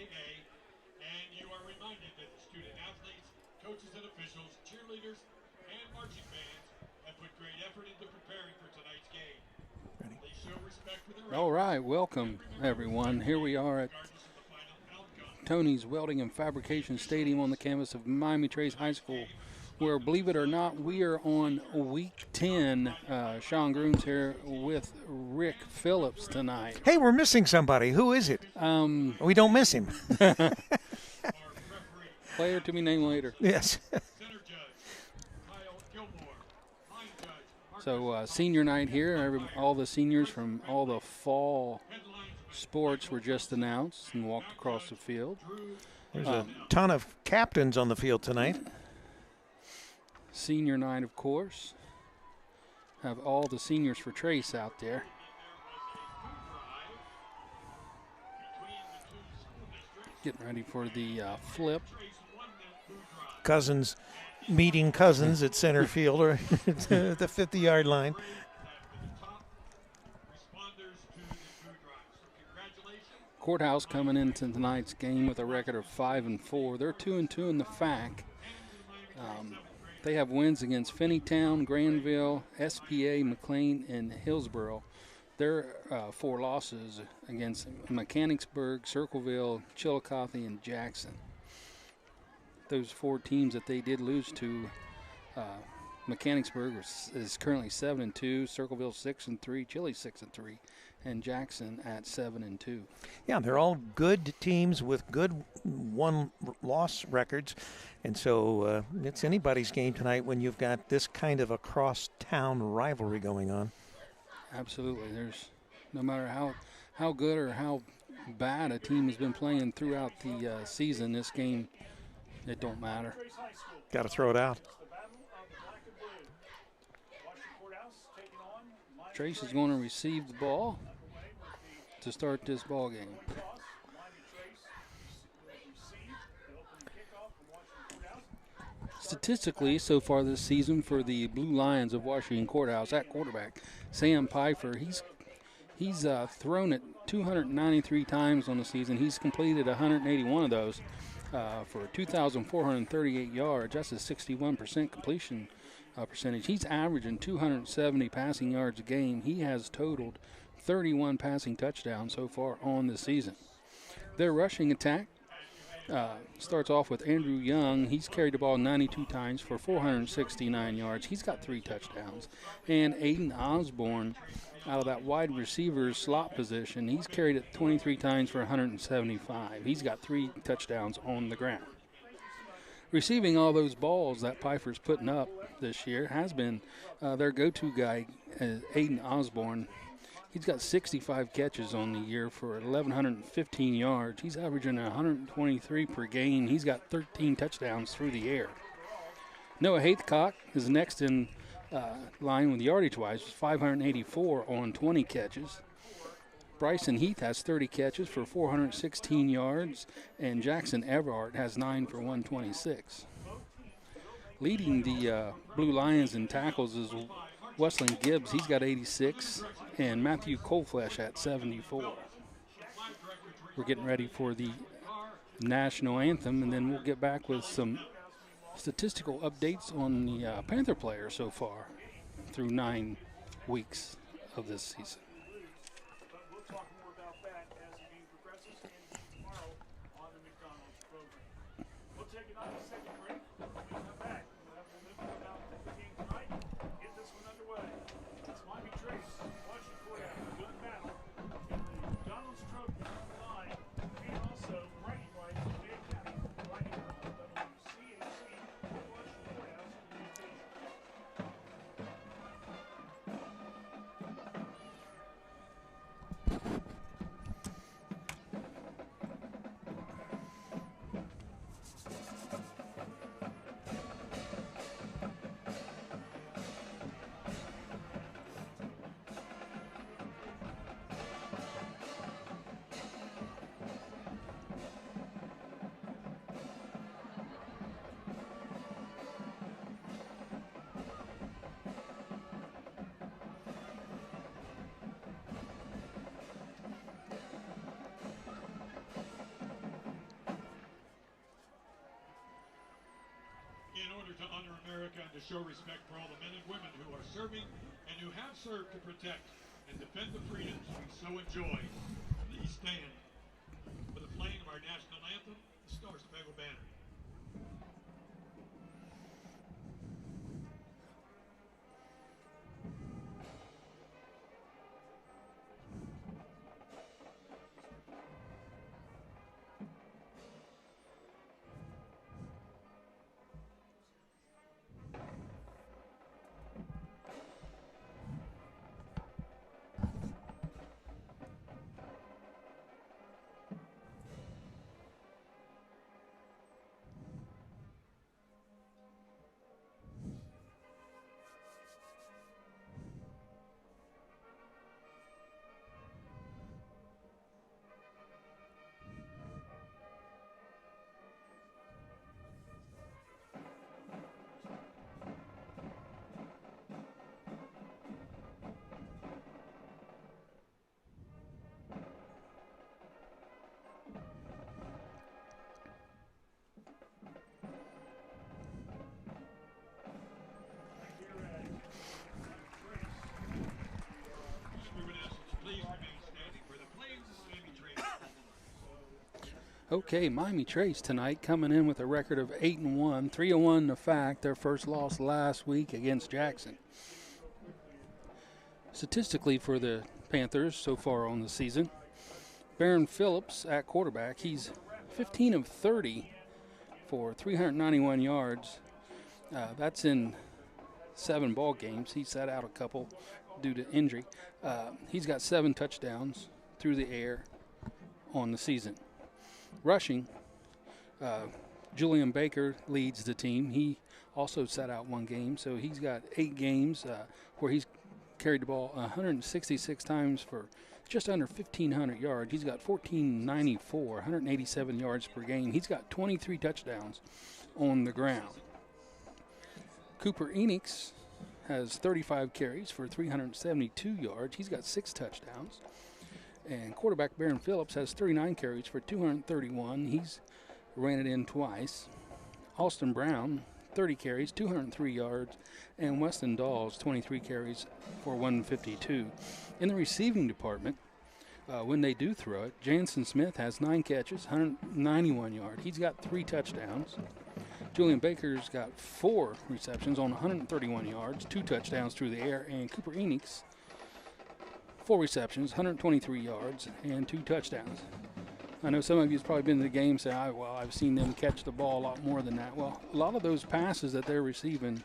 NCAA, and you are reminded that the student athletes, coaches and officials, cheerleaders, and marching bands have put great effort into preparing for tonight's game. Please show respect for their All right, welcome everyone. Here we are at Tony's Welding and Fabrication Stadium on the campus of Miami Trace High School, where, believe it or not, we are on week 10. Sean Grooms here with Rick Phillips tonight. Hey, we're missing somebody. Who is it? We don't miss him. Player to be named later. Yes. So senior night here. All the seniors from all the fall sports were just announced and walked across the field. There's a ton of captains on the field tonight. Senior night, of course. Have all the seniors for Trace out there. Getting ready for the flip. Cousins meeting Cousins at center field or at the 50-yard line. Courthouse coming into tonight's game with a record of 5-4. They're 2-2 in the FAC. They have wins against Finneytown, Granville, SPA, McLean, and Hillsboro. Their 4 losses against Mechanicsburg, Circleville, Chillicothe, and Jackson. Those 4 teams that they did lose to, Mechanicsburg is currently 7-2, Circleville 6-3, Chile 6-3, and Jackson at 7-2. Yeah, they're all good teams with good one-loss records, and so it's anybody's game tonight when you've got this kind of a cross-town rivalry going on. Absolutely. There's no matter how good or how bad a team has been playing throughout the season, this game, it don't matter. Got to throw it out. Trace is going to receive the ball to start this ball game. Statistically, so far this season for the Blue Lions of Washington Courthouse, at quarterback, Sam Pfeiffer, he's thrown it 293 times on the season. He's completed 181 of those for 2,438 yards. That's a 61% completion percentage. He's averaging 270 passing yards a game. He has totaled 31 passing touchdowns so far on the season. Their rushing attack starts off with Andrew Young. He's carried the ball 92 times for 469 yards. He's got 3 touchdowns. And Aiden Osborne, out of that wide receiver slot position, he's carried it 23 times for 175. He's got 3 touchdowns on the ground. Receiving all those balls that Pfeiffer's putting up this year has been their go-to guy, Aiden Osborne. He's got 65 catches on the year for 1,115 yards. He's averaging 123 per game. He's got 13 touchdowns through the air. Noah Haithcock is next in line with yardage-wise, 584 on 20 catches. Bryson Heath has 30 catches for 416 yards, and Jackson Everhart has 9 for 126. Leading the Blue Lions in tackles is Wesleyan Gibbs. He's got 86, and Matthew Coleflesh at 74. We're getting ready for the national anthem, and then we'll get back with some statistical updates on the Panther players so far through 9 weeks of this season. America and to show respect for all the men and women who are serving and who have served to protect and defend the freedoms we so enjoy. Please stand for the playing of our national anthem, the Star-Spangled Banner. Okay, Miami Trace tonight coming in with a record of 8-1, 3-1 the fact, their first loss last week against Jackson. Statistically for the Panthers so far on the season, Baron Phillips at quarterback, he's 15 of 30 for 391 yards. That's in 7 ball games. He sat out a couple due to injury. He's got 7 touchdowns through the air on the season. Rushing, Julian Baker leads the team. He also sat out 1 game, so he's got 8 games where he's carried the ball 166 times for just under 1,500 yards. He's got 1,494, 187 yards per game. He's got 23 touchdowns on the ground. Cooper Enix has 35 carries for 372 yards. He's got 6 touchdowns. And quarterback Baron Phillips has 39 carries for 231. He's ran it in twice. Austin Brown, 30 carries, 203 yards. And Weston Dawes, 23 carries for 152. In the receiving department, when they do throw it, Jansen Smith has 9 catches, 191 yards. He's got 3 touchdowns. Julian Baker's got 4 receptions on 131 yards, 2 touchdowns through the air. And Cooper Enix, 4 receptions, 123 yards, and 2 touchdowns. I know some of you have probably been to the game and say, I've seen them catch the ball a lot more than that. Well, a lot of those passes that they're receiving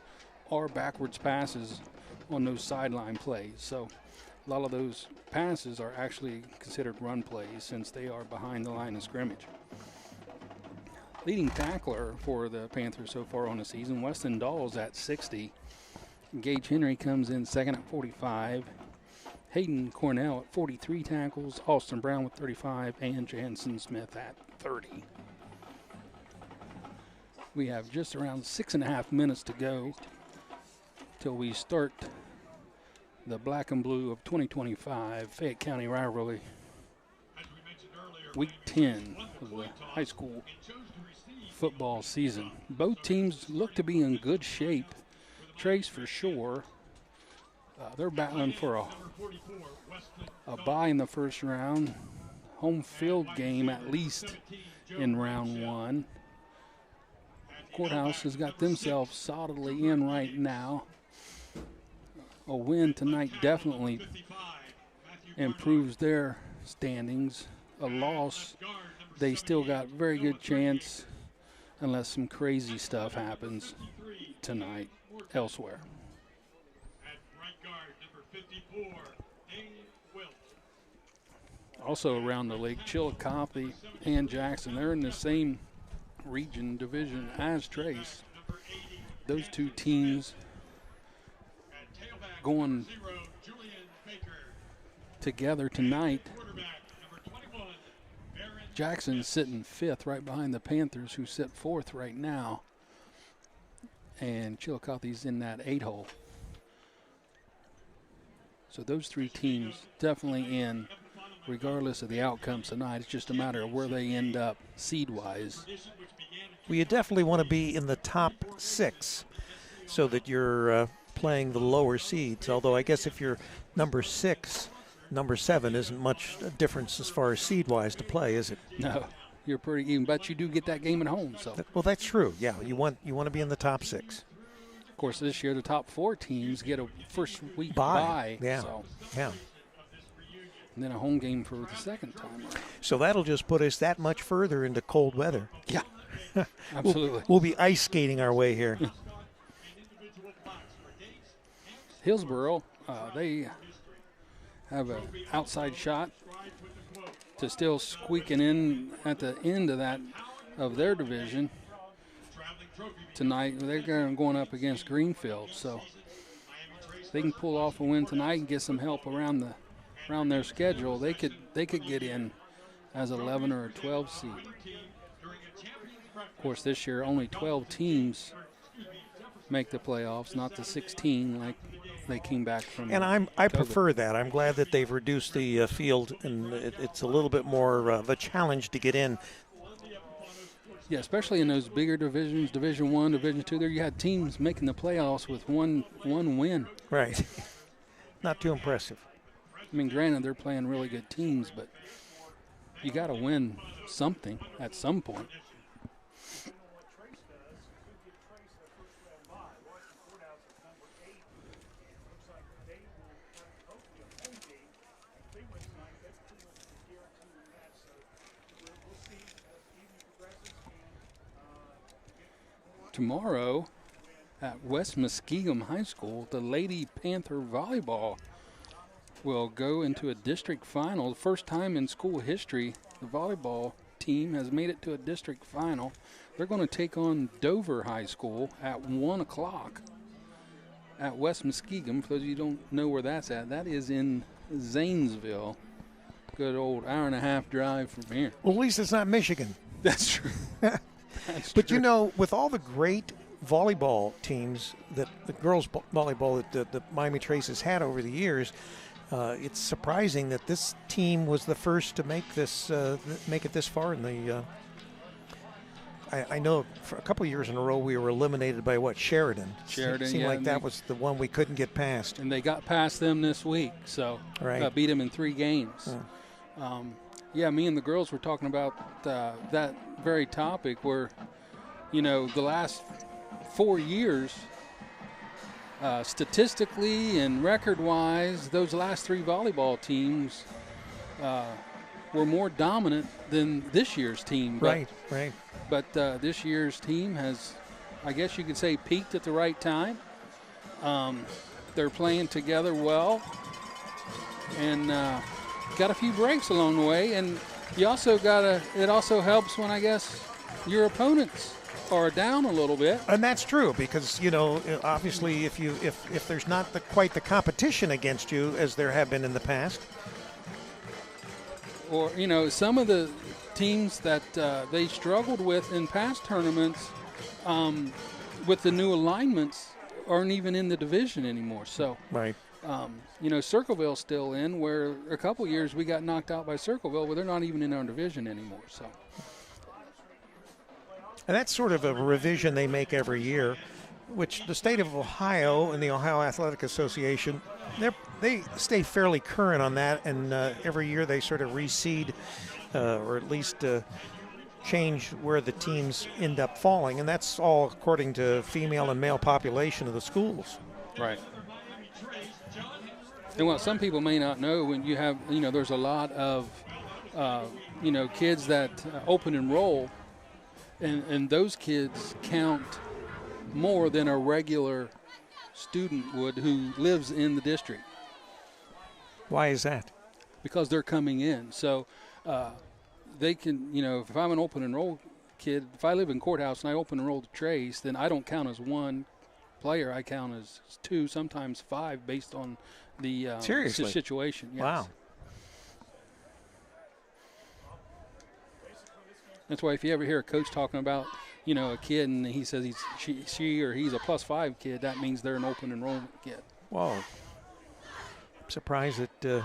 are backwards passes on those sideline plays. So a lot of those passes are actually considered run plays since they are behind the line of scrimmage. Leading tackler for the Panthers so far on the season, Weston Dawes at 60. Gage Henry comes in second at 45. Hayden Cornell at 43 tackles, Austin Brown with 35, and Jansen Smith at 30. We have just around 6.5 minutes to go till we start the black and blue of 2025 Fayette County rivalry. Week 10 of the high school football season. Both teams look to be in good shape. Trace for sure. They're battling for a bye in the first round. Home field game at least in round 1. Courthouse has got themselves solidly in right now. A win tonight definitely improves their standings. A loss, they still got very good chance unless some crazy stuff happens tonight elsewhere. Also around the league, Chillicothe and Jackson, they're in the same region division as Trace. Those 2 teams going together tonight. Jackson's sitting 5th right behind the Panthers, who sit 4th right now. And Chillicothe's in that 8 hole. So those 3 teams definitely in, regardless of the outcomes tonight. It's just a matter of where they end up seed-wise. Well, you definitely want to be in the top 6. so that you're playing the lower seeds. Although I guess if you're number 6, number 7 isn't much difference as far as seed-wise to play, is it? No, you're pretty even, but you do get that game at home. So, well, that's true. Yeah, you want to be in the top 6. Of course, this year the top 4 teams get a first week bye. Yeah, so. yeah. And then a home game for the second time. So that'll just put us that much further into cold weather. Yeah, absolutely. We'll be ice skating our way here. Hillsboro, they have an outside shot to still squeaking in at the end of their division tonight. They're going up against Greenfield, so if they can pull off a win tonight and get some help around their schedule, they could get in as 11 or a 12 seed. Of course, this year only 12 teams make the playoffs, not the 16 like they came back from. And I prefer that. I'm glad that they've reduced the field, and it's a little bit more of a challenge to get in. Yeah, especially in those bigger divisions, Division I, Division II. There you had teams making the playoffs with one win. Right. Not too impressive. I mean, granted, they're playing really good teams, but you got to win something at some point. Tomorrow at West Muskegum High School, the Lady Panther Volleyball will go into a district final. The first time in school history, the volleyball team has made it to a district final. They're going to take on Dover High School at 1 o'clock at West Muskegum. For those of you who don't know where that's at, that is in Zanesville. Good old hour-and-a-half drive from here. Well, at least it's not Michigan. That's true. But, you know, with all the great volleyball teams, that the girls' volleyball that the Miami Trace has had over the years, it's surprising that this team was the first to make it this far in the. I know for a couple of years in a row we were eliminated by Sheridan. Sheridan, it seemed like that was the one we couldn't get past. And they got past them this week, so right. Beat them in 3 games. Yeah, me and the girls were talking about that very topic where, you know, the last 4 years, statistically and record-wise, those last 3 volleyball teams were more dominant than this year's team. Right. But this year's team has, I guess you could say, peaked at the right time. They're playing together well. And got a few breaks along the way, and you also it also helps when I guess your opponents are down a little bit. And that's true because, you know, obviously if there's not quite the competition against you as there have been in the past, or, you know, some of the teams that they struggled with in past tournaments with the new alignments aren't even in the division anymore. So right. You know, Circleville's still in, where a couple years we got knocked out by Circleville, where they're not even in our division anymore. So, and that's sort of a revision they make every year, which the state of Ohio and the Ohio Athletic Association, they stay fairly current on that, and every year they sort of reseed or at least change where the teams end up falling, and that's all according to female and male population of the schools. Right. And what some people may not know, when you have, you know, there's a lot of, you know, kids that open enroll, and those kids count more than a regular student would who lives in the district. Why is that? Because they're coming in. So they can, you know, if I'm an open enroll kid, if I live in Courthouse and I open enroll to Trace, then I don't count as one player. I count as 2, sometimes 5, based on the situation. Yes. Wow. That's why if you ever hear a coach talking about, you know, a kid and he says she or he's a +5 kid, that means they're an open enrollment kid. Whoa. I'm surprised that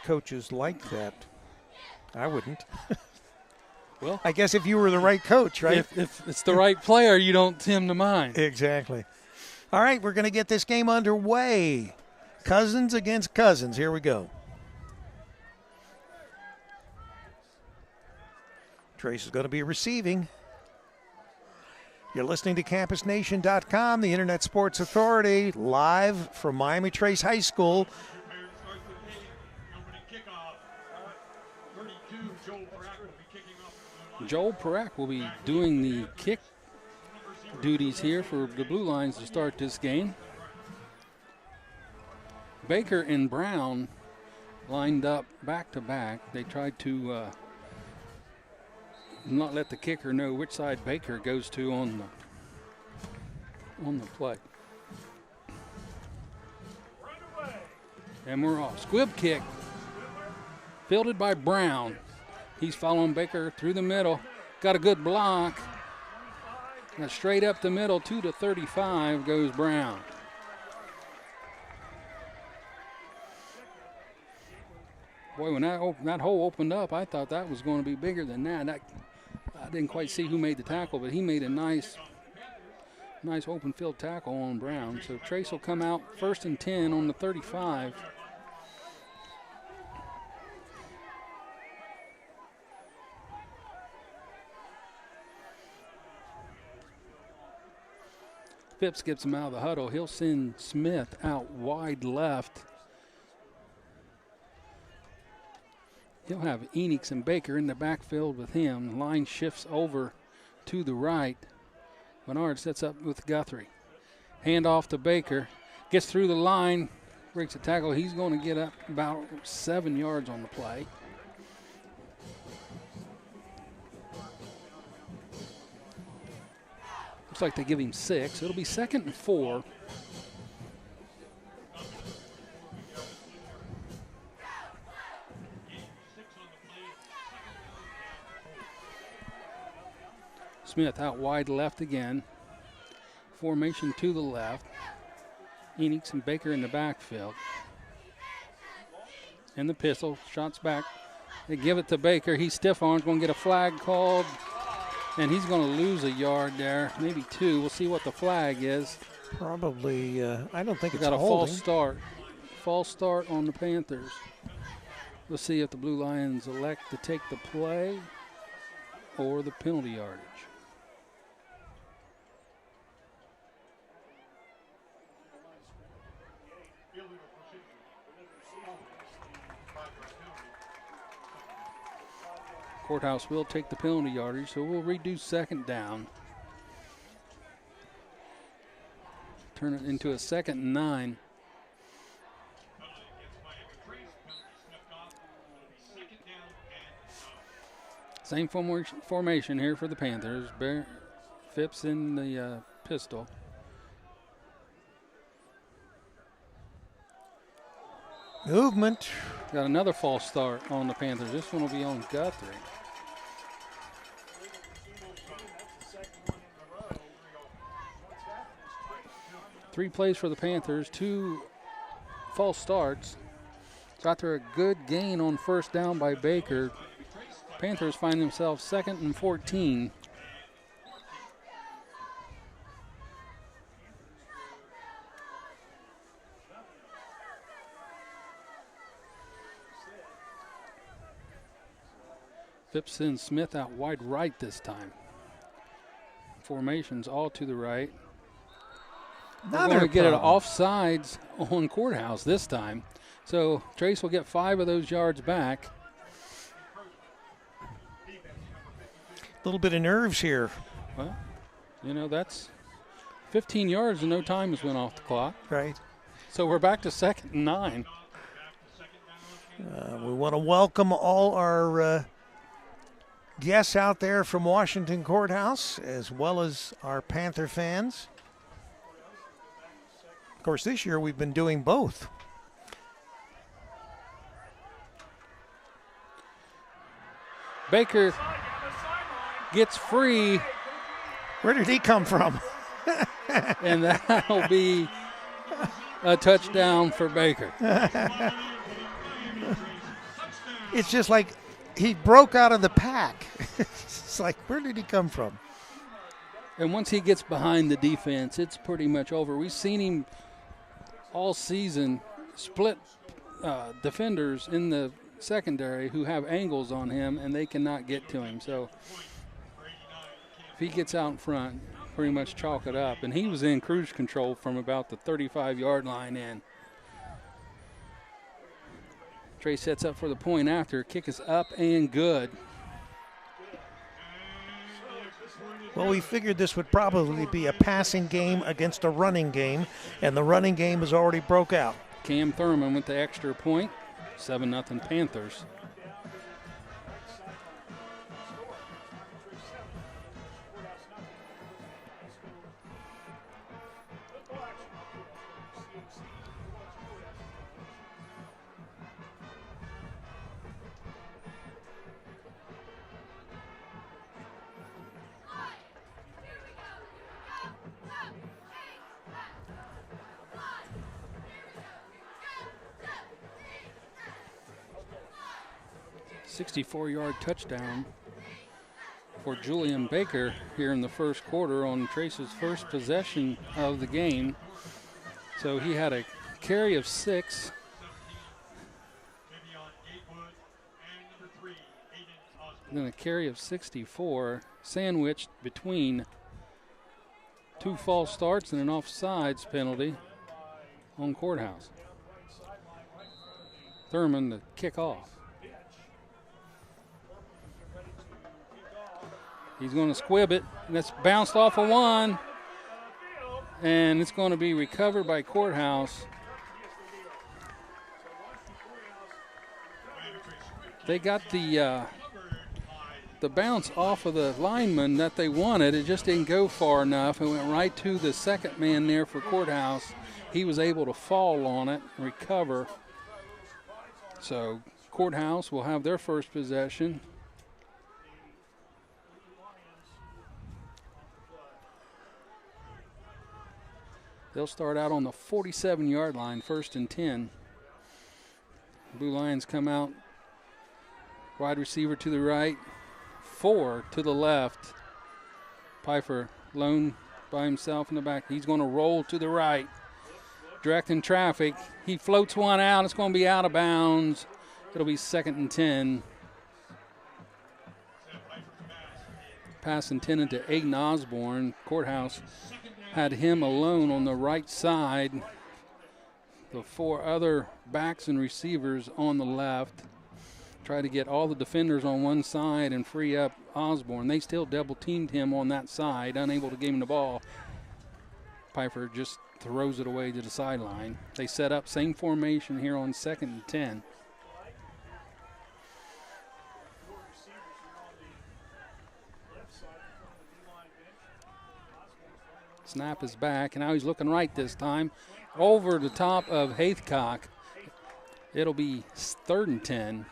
coaches like that. I wouldn't. Well, I guess if you were the right coach, right? If it's the right player, you don't seem to mind. Exactly. All right, we're going to get this game underway. Cousins against Cousins. Here we go. Trace is going to be receiving. You're listening to CampusNation.com, the Internet Sports Authority, live from Miami Trace High School. Joel Parak will be doing the kick duties here for the Blue Lions to start this game. Baker and Brown lined up back to back. They tried to not let the kicker know which side Baker goes to on the play. And we're off. Squib kick fielded by Brown. He's following Baker through the middle. Got a good block. Now straight up the middle, 2 to 35 goes Brown. Boy, when that hole opened up, I thought that was going to be bigger than that. I didn't quite see who made the tackle, but he made a nice open field tackle on Brown. So Trace will come out 1st and 10 on the 35. Phipps gets him out of the huddle. He'll send Smith out wide left. He'll have Enix and Baker in the backfield with him. The line shifts over to the right. Bernard sets up with Guthrie. Hand off to Baker. Gets through the line. Breaks a tackle. He's going to get up about 7 yards on the play. Looks like they give him 6. It'll be 2nd and 4. Smith out wide left again. Formation to the left. Enix and Baker in the backfield. In the pistol, shots back. They give it to Baker. He's stiff arms, going to get a flag called. And he's going to lose a yard there, maybe 2. We'll see what the flag is. Probably, I don't think it's got a holding. false start. False start on the Panthers. We'll see if the Blue Lions elect to take the play or the penalty yardage. Courthouse will take the penalty yardage, so we'll redo 2nd down. Turn it into a 2nd and 9. Same formation here for the Panthers. Phipps in the pistol. Movement. Got another false start on the Panthers. This one will be on Guthrie. 3 plays for the Panthers, 2 false starts. So after a good gain on 1st down by Baker, Panthers find themselves 2nd and 14. Phipps sends Smith out wide right this time. Formations all to the right. We're going to get it offsides on Courthouse this time. So Trace will get 5 of those yards back. A little bit of nerves here. Well, you know, that's 15 yards and no time has went off the clock. Right. So we're back to 2nd and 9. We want to welcome all our guests out there from Washington Courthouse, as well as our Panther fans. Of course, this year we've been doing both. Baker gets free. Where did he come from? And that'll be a touchdown for Baker. It's just like he broke out of the pack. It's like, where did he come from? And once he gets behind the defense, it's pretty much over. We've seen him all season split defenders in the secondary who have angles on him, and they cannot get to him. So if he gets out in front, pretty much chalk it up. And he was in cruise control from about the 35-yard line in. Trey sets up for the point after. Kick is up and good. Well, we figured this would probably be a passing game against a running game, and the running game has already broke out. Cam Thurman with the extra point, 7-0 Panthers. .64-yard touchdown for Julian Baker here in the first quarter on Trace's first possession of the game. So he had a carry of 6. And then a carry of 64, sandwiched between 2 false starts and an offsides penalty on Courthouse. Thurman to kick off. He's going to squib it. That's bounced off of 1. And it's going to be recovered by Courthouse. They got the bounce off of the lineman that they wanted. It just didn't go far enough. It went right to the second man there for Courthouse. He was able to fall on it and recover. So Courthouse will have their first possession. They'll start out on the 47-yard line, 1st and 10. Blue Lions come out. Wide receiver to the right, 4 to the left. Pfeiffer lone by himself in the back. He's going to roll to the right, directing traffic. He floats one out. It's going to be out of bounds. It'll be 2nd and 10. Pass intended to Aiden Osborne. Courthouse had him alone on the right side. The 4 other backs and receivers on the left. Try to get all the defenders on one side and free up Osborne. They still double-teamed him on that side, unable to give him the ball. Pfeiffer just throws it away to the sideline. They set up same formation here on 2nd and 10. Snap is back, and now he's looking right this time. Over the top of Haithcock. It'll be 3rd and 10.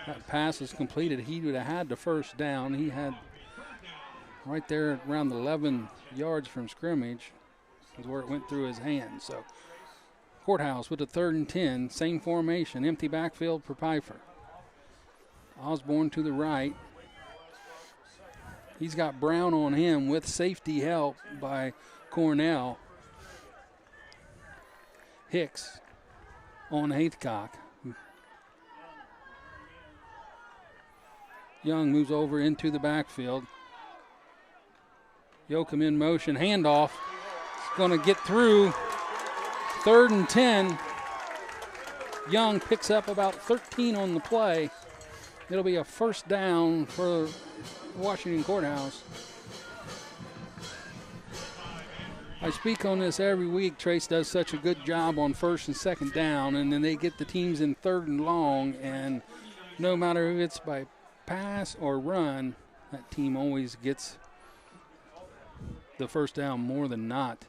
That pass is completed. He would have had the first down. He had right there around the 11 yards from scrimmage is where it went through his hand. So Courthouse with the 3rd and 10. Same formation. Empty backfield for Pfeiffer. Osborne to the right. He's got Brown on him with safety help by Cornell. Hicks on Haithcock. Young moves over into the backfield. Yoakum in motion. Handoff. It's going to get through. 3rd and 10. Young picks up about 13 on the play. It'll be a first down for Washington Courthouse. I speak on this every week. Trace does such a good job on 1st and 2nd down, and then they get the teams in 3rd and long, and no matter if it's by pass or run, that team always gets the first down more than not.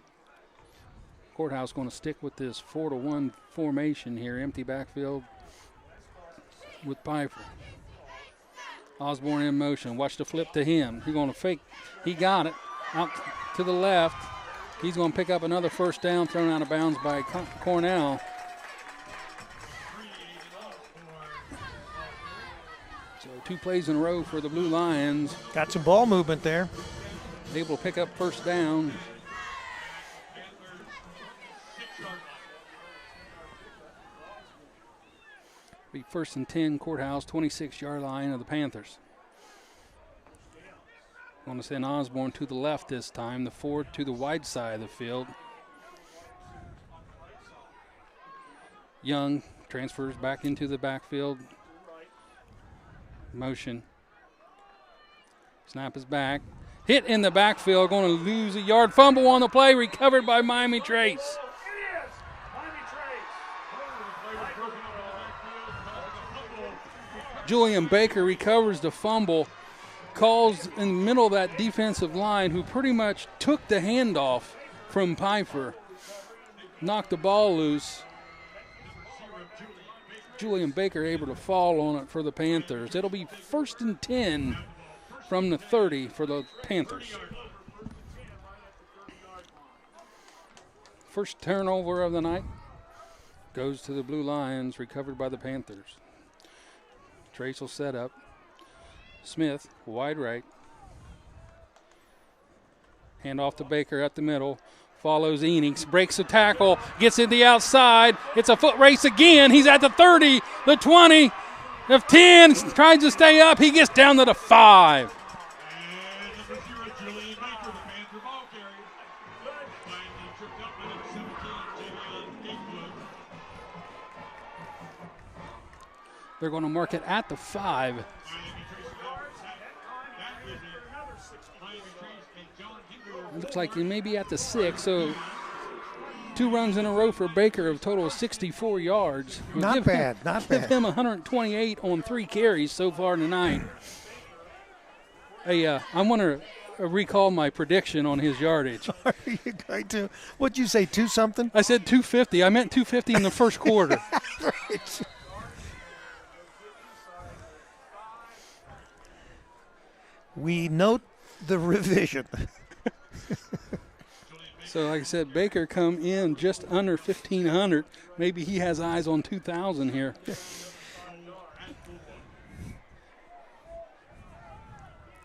Courthouse going to stick with this 4-1 formation here. Empty backfield with Pfeiffer. Osborne in motion. Watch the flip to him. He's going to fake. He got it. Out to the left. He's going to pick up another first down thrown out of bounds by Cornell. So 2 plays in a row for the Blue Lions. Got some ball movement there. Able to pick up first down. Be 1st and 10 Courthouse, 26-yard line of the Panthers. Want to send Osborne to the left this time, the Ford to the wide side of the field. Young transfers back into the backfield. Motion. Snap is back. Hit in the backfield, going to lose a yard. Fumble on the play, recovered by Miami Trace. Julian Baker recovers the fumble, calls in the middle of that defensive line, who pretty much took the handoff from Pfeiffer, knocked the ball loose. Julian Baker able to fall on it for the Panthers. It'll be 1st and 10 from the 30 for the Panthers. First turnover of the night goes to the Blue Lions, recovered by the Panthers. Trace will set up. Smith, wide right. Hand off to Baker at the middle. Follows Enix, breaks the tackle, gets in the outside. It's a foot race again. He's at the 30, the 20, the 10, tries to stay up. He gets down to the 5. They're going to mark it at the 5. It looks like he may be at the 6, so 2 runs in a row for Baker of total of 64 yards. Not bad. Give him 128 on 3 carries so far tonight. Hey, I want to recall my prediction on his yardage. Are you going to? What'd you say, 2 something? I said 250. I meant 250 in the first quarter. Right. We note the revision. So, like I said, Baker come in just under 1,500. Maybe he has eyes on 2,000 here.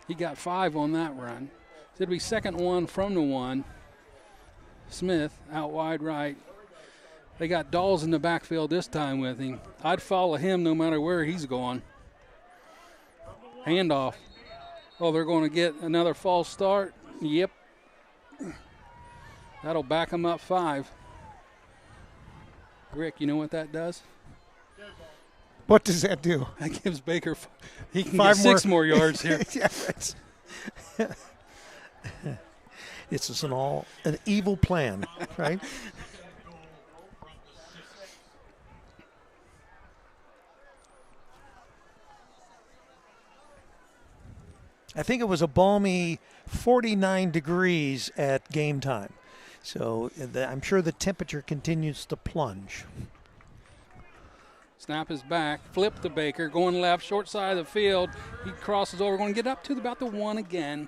He got 5 on that run. So it'll be 2nd one from the 1. Smith out wide right. They got Dawes in the backfield this time with him. I'd follow him no matter where he's going. Handoff. Oh, they're going to get another false start. Yep. That'll back them up 5. Rick, you know what that does? What does that do? That gives Baker, he can get 6 more yards here. Yeah, it's an evil plan, right? I think it was a balmy 49 degrees at game time. So I'm sure the temperature continues to plunge. Snap is back. Flip to Baker. Going left, short side of the field. He crosses over. Going to get up to about the 1 again.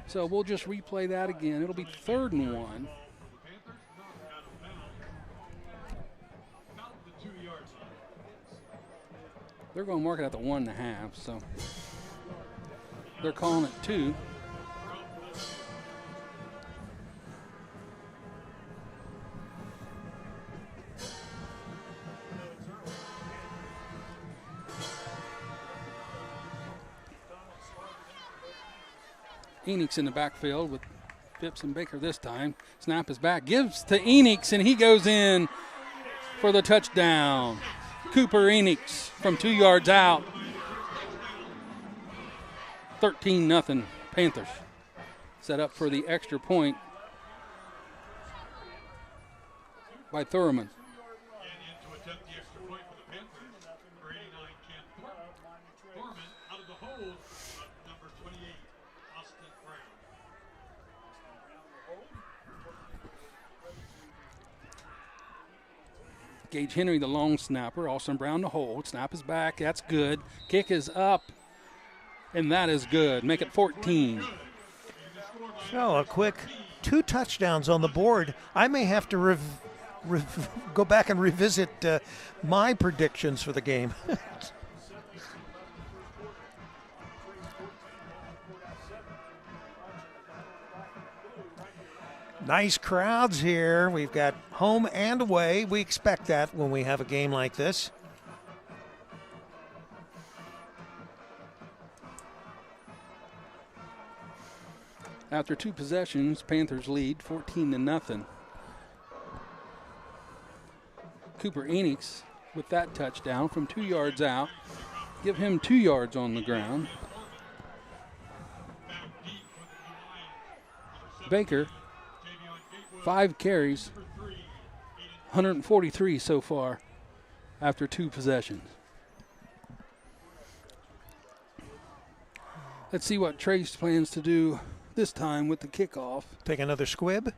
So we'll just replay that again. It'll be 3rd and 1. They're going to mark it at the 1.5. So they're calling it 2. Enix in the backfield with Phipps and Baker this time. Snap is back. Gives to Enix, and he goes in for the touchdown. Cooper Enix from 2 yards out. 13-0 Panthers. Set up for the extra point by Thurman. Gage Henry, the long snapper. Austin Brown, the hold. Snap is back. That's good. Kick is up, and that is good. Make it 14. So a quick 2 touchdowns on the board. I may have to go back and revisit my predictions for the game. Nice crowds here. We've got home and away. We expect that when we have a game like this. After 2 possessions, Panthers lead 14-0. Cooper Enix with that touchdown from 2 yards out. Give him 2 yards on the ground. Baker, 5 carries, 143 so far after 2 possessions. Let's see what Trace plans to do this time with the kickoff. Take another squib.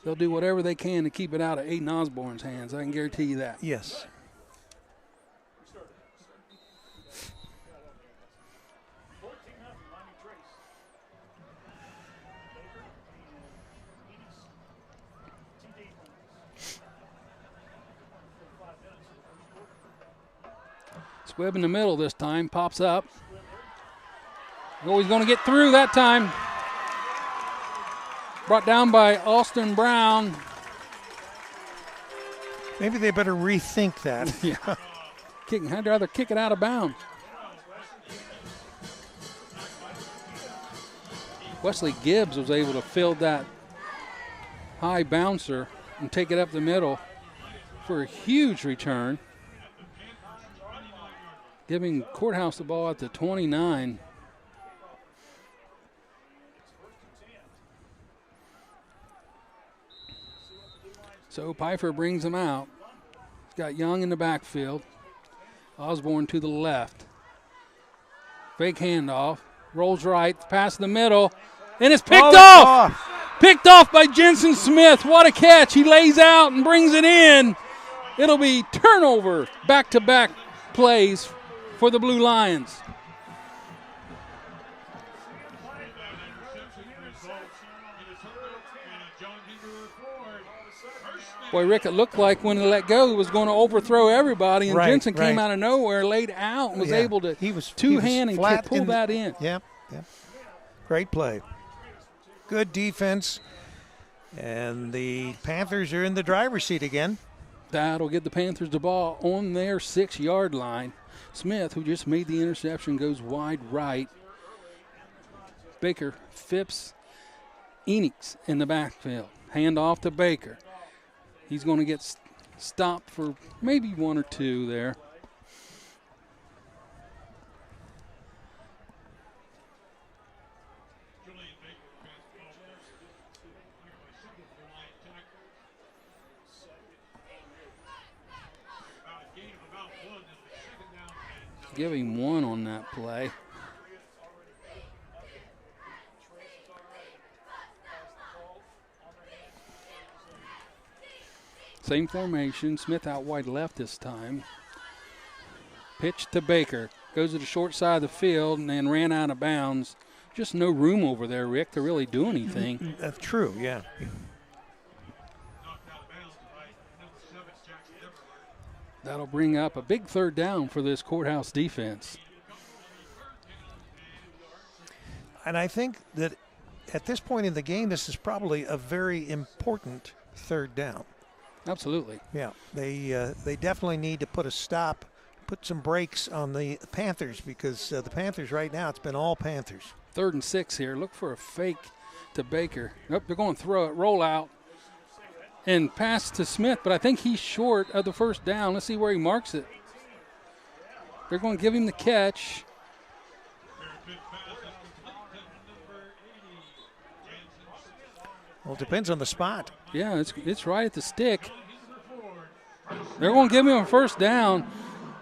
They'll do whatever they can to keep it out of Aiden Osborne's hands. I can guarantee you that. Yes. Squibb in the middle this time, pops up. Oh, he's going to get through that time. Brought down by Austin Brown. Maybe they better rethink that. Yeah. I'd rather kick it out of bounds. Wesley Gibbs was able to field that high bouncer and take it up the middle for a huge return, giving Courthouse the ball at the 29. So Pfeiffer brings him out. He's got Young in the backfield. Osborne to the left. Fake handoff. Rolls right. Pass in the middle. And it's picked off. Picked off by Jensen Smith. What a catch. He lays out and brings it in. It'll be turnover. Back-to-back plays for the Blue Lions. Boy, Rick, it looked like when he let go, he was going to overthrow everybody, and Jensen came out of nowhere, laid out, and was able to two-hand and pull that in. Yep. Great play. Good defense. And the Panthers are in the driver's seat again. That'll get the Panthers the ball on their 6-yard line. Smith, who just made the interception, goes wide right. Baker, Phipps, Enix in the backfield. Hand off to Baker. He's going to get stopped for maybe 1 or 2 there. Give him 1 on that play. Same formation. Smith out wide left this time. Pitch to Baker. Goes to the short side of the field and then ran out of bounds. Just no room over there, Rick, to really do anything. That's true, yeah. That'll bring up a big 3rd down for this Courthouse defense. And I think that at this point in the game, this is probably a very important 3rd down. Absolutely. Yeah, they definitely need to put a stop, put some brakes on the Panthers, because the Panthers right now, it's been all Panthers. 3rd and 6 here. Look for a fake to Baker. Nope, they're going to throw it, roll out, and pass to Smith, but I think he's short of the 1st down. Let's see where he marks it. They're going to give him the catch. Well, it depends on the spot. Yeah, it's right at the stick. They're going to give him a 1st down.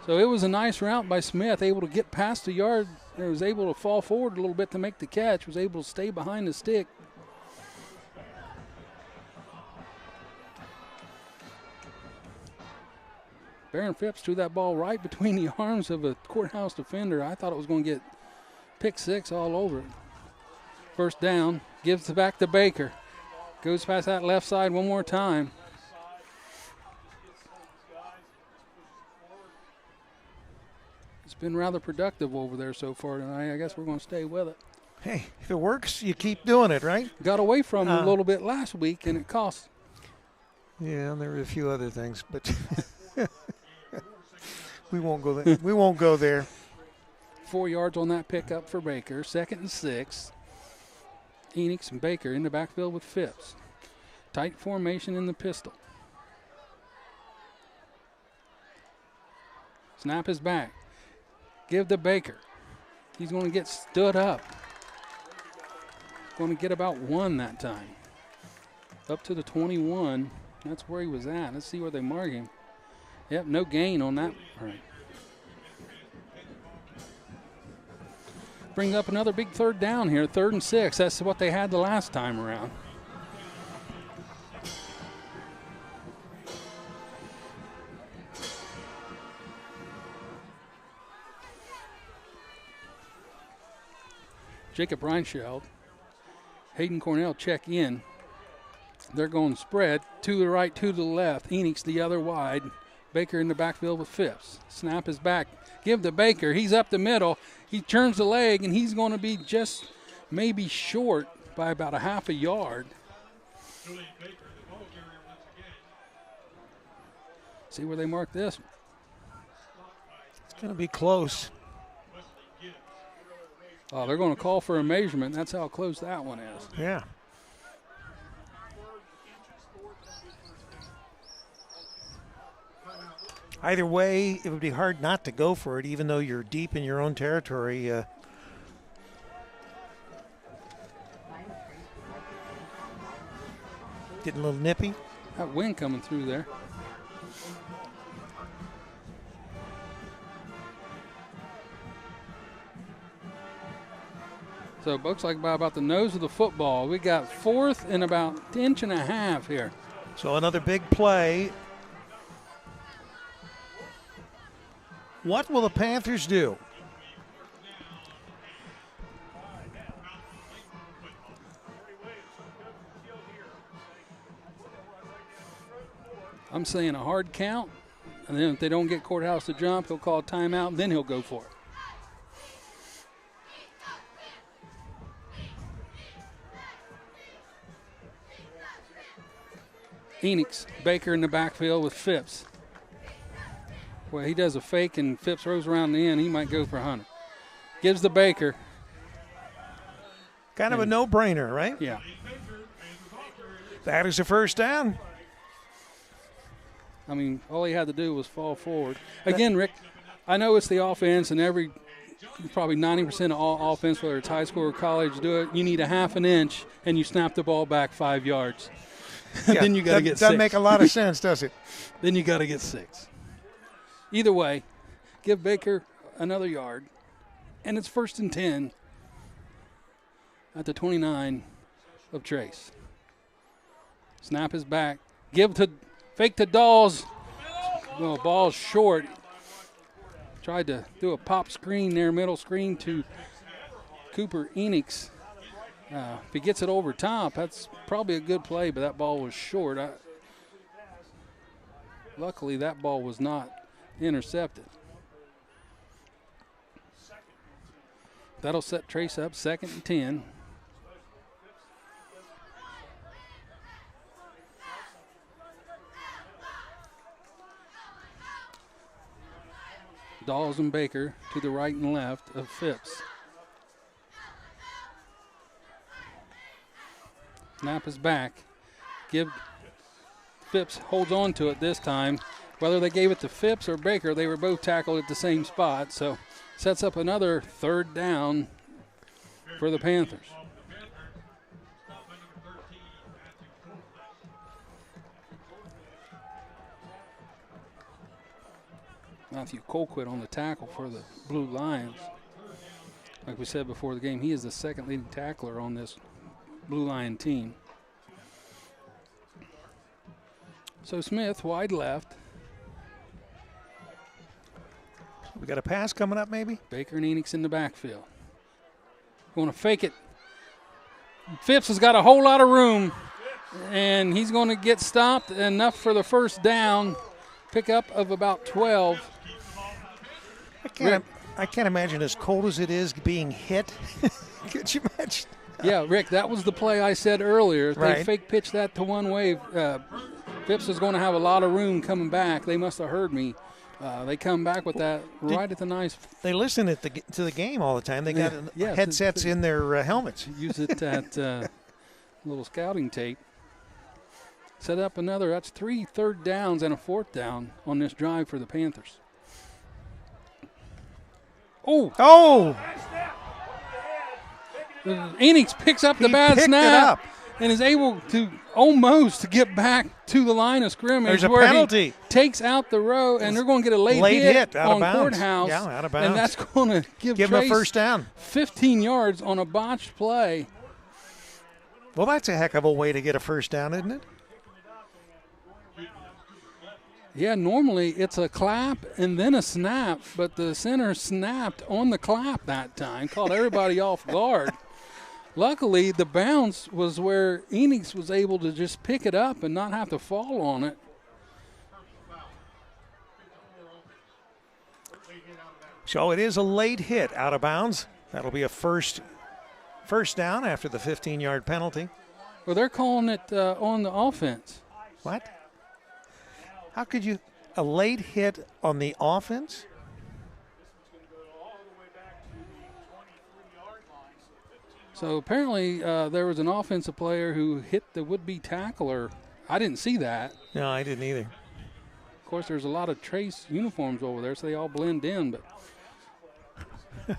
So it was a nice route by Smith, able to get past the yard. He was able to fall forward a little bit to make the catch, was able to stay behind the stick. Baron Phipps threw that ball right between the arms of a Courthouse defender. I thought it was going to get pick 6 all over it. 1st down, gives it back to Baker. Goes past that left side one more time. It's been rather productive over there so far tonight. I guess we're going to stay with it. Hey, if it works, you keep doing it, right? Got away from him a little bit last week, and it cost. Yeah, and there were a few other things, but we won't go there. We won't go there. 4 yards on that pickup for Baker. 2nd and 6. Enix and Baker in the backfield with Phipps. Tight formation in the pistol. Snap is back. Give to Baker. He's going to get stood up. Going to get about 1 that time. Up to the 21. That's where he was at. Let's see where they mark him. Yep, no gain on that. All right. Bring up another big 3rd down here, 3rd and 6. That's what they had the last time around. Jacob Reinschild, Hayden Cornell check in. They're going spread to the right, to the left. Enix the other wide. Baker in the backfield with Phipps. Snap is back. Give to Baker. He's up the middle. He turns the leg, and he's going to be just maybe short by about a half a yard. See where they mark this. It's going to be close. Oh, they're going to call for a measurement. That's how close that one is. Yeah. Either way, it would be hard not to go for it, even though you're deep in your own territory. Getting a little nippy. That wind coming through there. So it looks like by about the nose of the football. We got 4th and about an inch and a half here. So another big play. What will the Panthers do? I'm saying a hard count, and then if they don't get Courthouse to jump, he'll call a timeout, and then he'll go for it. Enix, Baker in the backfield with Phipps. Well, he does a fake, and Phipps rolls around the end. He might go for 100. Gives the Baker. Kind of a no-brainer, right? Yeah. That is a 1st down. I mean, all he had to do was fall forward. Again, Rick, I know it's the offense, and probably 90% of all offense, whether it's high school or college, do it. You need a half an inch, and you snap the ball back 5 yards. Yeah, then you got to get 6. Doesn't make a lot of sense, does it? Then you got to get 6. Either way, give Baker another yard, and it's 1st and 10 at the 29 of Trace. Snap is back. Fake to Dawes. Well, ball's short. Tried to do a pop screen there, middle screen to Cooper Enix. If he gets it over top, that's probably a good play, but that ball was short. Luckily, that ball was not intercepted. That'll set Trace up 2nd and 10. Dawes and Baker to the right and left of Phipps. Snap is back. Phipps holds on to it this time. Whether they gave it to Phipps or Baker, they were both tackled at the same spot. So sets up another 3rd down for the Panthers. Matthew Colquitt on the tackle for the Blue Lions. Like we said before the game, he is the 2nd leading tackler on this Blue Lion team. So Smith, wide left. We got a pass coming up, maybe? Baker and Enix in the backfield. Going to fake it. Phipps has got a whole lot of room, and he's going to get stopped enough for the 1st down. Pickup of about 12. I can't imagine as cold as it is being hit. Could you imagine? Yeah, Rick, that was the play I said earlier. If they Right. fake pitched that to one way, Phipps is going to have a lot of room coming back. They must have heard me. They come back with that right at the nice. They listen to the game all the time. They got Yeah, headsets in their helmets. Use it at little scouting tape. Set up another. That's 3 third downs and a 4th down on this drive for the Panthers. Oh! Enix picks up the bad picked it snap up. and is able to almost get back to the line of scrimmage. There's a where penalty. He takes out the row, and they're going to get a late hit out of on bounds. Courthouse. Yeah, out of bounds. And that's going to give Give him a Trace first down. 15 yards on a botched play. Well, that's a heck of a way to get a first down, isn't it? Yeah, normally it's a clap and then a snap, but the center snapped on the clap that time, caught everybody off guard. Luckily, the bounce was where Enix was able to just pick it up and not have to fall on it. So it is a late hit out of bounds. That'll be a first down after the 15-yard penalty. Well, they're calling it on the offense. What? How could you – a late hit on the offense? So apparently there was an offensive player who hit the would-be tackler. I didn't see that. No, I didn't either. Of course, there's a lot of Trace uniforms over there, so they all blend in. But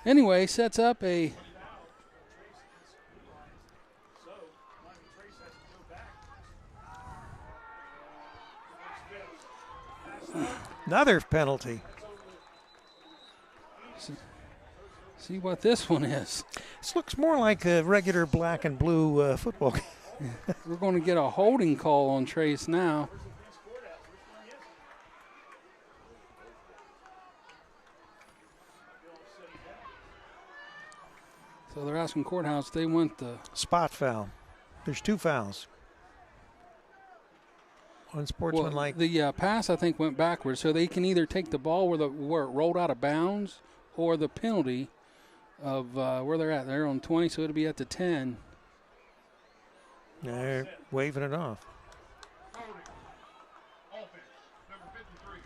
anyway, sets up a – Another penalty. see what this one is. This looks more like a regular black and blue football game. We're going to get a holding call on Trace now. So they're asking Courthouse, they want the Spot foul. There's 2 fouls. Unsportsmanlike. the pass, I think, went backwards. So they can either take the ball where it rolled out of bounds or the penalty of where they're at. They're on 20, so it'll be at the 10. They're waving it off. Offense, number 53.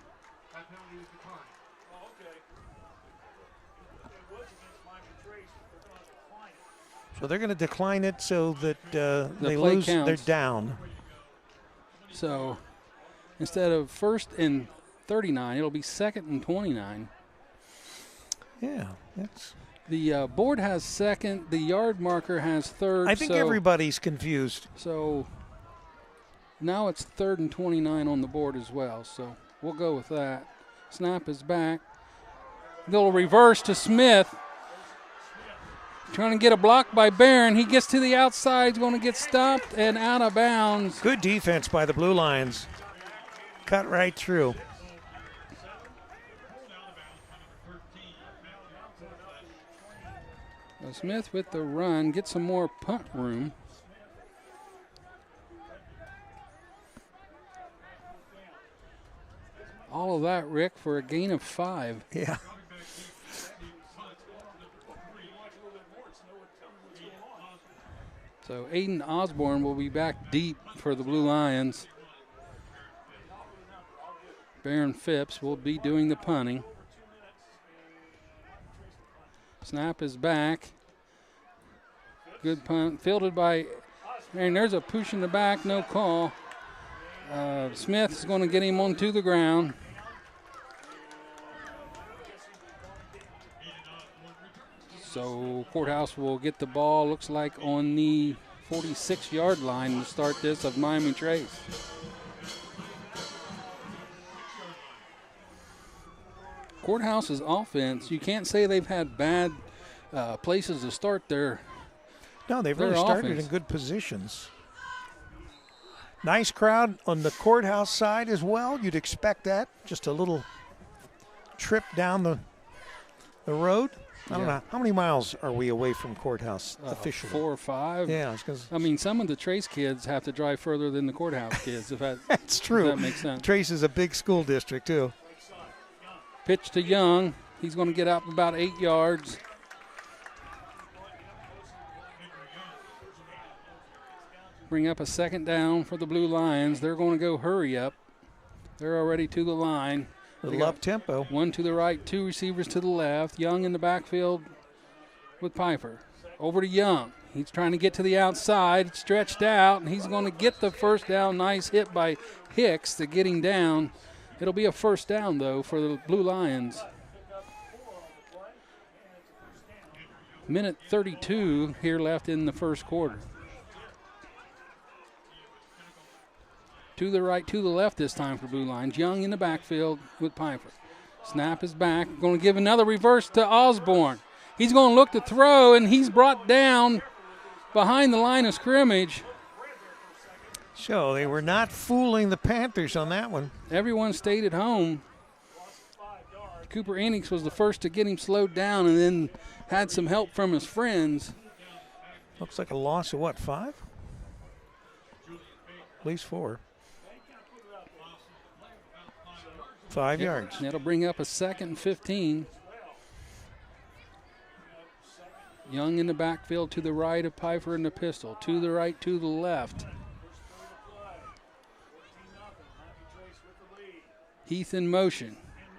That penalty is declined. So they're going to decline it so that they play lose. counts. They're down. So instead of 1st and 39, it'll be 2nd and 29. Yeah, that's. The board has 2nd. The yard marker has 3rd. I think everybody's confused. So now it's 3rd and 29 on the board as well. So we'll go with that. Snap is back. Little reverse to Smith. Trying to get a block by Barron. He gets to the outside. He's going to get stopped and out of bounds. Good defense by the Blue Lions. Cut right through. Smith with the run. Get some more punt room. All of that, Rick, for a gain of 5. Yeah. So Aiden Osborne will be back deep for the Blue Lions. Baron Phipps will be doing the punting. Snap is back. Good punt. Fielded by, and there's a push in the back, no call. Smith is going to get him onto the ground. So Courthouse will get the ball, looks like on the 46-yard line to start this of Miami Trace. Courthouse's offense, you can't say they've had bad places to start their No, they've really started offense. in good positions. Nice crowd on the Courthouse side as well. You'd expect that. Just a little trip down the road. I don't know. How many miles are we away from Courthouse officially? 4 or 5. Yeah, I mean, some of the Trace kids have to drive further than the Courthouse kids. If that, that's true. If that makes sense. Trace is a big school district, too. Pitch to Young. He's going to get up about 8 yards. Bring up a second down for the Blue Lions. They're going to go hurry up. They're already to the line. A little up tempo. One to the right, 2 receivers to the left. Young in the backfield with Piper. Over to Young. He's trying to get to the outside, stretched out, and he's going to get the first down. Nice hit by Hicks to get him down. It'll be a first down, though, for the Blue Lions. Minute 32 here left in the first quarter. To the right, to the left this time for Blue Lions. Young in the backfield with Piper. Snap is back. Going to give another reverse to Osborne. He's going to look to throw, and he's brought down behind the line of scrimmage. So they were not fooling the Panthers on that one. Everyone stayed at home. Cooper Enix was the first to get him slowed down and then had some help from his friends. Looks like a loss of what, 5? At least 4. 5 yards. That'll bring up a 2nd and 15. Young in the backfield to the right of Piper in the pistol. To the right, to the left. Heath in motion.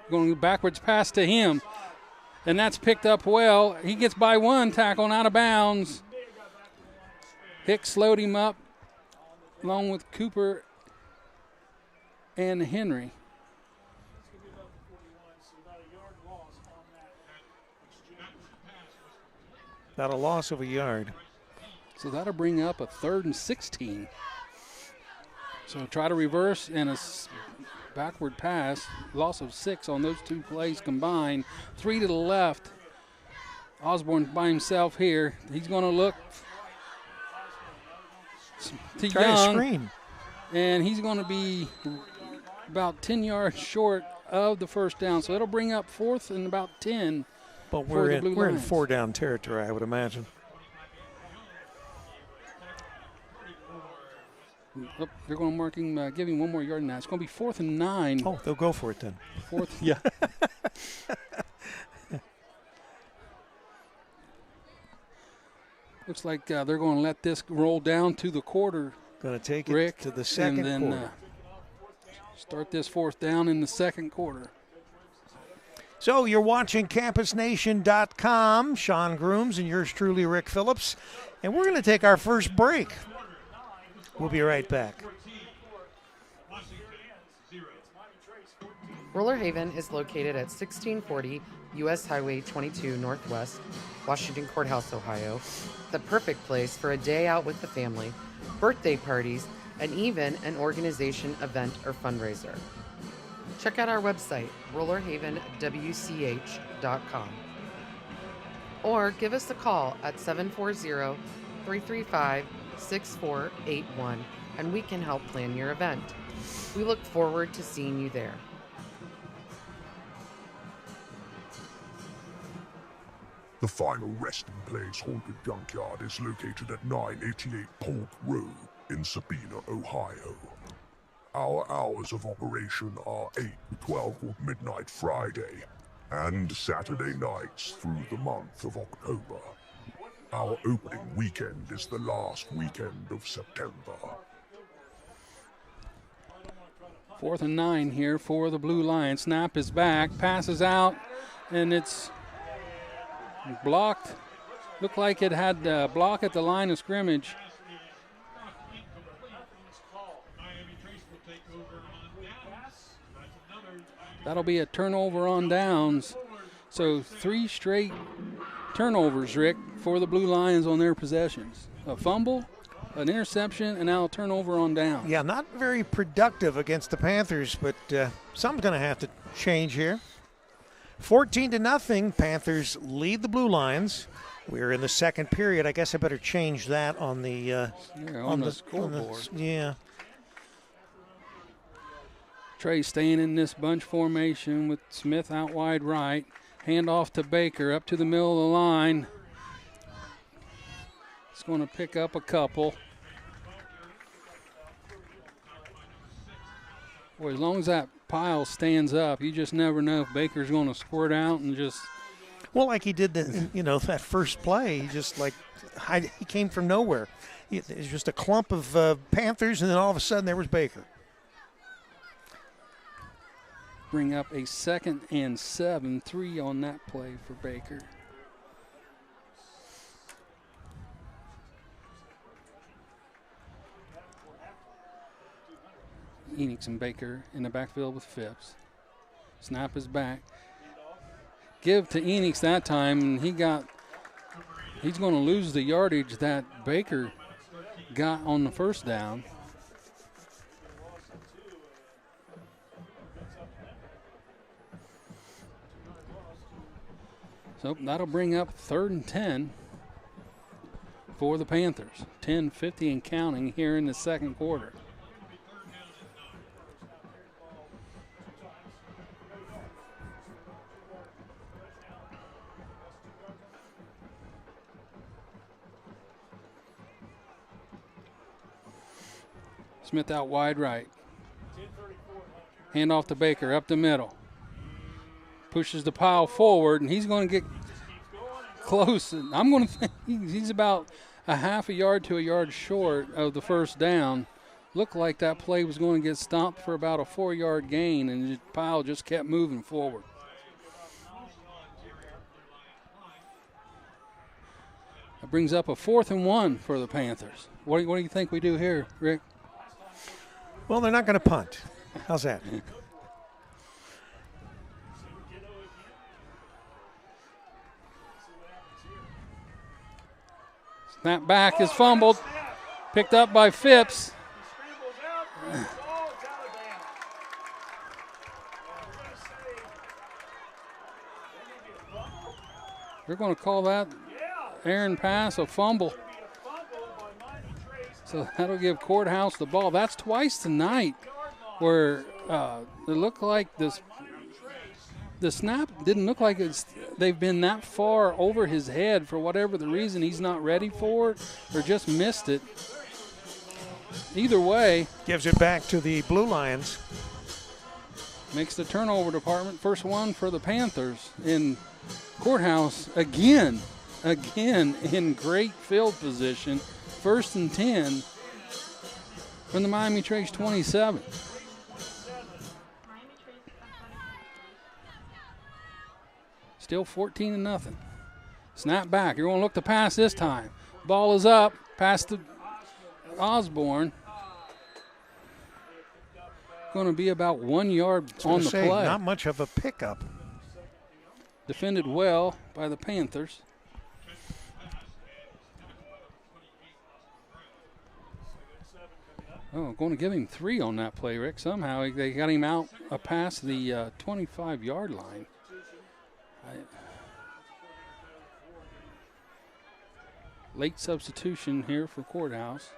Going backwards pass to him. And that's picked up well. He gets by 1 tackle and out of bounds. Hicks slowed him up along with Cooper and Henry. About a loss of a yard. So that'll bring up a 3rd and 16. So try to reverse and a backward pass. Loss of 6 on those 2 plays combined. 3 to the left. Osborne by himself here. He's going to look to Try Young. to screen. And he's going to be about 10 yards short of the first down. So it'll bring up 4th and about 10. But we're in 4-down territory, I would imagine. Oh, they're going to mark him, give him 1 more yard than that. It's going to be 4th and 9. Oh, they'll go for it then. 4th, yeah. Looks like they're going to let this roll down to the quarter. Going to take Rick, it to the second and then, quarter. Start this 4th down in the second quarter. So you're watching CampusNation.com. Sean Grooms and yours truly, Rick Phillips. And we're going to take our first break. We'll be right back. Roller Haven is located at 1640 U.S. Highway 22 Northwest, Washington Courthouse, Ohio. The perfect place for a day out with the family, birthday parties, and even an organization, event, or fundraiser. Check out our website, rollerhavenwch.com. Or give us a call at 740-335-6481, and we can help plan your event. We look forward to seeing you there. The final resting place Haunted Junkyard is located at 988 Polk Road in Sabina, Ohio. Our hours of operation are 8 to 12 on midnight Friday and Saturday nights through the month of October. Our opening weekend is the last weekend of September. 4th and 9 here for the Blue Lions. Snap is back, passes out, and it's blocked. Looked like it had a block at the line of scrimmage. That'll be a turnover on downs. So 3 straight turnovers, Rick, for the Blue Lions on their possessions. A fumble, an interception, and now a turnover on downs. Yeah, not very productive against the Panthers, but something's going to have to change here. 14-0, Panthers lead the Blue Lions. We're in the second period. I guess I better change that on the on the scoreboard. Yeah. Trey staying in this bunch formation with Smith out wide right. Hand off to Baker up to the middle of the line. It's going to pick up a couple. Boy, as long as that pile stands up, you just never know if Baker's going to squirt out and just. Well, like he did, that first play, he just he came from nowhere. It was just a clump of Panthers, and then all of a sudden there was Baker. Bring up a 2nd and 7, 3 on that play for Baker. Enix and Baker in the backfield with Phipps. Snap is back. Give to Enix that time, and he's going to lose the yardage that Baker got on the first down. So that'll bring up 3rd and 10 for the Panthers. 10:50 and counting here in the second quarter. Smith out wide right. Hand off to Baker, up the middle. Pushes the pile forward, and he's going to get close. I'm going to think he's about a half a yard to a yard short of the first down. Looked like that play was going to get stopped for about a 4-yard gain, and the pile just kept moving forward. That brings up a 4th and 1 for the Panthers. What do you think we do here, Rick? Well, they're not going to punt. How's that? Snap back is fumbled. Picked up by Phipps. They're going to call that errant pass a fumble. So that'll give Courthouse the ball. That's twice tonight where it looked like the snap didn't look like they've been that far over his head for whatever the reason. He's not ready for it or just missed it. Either way. Gives it back to the Blue Lions. Makes the turnover department first one for the Panthers. In Courthouse again in great field position. 1st and 10 from the Miami Trace 27. Still 14-0. Snap back. You're going to look to pass this time. Ball is up. Pass to Osborne. Going to be about 1 yard on the play. Not much of a pickup. Defended well by the Panthers. Oh, going to give him 3 on that play, Rick. Somehow they got him out past the 25-yard line. Late substitution here for Courthouse.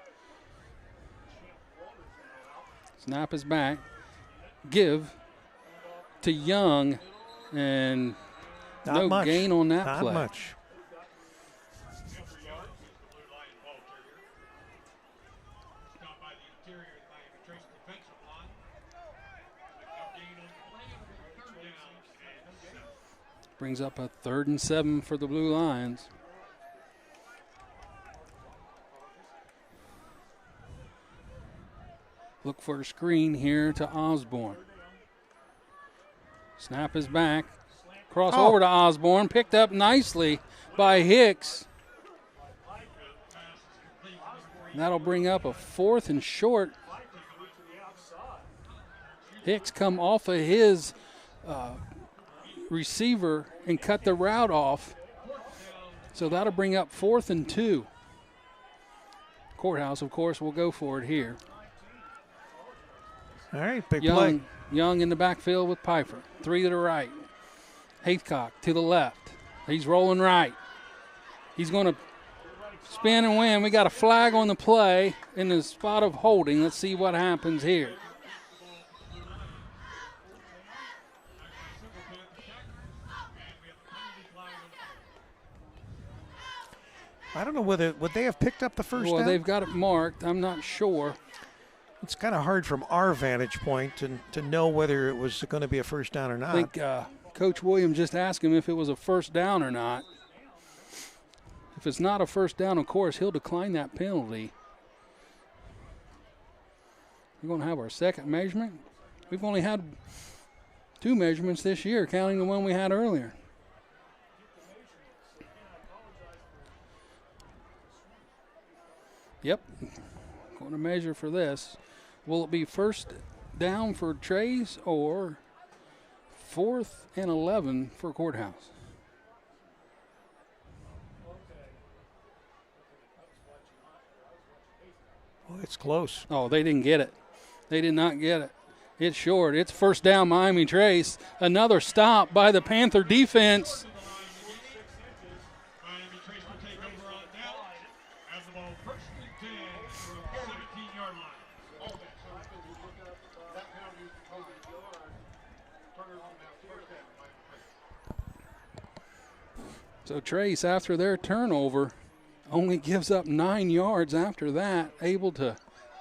Snap is back. Give to Young, and no gain on that play. Not much. Brings up a 3rd and 7 for the Blue Lions. Look for a screen here to Osborne. Snap is back. Cross over to Osborne. Picked up nicely by Hicks. That'll bring up a 4th and short. Hicks come off of his receiver and cut the route off. So that'll bring up 4th and 2. Courthouse, of course, will go for it here. All right, big play. Young in the backfield with Piper. 3 to the right. Haycock to the left. He's rolling right. He's going to spin and win. We got a flag on the play in the spot of holding. Let's see what happens here. I don't know would they have picked up the first down? Well, they've got it marked. I'm not sure. It's kind of hard from our vantage point to know whether it was going to be a first down or not. I think Coach Williams just asked him if it was a first down or not. If it's not a first down, of course, he'll decline that penalty. We're going to have our second measurement. We've only had 2 measurements this year, counting the one we had earlier. Yep, going to measure for this. Will it be first down for Trace or 4th and 11 for Courthouse? Well, it's close. Oh, they didn't get it. They did not get it. It's short. It's first down, Miami Trace. Another stop by the Panther defense. Miami Trace will take over on down as the ball first and 10 from the 17-yard line. So Trace, after their turnover, only gives up 9 yards after that, able to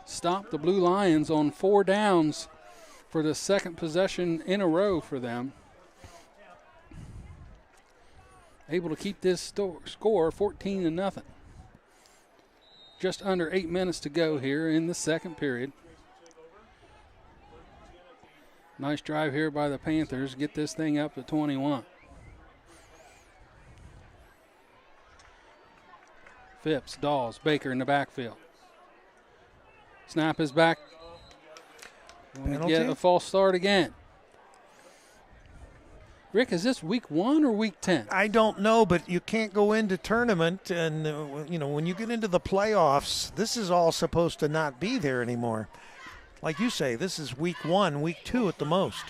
stop the Blue Lions on 4 downs for the second possession in a row for them. Able to keep this score 14-0. Just under 8 minutes to go here in the second period. Nice drive here by the Panthers. Get this thing up to 21. Phipps, Dawes, Baker in the backfield. Snap is back. Going to get a false start again. Rick, is this week 1 or week 10? I don't know, but you can't go into tournament and, when you get into the playoffs, this is all supposed to not be there anymore. Like you say, this is week 1, week 2 at the most.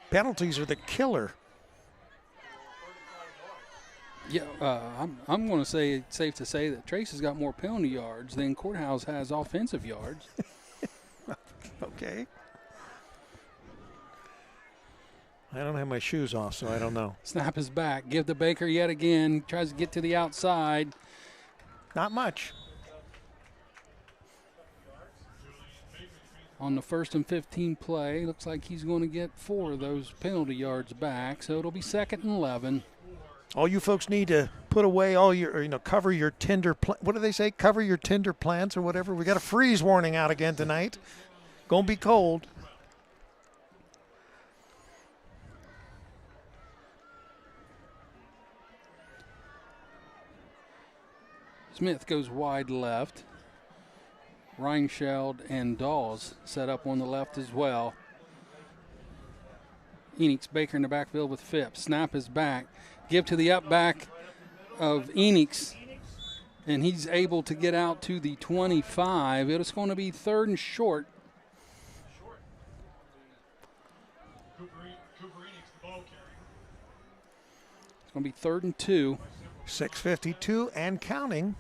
Penalties are the killer. Yeah, I'm going to say it's safe to say that Trace has got more penalty yards than Courthouse has offensive yards. Okay. I don't have my shoes off, so I don't know. Snap is back. Give to Baker yet again. Tries to get to the outside. Not much. On the 1st and 15 play, looks like he's going to get 4 of those penalty yards back, so it'll be 2nd and 11. All you folks need to put away all your, cover your tender, what do they say? Cover your tender plants or whatever. We got a freeze warning out again tonight. Gonna be cold. Smith goes wide left. Reinscheld and Dawes set up on the left as well. Enix, Baker in the backfield with Phipps. Snap is back. Give to the up back of Enix, and he's able to get out to the 25. It's going to be 3rd and short. It's going to be 3rd and 2. 6:52 and counting.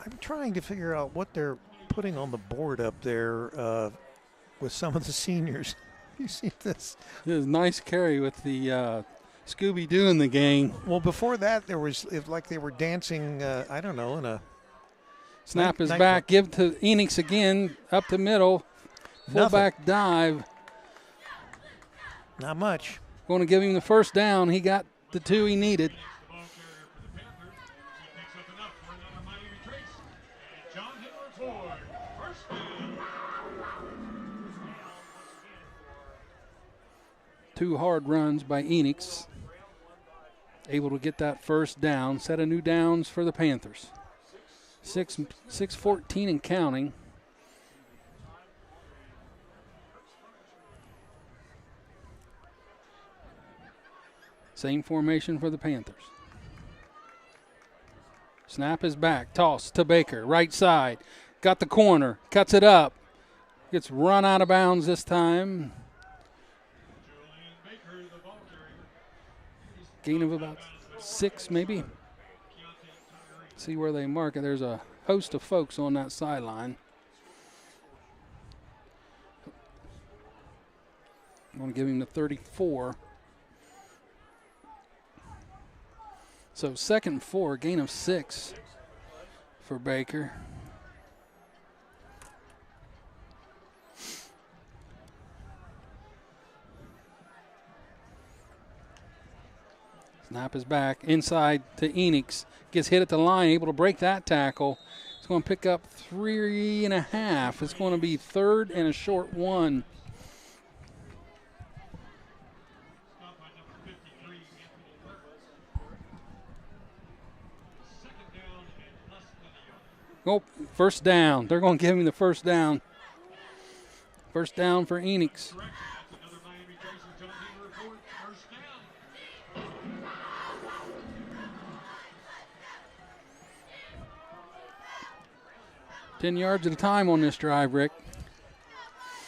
I'm trying to figure out what they're putting on the board up there with some of the seniors. You see this? It was a nice carry with the Scooby-Doo in the gang. Well, before that, there was like they were dancing, I don't know, in a... Snap is back. Give to Enix again, up the middle. Fullback dive. Not much. Going to give him the first down. He got the 2 he needed. Two hard runs by Enix. Able to get that first down. Set of new downs for the Panthers. 6:14 and counting. Same formation for the Panthers. Snap is back. Toss to Baker. Right side. Got the corner. Cuts it up. Gets run out of bounds this time. Gain of about 6 maybe. See where they mark it. There's a host of folks on that sideline. I'm going to give him the 34. So 2nd and 4, gain of 6 for Baker. Snap is back inside to Enix. Gets hit at the line, able to break that tackle. It's going to pick up 3.5. It's going to be 3rd and a short 1. Oh, first down. They're going to give him the first down. First down for Enix. 10 yards at a time on this drive, Rick.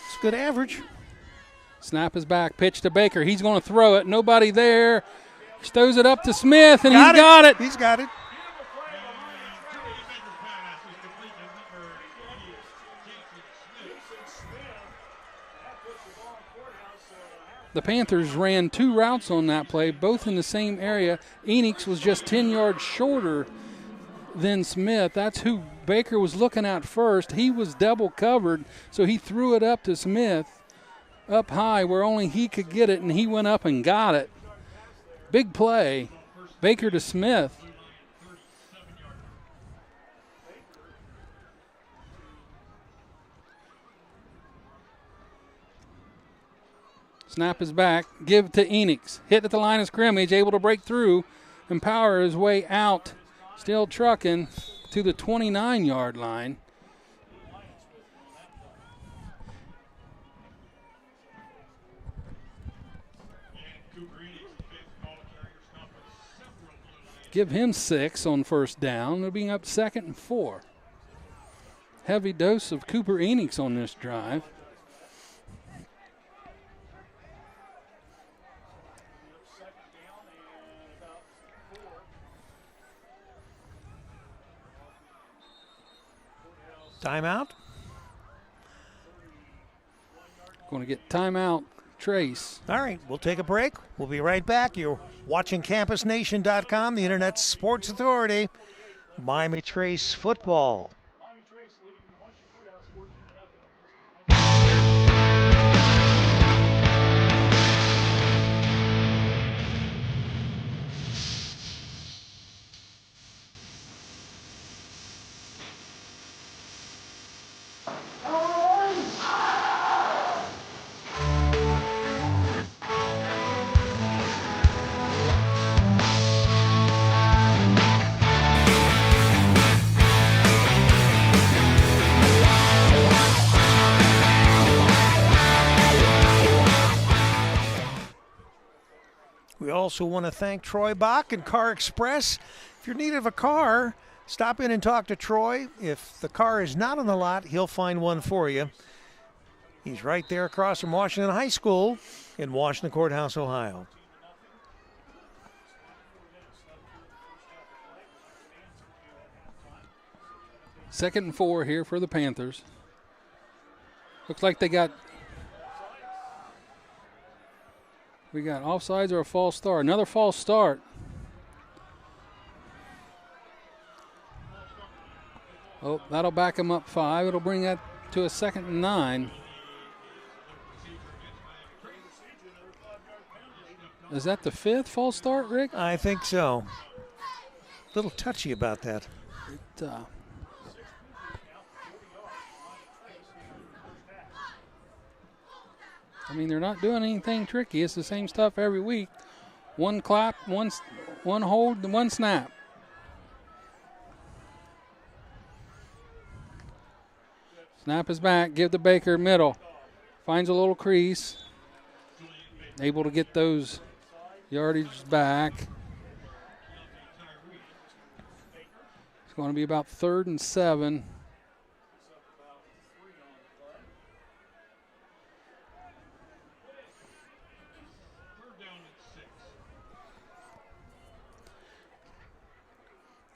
It's a good average. Snap is back. Pitch to Baker. He's going to throw it. Nobody there. He throws it up to Smith, and he's got it. He's got it. The Panthers ran 2 routes on that play, both in the same area. Enix was just 10 yards shorter than Smith. That's who Baker was looking at first. He was double covered, so he threw it up to Smith up high where only he could get it, and he went up and got it. Big play. Baker to Smith. Snap is back. Give to Enix. Hit at the line of scrimmage. Able to break through and power his way out. Still trucking to the 29-yard line. Give him 6 on first down. They're being up 2nd and 4. Heavy dose of Cooper Enix on this drive. Timeout. Going to get timeout, Trace. All right, we'll take a break. We'll be right back. You're watching CampusNation.com, the Internet Sports Authority. Miami Trace football. We also want to thank Troy Bach and Car Express. If you're in need of a car, stop in and talk to Troy. If the car is not on the lot, he'll find one for you. He's right there across from Washington High School in Washington Courthouse, Ohio. Second and 4 here for the Panthers. Looks like we got offsides or a false start. Another false start. Oh, that'll back him up 5. It'll bring that to a 2nd and 9. Is that the 5th false start, Rick? I think so. A little touchy about that. I mean, they're not doing anything tricky. It's the same stuff every week. One clap, one hold, one snap. Snap is back. Give to Baker, middle. Finds a little crease. Able to get those yardages back. It's going to be about 3rd and 7.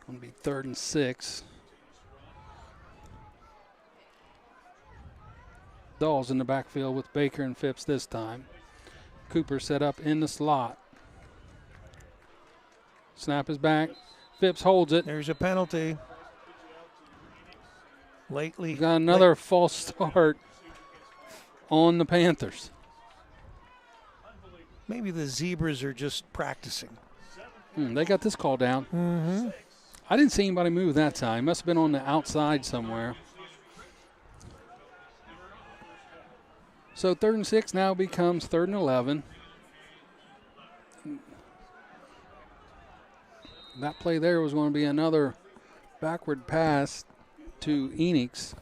Going to be 3rd and 6. Dawes in the backfield with Baker and Phipps this time. Cooper set up in the slot. Snap is back. Phipps holds it. There's a penalty. Lately. Got another false start on the Panthers. Maybe the Zebras are just practicing. They got this call down. Mm-hmm. I didn't see anybody move that time. Must have been on the outside somewhere. So 3rd and 6 now becomes 3rd and 11. That play there was going to be another backward pass to Enix.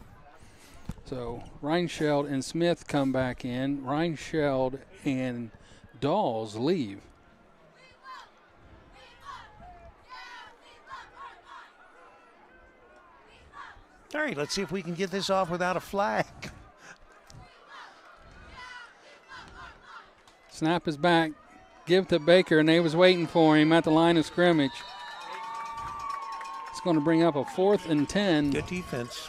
So Reinscheld and Smith come back in. Reinscheld and Dawes leave. All right, let's see if we can get this off without a flag. Snap is back. Give to Baker, and they was waiting for him at the line of scrimmage. It's going to bring up a 4th and 10. Good defense.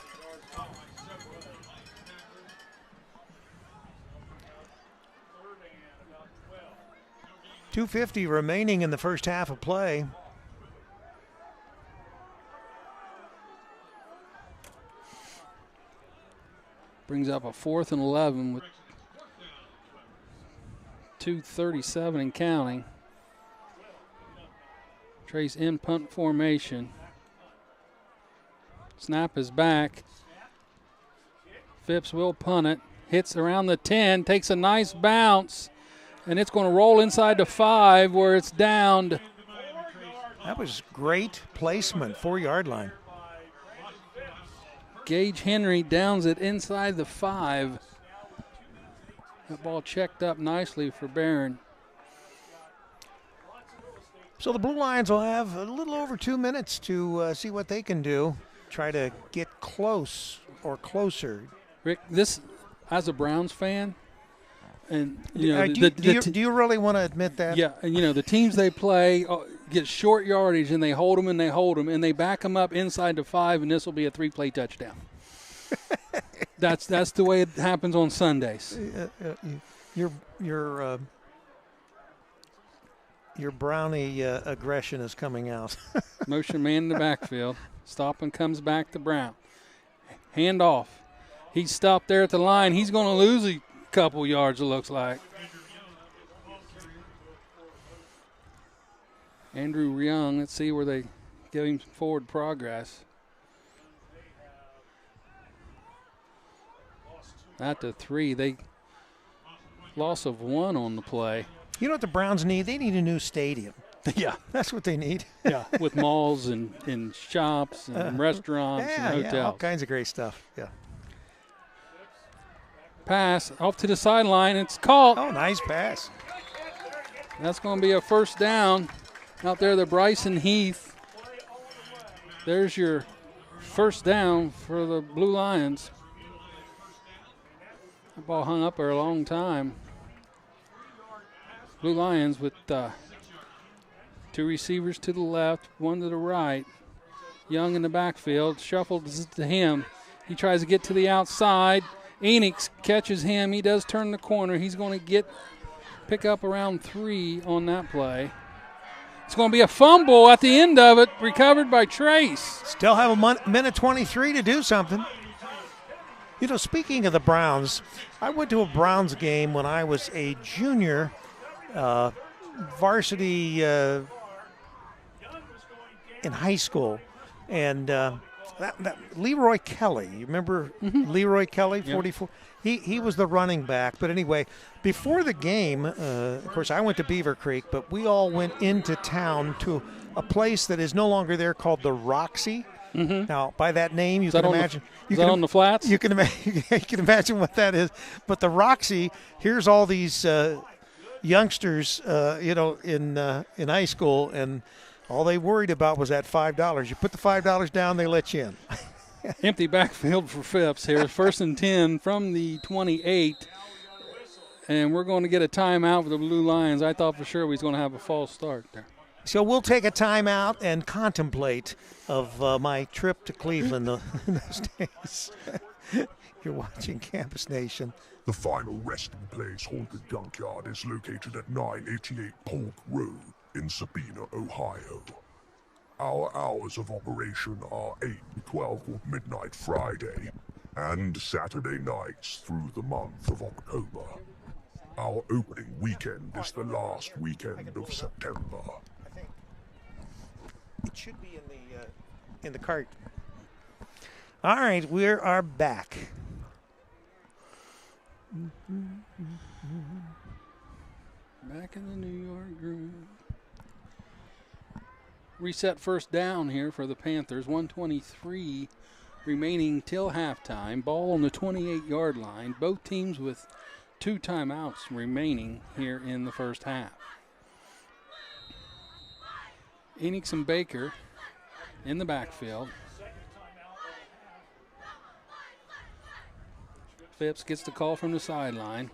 .250 remaining in the first half of play. Brings up a 4th and 11 with 2:37 and counting. Trace in punt formation. Snap is back. Phipps will punt it. Hits around the 10, takes a nice bounce, and it's going to roll inside the 5 where it's downed. That was great placement, 4-yard line. Gage Henry downs it inside the 5. That ball checked up nicely for Barron. So the Blue Lions will have a little over 2 minutes to see what they can do. Try to get close or closer. Rick, this, as a Browns fan, and you know, do you really want to admit that? Yeah, and you know the teams they play get short yardage, and they hold them and they hold them, and they back them up inside the 5, and this will be a 3-play touchdown. That's the way it happens on Sundays. Your Brownie aggression is coming out. Motion man in the backfield. Stop and comes back to Brown. Hand off. He's stopped there at the line. He's going to lose a couple yards, it looks like. Andrew Young, let's see where they give him forward progress. At the 3, they loss of 1 on the play. You know what the Browns need? They need a new stadium. Yeah. That's what they need. Yeah, with malls and shops and restaurants and hotels. Yeah, all kinds of great stuff. Yeah. Pass off to the sideline. It's caught. Oh, nice pass. That's going to be a first down out there to Bryson Heath. There's your first down for the Blue Lions. The ball hung up there a long time. Blue Lions with 2 receivers to the left, 1 to the right. Young in the backfield, shuffled to him. He tries to get to the outside. Enix catches him. He does turn the corner. He's going to pick up around 3 on that play. It's going to be a fumble at the end of it, recovered by Trace. Still have a minute 23 to do something. You know, speaking of the Browns, I went to a Browns game when I was a junior, varsity in high school, and that Leroy Kelly. You remember Leroy Kelly, 44? Yep. He was the running back. But anyway, before the game, of course, I went to Beaver Creek, but we all went into town to a place that is no longer there called the Roxy. Mm-hmm. Now, by that name, you can imagine. Is that on the flats? You can imagine what that is. But the Roxy, here's all these youngsters, in high school, and all they worried about was that $5. You put the $5 down, they let you in. Empty backfield for Phipps here. 1st and 10 from the 28. And we're going to get a timeout for the Blue Lions. I thought for sure we was going to have a false start there. So we'll take a timeout and contemplate of my trip to Cleveland in those days. You're watching Campus Nation. The final resting place, Haunted Junkyard, is located at 988 Polk Road in Sabina, Ohio. Our hours of operation are 8 to 12 midnight Friday and Saturday nights through the month of October. Our opening weekend is the last weekend of September. I think it should be in the cart. All right, we are back. Back in the New York groove. Reset first down here for the Panthers. 1:23 remaining till halftime. Ball on the 28-yard line. Both teams with 2 timeouts remaining here in the first half. Enix and Baker in the backfield. Phipps gets the call from the sideline.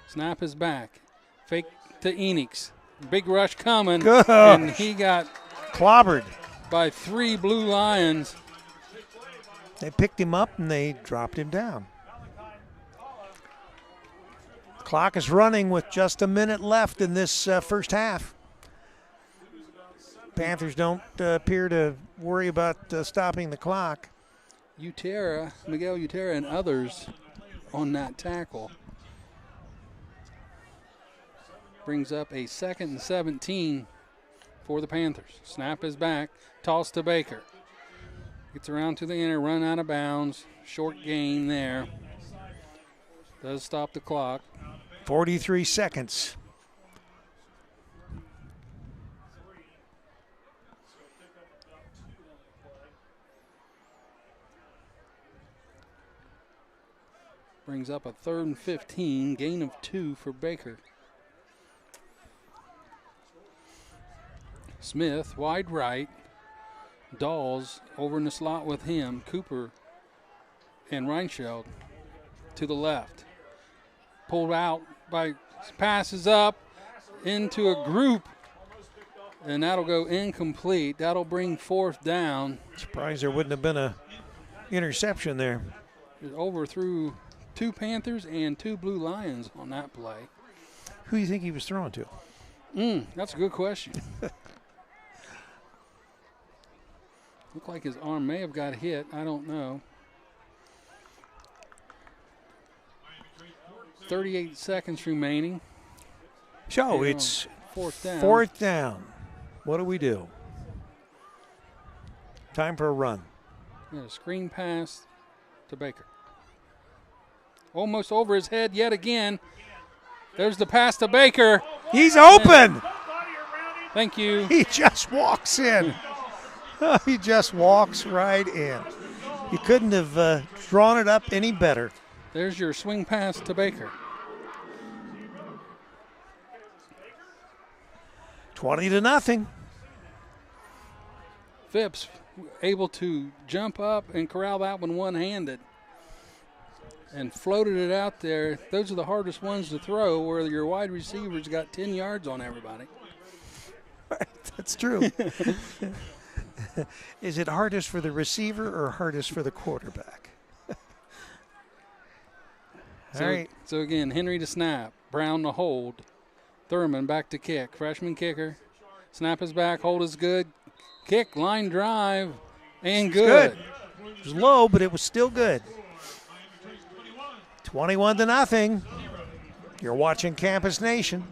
Snap is back. Fake to Enix. Big rush coming. Good. And he got Clobbered. by 3 Blue Lions. They picked him up and they dropped him down. Clock is running with just a minute left in this first half. Panthers don't appear to worry about stopping the clock. Miguel Utera and others on that tackle. Brings up a 2nd and 17 for the Panthers. Snap is back. Toss to Baker. Gets around to the inner, run out of bounds. Short gain there. Does stop the clock. 43 seconds. Brings up a 3rd and 15, gain of 2 for Baker. Smith, wide right. Dawes over in the slot with him. Cooper and Reinscheld to the left. Pulled out by passes up into a group, and that'll go incomplete. That'll bring 4th down. Surprised there wouldn't have been a interception there. It overthrew 2 Panthers and 2 Blue Lions on that play. Who do you think he was throwing to? That's a good question. Looked like his arm may have got hit. I don't know. 38 seconds remaining. So it's 4th down. 4th down. What do we do? Time for a run. Got a screen pass to Baker. Almost over his head yet again. There's the pass to Baker. He's open. Thank you. He just walks in. He just walks right in. You couldn't have drawn it up any better. There's your swing pass to Baker. 20-0. Phipps able to jump up and corral that one one-handed and floated it out there. Those are the hardest ones to throw, where your wide receivers got 10 yards on everybody. That's true. Is it hardest for the receiver or hardest for the quarterback? All right. So again, Henry to snap, Brown to hold, Thurman back to kick, freshman kicker. Snap is back, hold is good, kick, line drive, and good. It was low, but it was still good. 21-0. You're watching Campus Nation.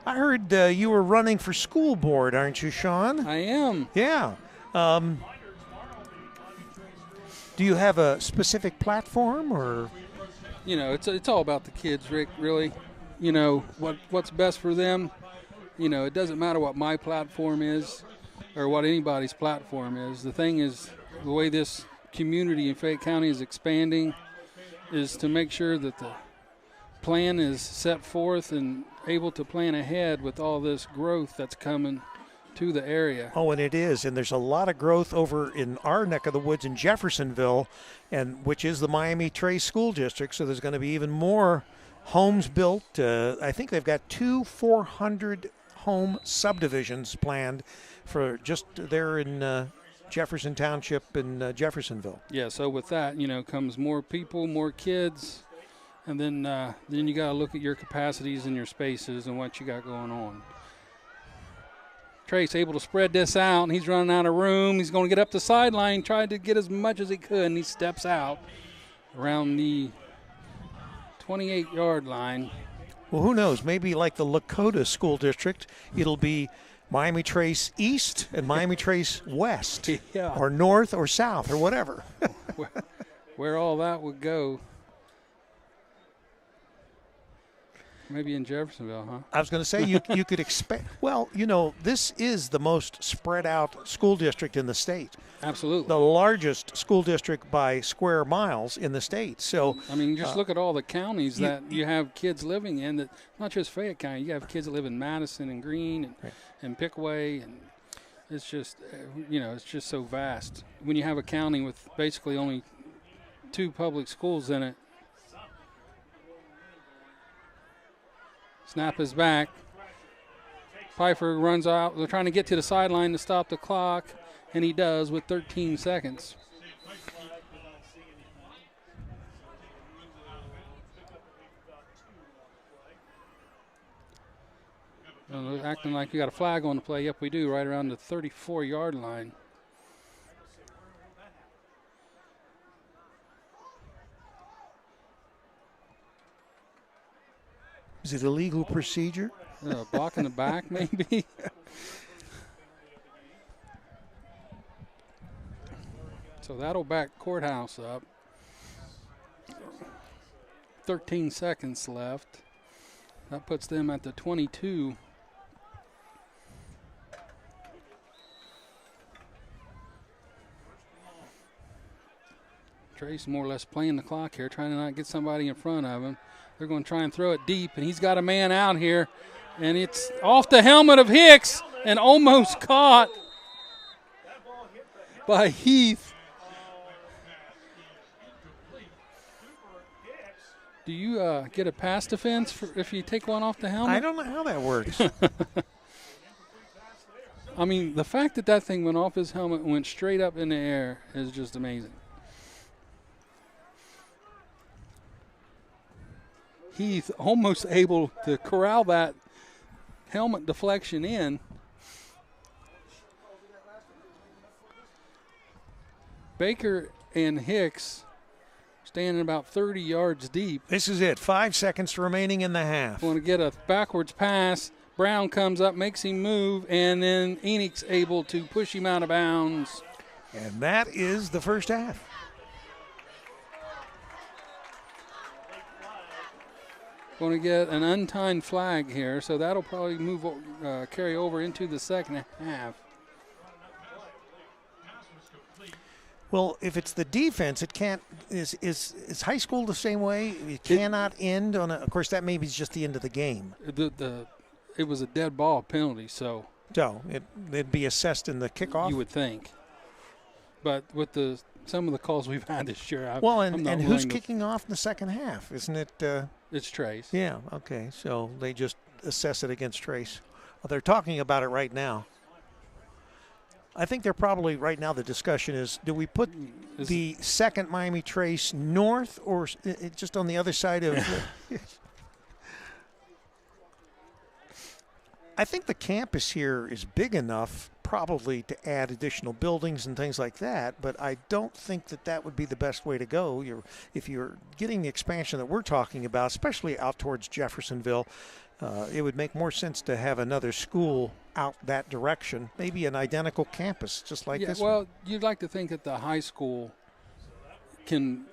I heard you were running for school board, aren't you, Sean? I am. Yeah. Do you have a specific platform, or? You know, it's all about the kids, Rick, really. You know, what's best for them. You know, it doesn't matter what my platform is or what anybody's platform is. The thing is, the way this community in Fayette County is expanding is to make sure that the plan is set forth and able to plan ahead with all this growth that's coming to the area. Oh, and it is. And there's a lot of growth over in our neck of the woods in Jeffersonville, and which is the Miami Trace School District. So there's going to be even more homes built. I think they've got 2 400 home subdivisions planned for just there in Jefferson Township in Jeffersonville. Yeah, so with that, comes more people, more kids, and then you got to look at your capacities and your spaces and what you got going on. Trace able to spread this out, and he's running out of room. He's going to get up the sideline, tried to get as much as he could, and he steps out around the 28-yard line. Well, who knows? Maybe like the Lakota School District, it'll be Miami Trace East and Miami Trace West, yeah. or North or South or whatever. where all that would go. Maybe in Jeffersonville, huh? I was going to say you could expect. Well, this is the most spread out school district in the state. Absolutely. The largest school district by square miles in the state. So I mean, just look at all the counties that you have kids living in. That not just Fayette County. You have kids that live in Madison and Greene and Pickaway, and it's just it's just so vast. When you have a county with basically only 2 public schools in it. Snap is back. Pfeiffer runs out. They're trying to get to the sideline to stop the clock, and he does with 13 seconds. Acting like you got a flag on the play. Yep, we do, right around the 34-yard line. is it a legal procedure? Block in the back, maybe. So that'll back Courthouse up. 13 seconds left. That puts them at the 22. Trace more or less playing the clock here, trying to not get somebody in front of him. They're going to try and throw it deep, and he's got a man out here. And it's off the helmet of Hicks and almost caught by Heath. Do you get a pass defense if you take one off the helmet? I don't know how that works. I mean, the fact that thing went off his helmet and went straight up in the air is just amazing. Heath almost able to corral that helmet deflection in. Baker and Hicks standing about 30 yards deep. This is it. 5 seconds remaining in the half. Want to get a backwards pass. Brown comes up, makes him move, and then Enix able to push him out of bounds. And that is the first half. Going to get an untimed flag here, so that'll probably carry over into the second half. Well, if it's the defense, it can't. Is high school the same way? It cannot end on a. Of course, that maybe is just the end of the game. It was a dead ball penalty, so. So it'd be assessed in the kickoff. You would think, but with some of the calls we've had this year, and who's kicking off in the second half? Isn't it? It's Trace. Yeah. Okay. So they just assess it against Trace. Well, they're talking about it right now. I think they're probably right now. The discussion is: do we put the second Miami Trace north or just on the other side of? I think the campus here is big enough, probably to add additional buildings and things like that. But I don't think that would be the best way to go. If you're getting the expansion that we're talking about, especially out towards Jeffersonville. It would make more sense to have another school out that direction, maybe an identical campus just like this well, one. You'd like to think that the high school can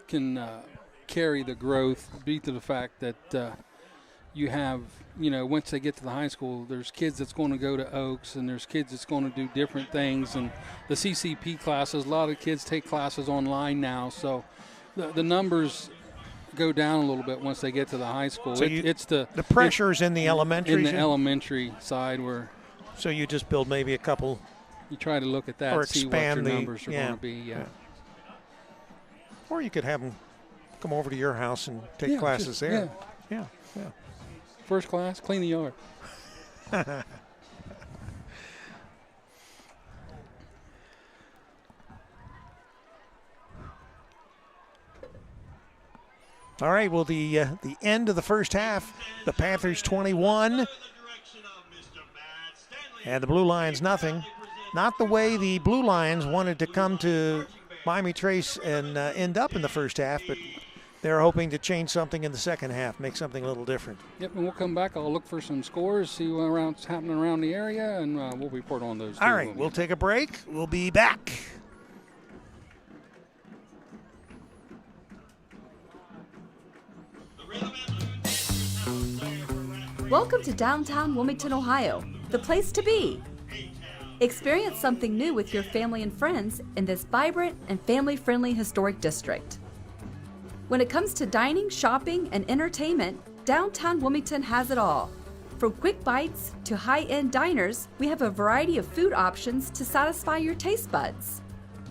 carry the growth due to the fact that you have, once they get to the high school, there's kids that's going to go to Oaks and there's kids that's going to do different things. And the CCP classes, a lot of kids take classes online now. So the numbers – go down a little bit once they get to the high school. So it's the pressure's in the elementary. In the elementary side where. So you just build maybe a couple. You try to look at that, or see what your numbers are going to be. Yeah. Or you could have them come over to your house and take classes there. Yeah. Yeah. First class, clean the yard. All right, well, the end of the first half, the Panthers 21 and the Blue Lions nothing. Not the way the Blue Lions wanted to come to Miami Trace and end up in the first half, but they're hoping to change something in the second half, make something a little different. Yep, and we'll come back. I'll look for some scores, see what's happening around the area, and we'll report on those. All right, we'll take a break. We'll be back. Welcome to downtown Wilmington, Ohio, the place to be. Experience something new with your family and friends in this vibrant and family-friendly historic district. When it comes to dining, shopping, and entertainment, downtown Wilmington has it all. From quick bites to high-end diners, we have a variety of food options to satisfy your taste buds.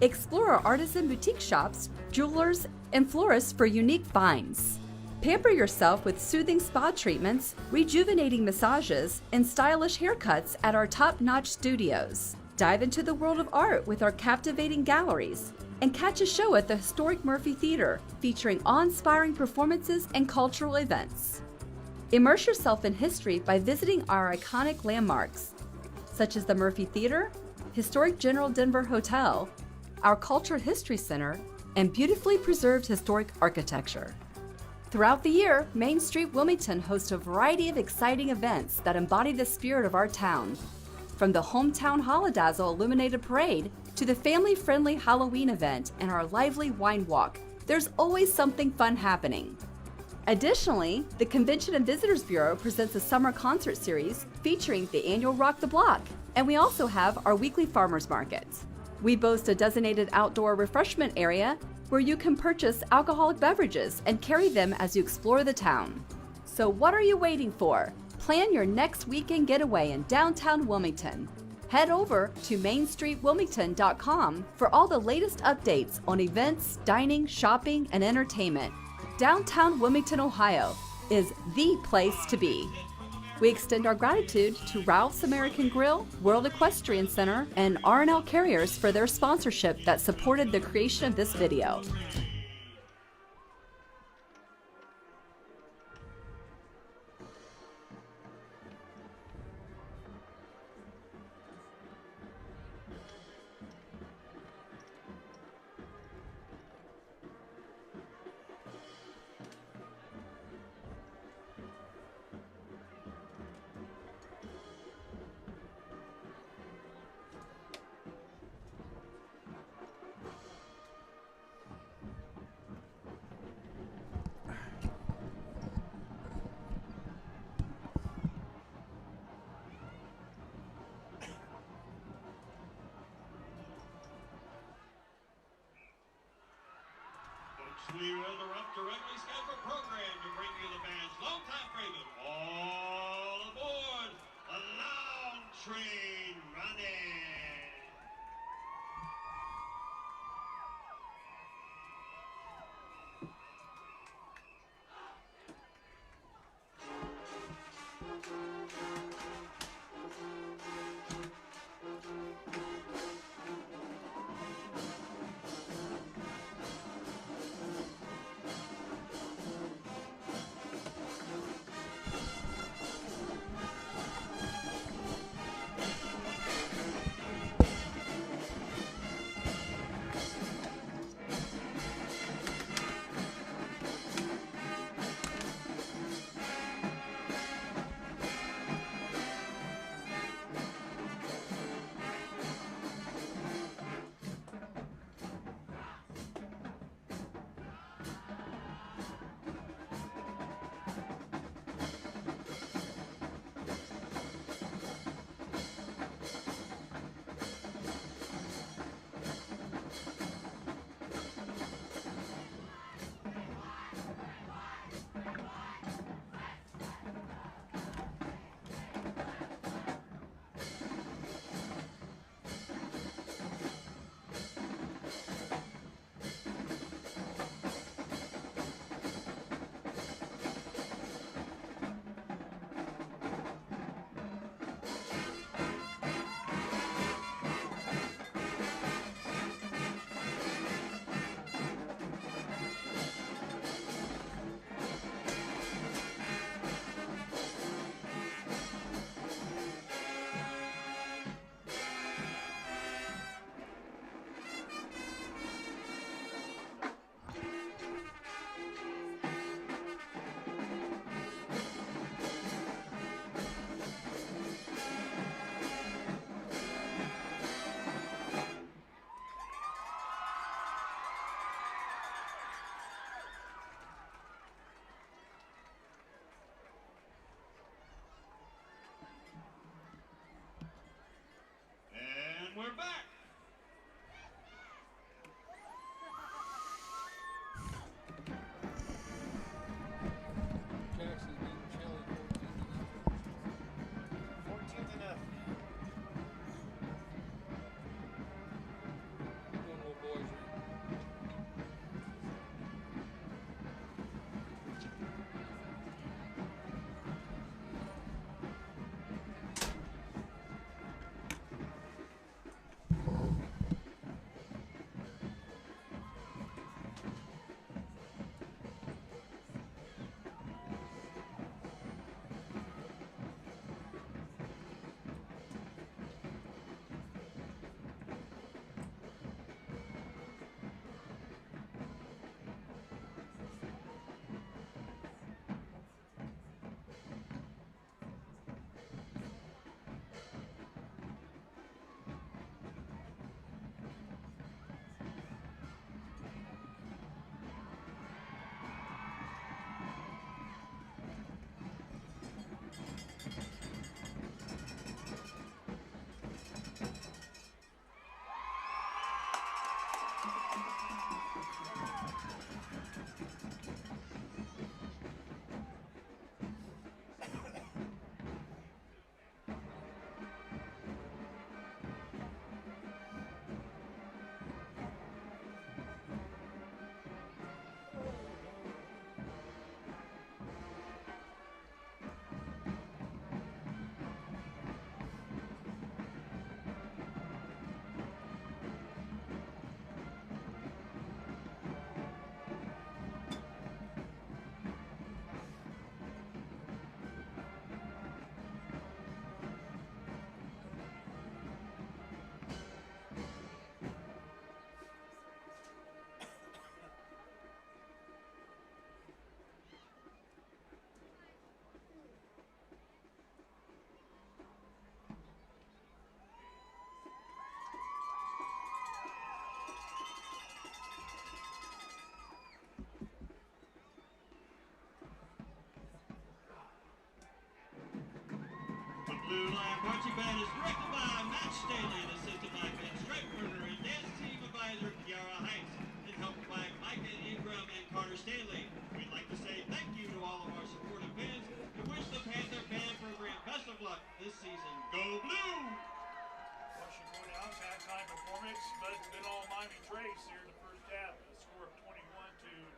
Explore our artisan boutique shops, jewelers, and florists for unique finds. Pamper yourself with soothing spa treatments, rejuvenating massages, and stylish haircuts at our top-notch studios. Dive into the world of art with our captivating galleries, and catch a show at the historic Murphy Theater featuring awe-inspiring performances and cultural events. Immerse yourself in history by visiting our iconic landmarks, such as the Murphy Theater, historic General Denver Hotel, our Cultural History Center, and beautifully preserved historic architecture. Throughout the year, Main Street Wilmington hosts a variety of exciting events that embody the spirit of our town. From the Hometown Holodazzle Illuminated Parade to the family-friendly Halloween event and our lively wine walk, there's always something fun happening. Additionally, the Convention and Visitors Bureau presents a summer concert series featuring the annual Rock the Block, and we also have our weekly farmers market. We boast a designated outdoor refreshment area where you can purchase alcoholic beverages and carry them as you explore the town. So what are you waiting for? Plan your next weekend getaway in downtown Wilmington. Head over to mainstreetwilmington.com for all the latest updates on events, dining, shopping, and entertainment. Downtown Wilmington, Ohio is the place to be. We extend our gratitude to Ralph's American Grill, World Equestrian Center, and R&L Carriers for their sponsorship that supported the creation of this video. We will interrupt your regularly scheduled program to bring you the band's longtime favorite. All aboard the Long Train Running. Fire Marching Band is directed by Matt Staley and assisted by Ben Streitberger and dance team advisor Kiara Hanks and helped by Micah Ingram and Carter Stanley. We'd like to say thank you to all of our supportive fans and wish the Panther Band program best of luck this season. Go Blue! Washington Courthouse halftime performance, but it's been all Miami Trace here in the first half. A score of 21-0.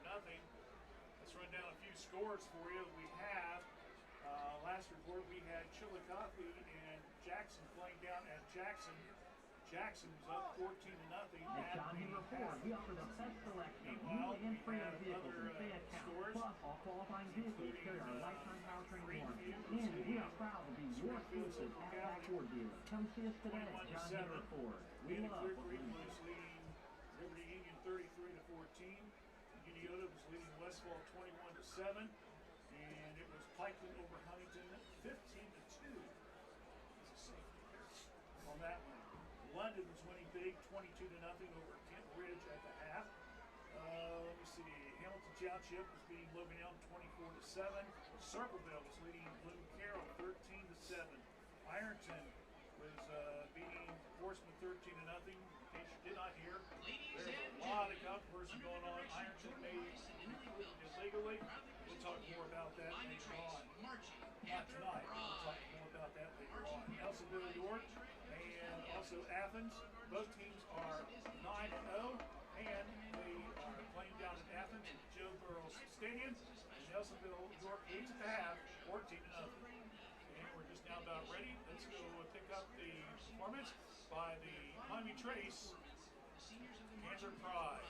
Let's run down a few scores for you. We have last report we had Chillicothe and Jackson playing down at Jackson. Jackson was up 14-0. Johnny Report, we offer the best selection of new and pre-owned vehicles in Fayette County. Plus, all qualifying vehicles carry our lifetime powertrain warranty. And we are proud to be your exclusive Outback Ford dealer. Come see us today at Johnny Report. We love what we do. Was leading Liberty Union 33-14. Uniola was leading Westfall 21-7. And it was Pikeland over Huntington 15-2. On that one. London was winning big 22-0 over Kent Ridge at the half. Let me see. Hamilton Township was beating Logan Elm 24-7. Circleville was leading Bloom Carroll 13-7. Ironton was beating Portsmouth 13-0. In case you did not hear, there's a lot of controversy going on. Ironton may recruit illegally. We'll talk more about that later on. Not tonight. We'll talk more about that later on. Nelsonville, York, and also Athens. Both teams are 9-0, and they are playing down in Athens at Joe Burrows Stadium. And Nelsonville, York leads at the half, 14-0. And we're just now about ready. Let's go pick up the performance by the Miami Trace Panther Pride.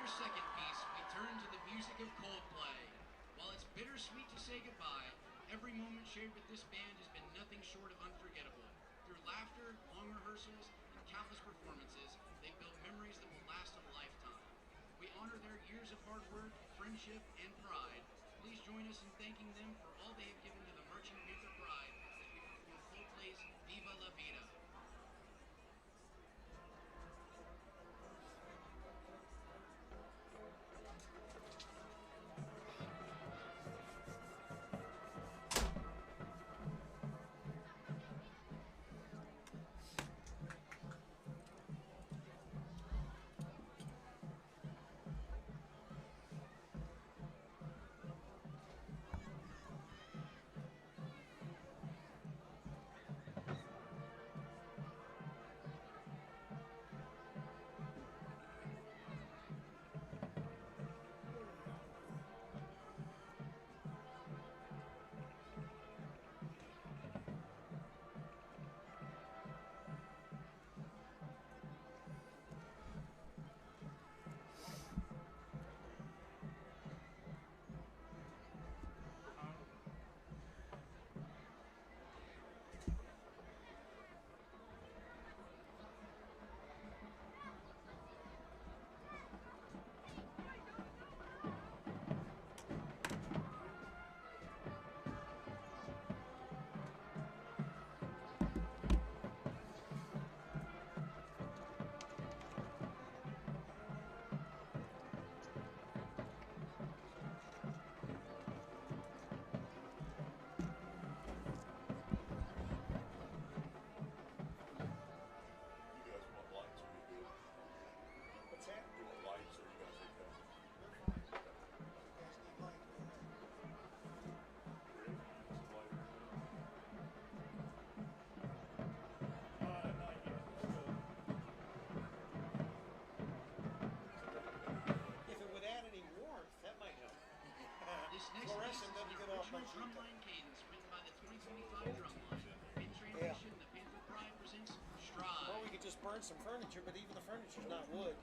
Second piece, we turn to the music of Coldplay. While it's bittersweet to say goodbye, every moment shared with this band has been nothing short of unforgettable. Through laughter, long rehearsals, and countless performances, they've built memories that will last a lifetime. We honor their years of hard work, friendship, and pride. Please join us in thanking them for all they have given to the Marching Panther Pride as we perform Coldplay's Viva La Vida. 75 drumline. In transition, the Panther Pride presents Stride. Well, we could just burn some furniture, but even the furniture's not wood.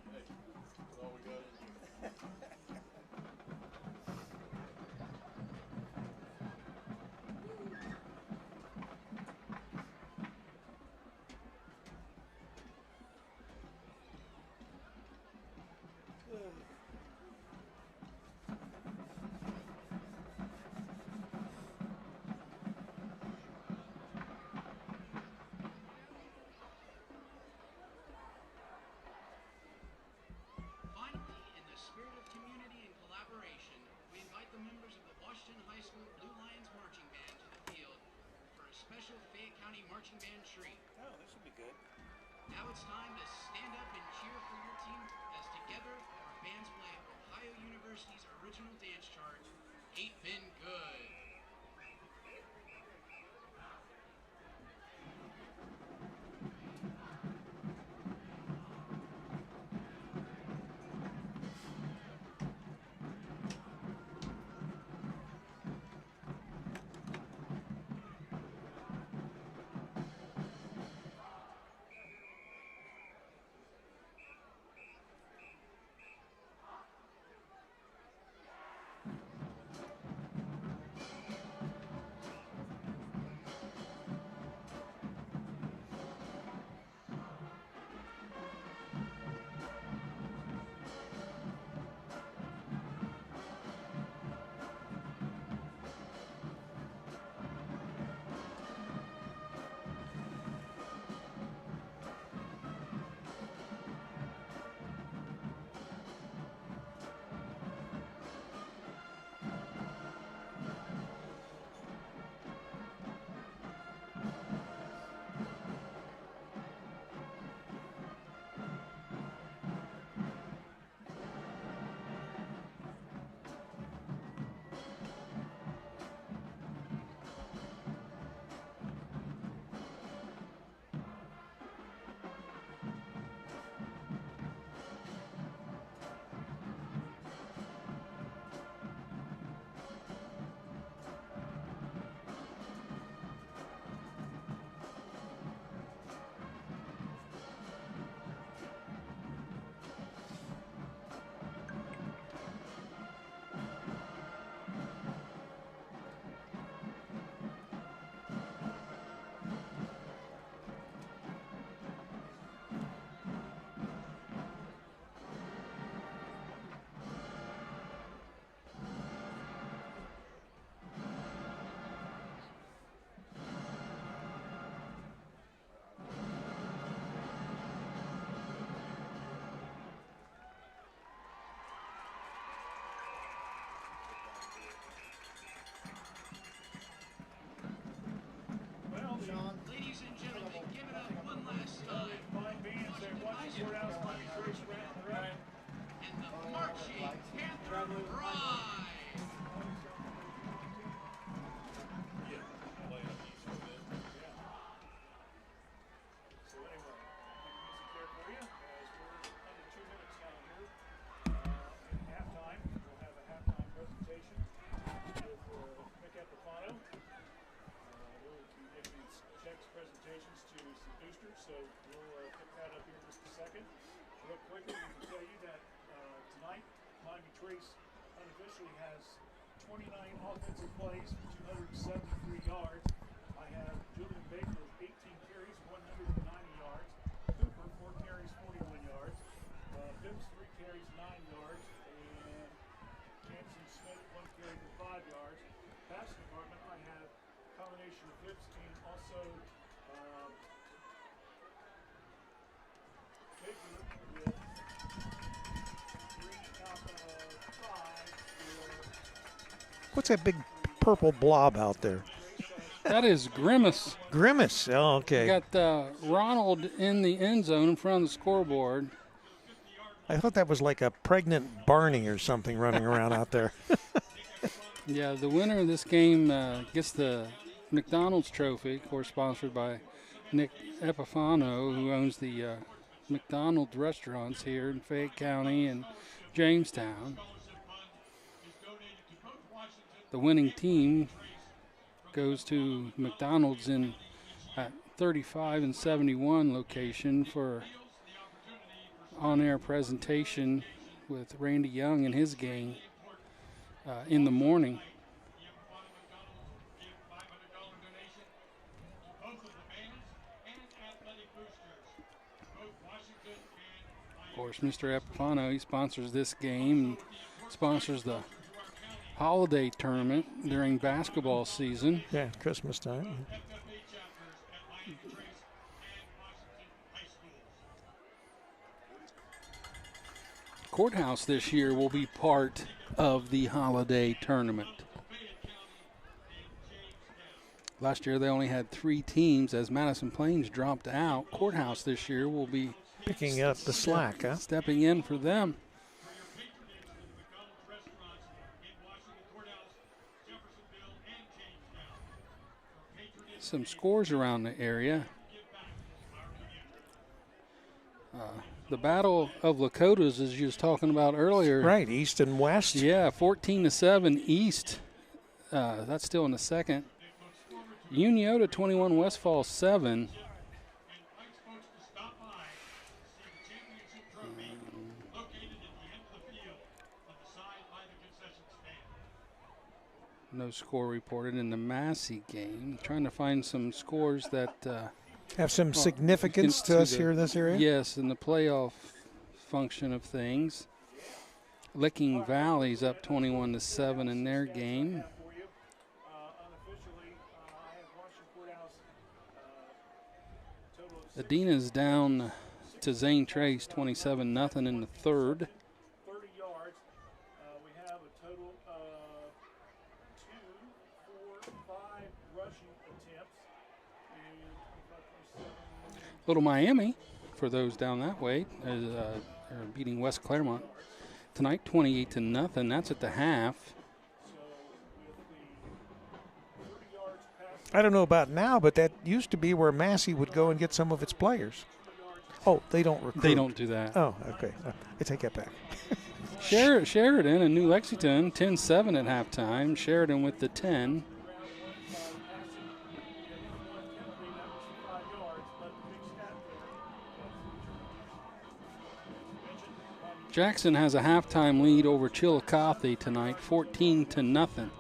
All we got is Finally, in the spirit of community and collaboration, we invite the members of the Washington High School Blue Lions Marching Band to the field for a special Fayette County Marching Band treat. Oh, this would be good. Now it's time to stand up and cheer for your team as together our bands play Ohio University's original dance chart, Ain't Been Good. Ladies and gentlemen, give it up one last time. Fine bands at Washington Courthouse, Miami Trace, Rand, And the Marching Panther Pride. So anyway, music there for you as we're under 2 minutes now here. In halftime, we'll have a halftime presentation with Mick Epifano. We'll be giving checks presentations to some boosters, so we'll pick that up here in just a second. Real quickly, we can tell you that tonight, Miami Trace unofficially has 29 offensive plays for 273 yards. I have Julian Baker with 18 carries, 190 yards. Cooper, 4 carries, 41 yards. Phipps, 3 carries, 9 yards. And Jansen Smith, 1 carry for 5 yards. Passing department, I have a combination of Phipps and also Baker with 3 out of 5 for What's that big purple blob out there? That is Grimace. Grimace. Oh, We okay. got Ronald in the end zone in front of the scoreboard. I thought that was like a pregnant Barney or something running around out there. Yeah, the winner of this game gets the McDonald's trophy, of course, sponsored by Nick Epifano, who owns the McDonald's restaurants here in Fayette County and Jamestown. The winning team goes to McDonald's in at 35 and 71 location for on-air presentation with Randy Young and his gang in the morning. Of course, Mr. Epifano, he sponsors this game, sponsors the holiday tournament during basketball season. Yeah, Christmas time. Courthouse this year will be part of the holiday tournament. Last year they only had 3 teams as Madison Plains dropped out. Courthouse this year will be picking up the slack, huh? Stepping in for them. Some scores around the area. The Battle of Lakotas, as you was talking about earlier. Right, East and West. Yeah, 14-7 East. That's still in the second. Uniota 21, Westfall 7. No score reported in the Massey game. Trying to find some scores that have some significance to us here in this area? Yes, in the playoff function of things. Licking Valley's up 21-7 in their game. Adina's down to Zane Trace 27-0 in the third. 30 yards. We have a total of 2, 4, 5 rushing attempts. Little Miami, for those down that way, are beating West Claremont tonight 28-0. That's at the half. I don't know about now, but that used to be where Massey would go and get some of its players. Oh, they don't recruit. They don't do that. Oh, okay. I take that back. Sheridan and New Lexington 10-7 at halftime. Sheridan with the 10. Jackson has a halftime lead over Chillicothe tonight, 14-0.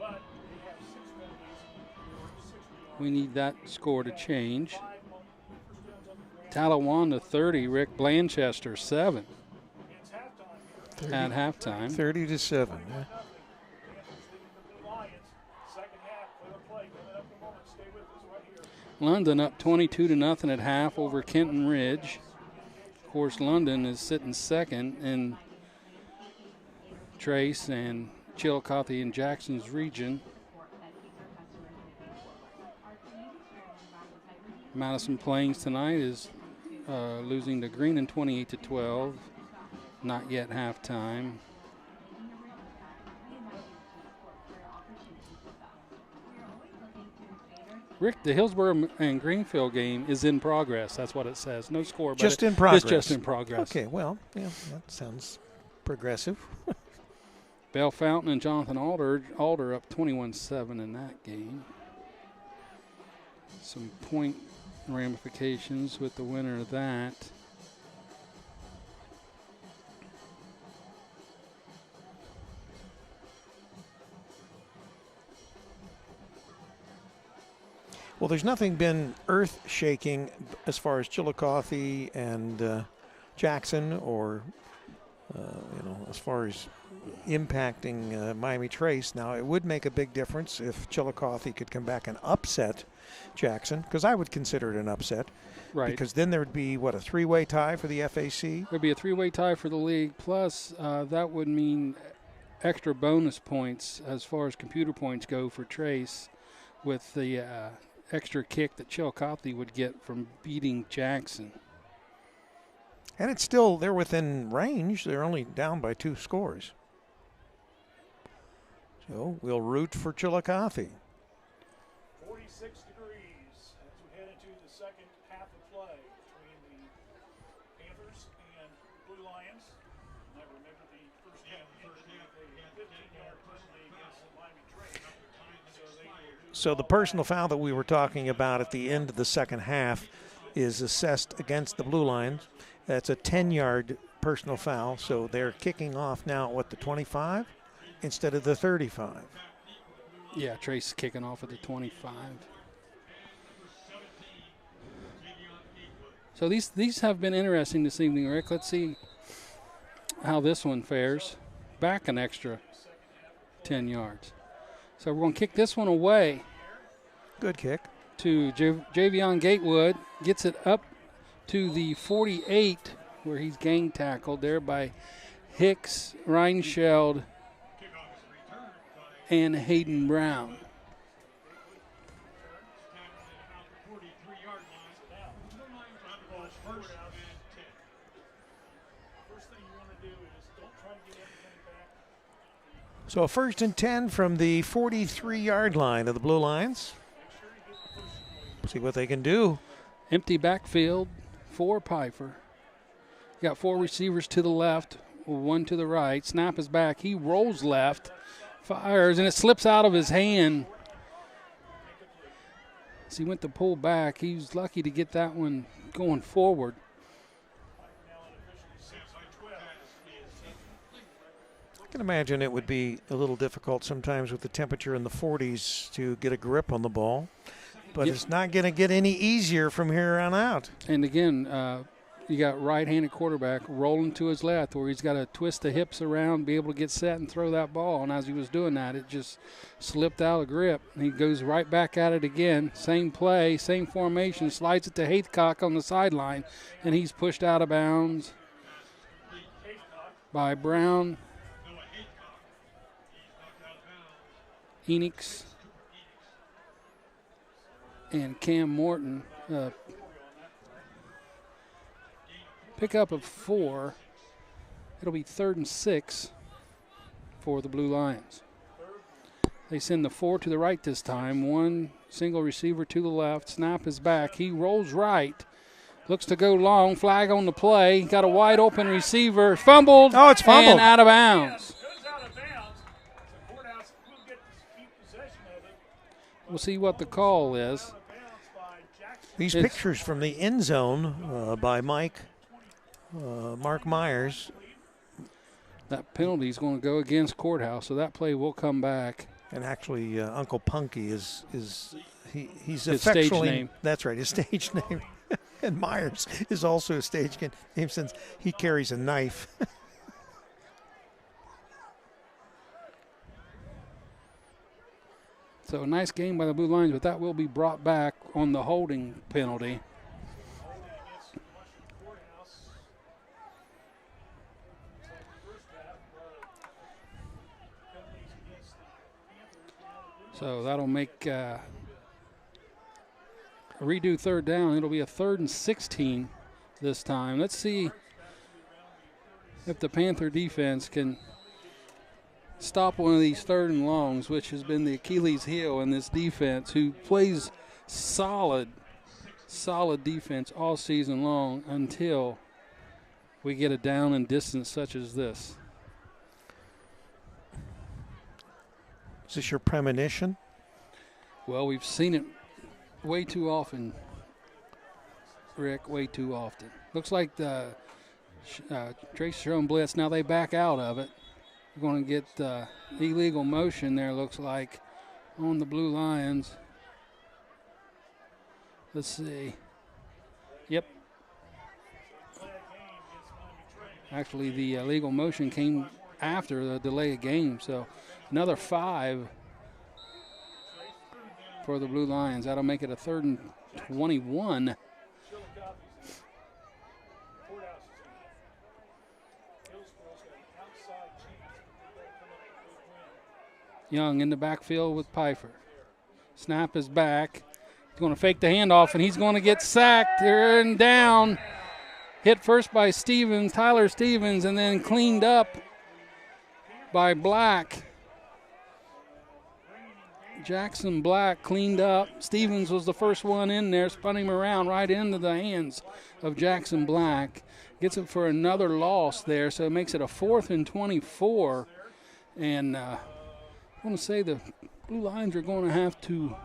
We need that score to change. Talawanda 30, Rick Blanchester 7 at halftime. 30-7. Yeah. London up 22-0 at half over Kenton Ridge. Of course, London is sitting second in Trace and Chillicothe and Jackson's region. Madison Plains tonight is losing to Greenon 28-12. Not yet halftime. Rick, the Hillsborough and Greenfield game is in progress. That's what it says. No score, but just in progress. It's just in progress. Okay, well, yeah, that sounds progressive. Bell Fountain and Jonathan Alder up 21-7 in that game. Some point ramifications with the winner of that. Well, there's nothing been earth-shaking as far as Chillicothe and Jackson, or as far as impacting Miami Trace. Now, it would make a big difference if Chillicothe could come back and upset Jackson, because I would consider it an upset. Right. Because then there would be, a 3-way tie for the FAC? There'd be a 3-way tie for the league, plus that would mean extra bonus points as far as computer points go for Trace, with the extra kick that Chillicothe would get from beating Jackson. And it's still, they're within range. They're only down by 2 scores. So we'll root for Chillicothe. 46 degrees as we head into the second half of play between the Panthers and Blue Lions. And I remember the first half ended with a 15-yard penalty against Miami Trace. So the personal foul that we were talking about at the end of the second half is assessed against the Blue Lions. That's a 10-yard personal foul, so they're kicking off now at the 25 instead of the 35. Yeah, Trace kicking off at the 25. So these have been interesting this evening, Rick. Let's see how this one fares. Back an extra 10 yards. So we're going to kick this one away. Good kick. To Javion Gatewood. Gets it up to the 48 where he's gang tackled there by Hicks, Reinscheld, and Hayden Brown. So a 1st and 10 from the 43-yard line of the Blue Lions. See what they can do. Empty backfield for Pfeiffer. Got 4 receivers to the left, 1 to the right. Snap is back. He rolls left, fires, and it slips out of his hand. As he went to pull back, he was lucky to get that one going forward. I can imagine it would be a little difficult sometimes with the temperature in the 40s to get a grip on the ball. But it's not going to get any easier from here on out. And again, you got right-handed quarterback rolling to his left where he's got to twist the hips around, be able to get set and throw that ball. And as he was doing that, it just slipped out of grip. And he goes right back at it again. Same play, same formation, slides it to Haycock on the sideline, and he's pushed out of bounds by Brown, Enix, and Cam Morton. Pick up of 4. It'll be 3rd and 6 for the Blue Lions. They send the 4 to the right this time. 1 single receiver to the left. Snap is back. He rolls right. Looks to go long. Flag on the play. Got a wide open receiver. Fumbled. Oh, it's fumbled. And out of bounds. We'll see what the call is. These pictures from the end zone by Mark Myers. That penalty is going to go against Courthouse, so that play will come back. And actually, Uncle Punky he's his affectionately, stage name. That's right, his stage name. And Myers is also a stage name since he carries a knife. So a nice game by the Blue Lions, but that will be brought back on the holding penalty. So that'll make a redo 3rd down. It'll be a 3rd and 16 this time. Let's see if the Panther defense can stop one of these 3rd and longs, which has been the Achilles heel in this defense, who plays solid defense all season long until we get a down and distance such as this. Is this your premonition? Well, we've seen it way too often, Rick, way too often. Looks like the Trace showing blitz. Now they back out of it. We're going to get illegal motion there, looks like, on the Blue Lions. Let's see. Yep. Actually, the illegal motion came after the delay of game, so another 5 for the Blue Lions. That'll make it a 3rd and 21. Young in the backfield with Pfeiffer. Snap is back. He's going to fake the handoff, and he's going to get sacked and down. Hit first by Stevens, Tyler Stevens, and then cleaned up by Black. Jackson Black cleaned up. Stevens was the first one in there, spun him around right into the hands of Jackson Black. Gets it for another loss there, so it makes it a 4th and 24. And I want to say the Blue Lions are going to have to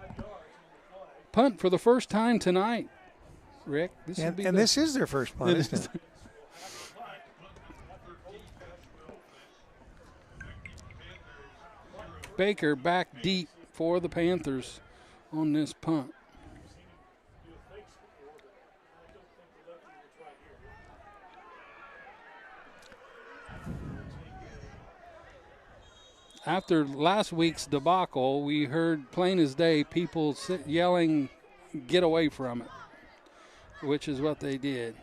punt for the first time tonight, Rick. This is their first punt, isn't it? Baker back deep for the Panthers on this punt. After last week's debacle, we heard plain as day people yelling, "Get away from it," which is what they did.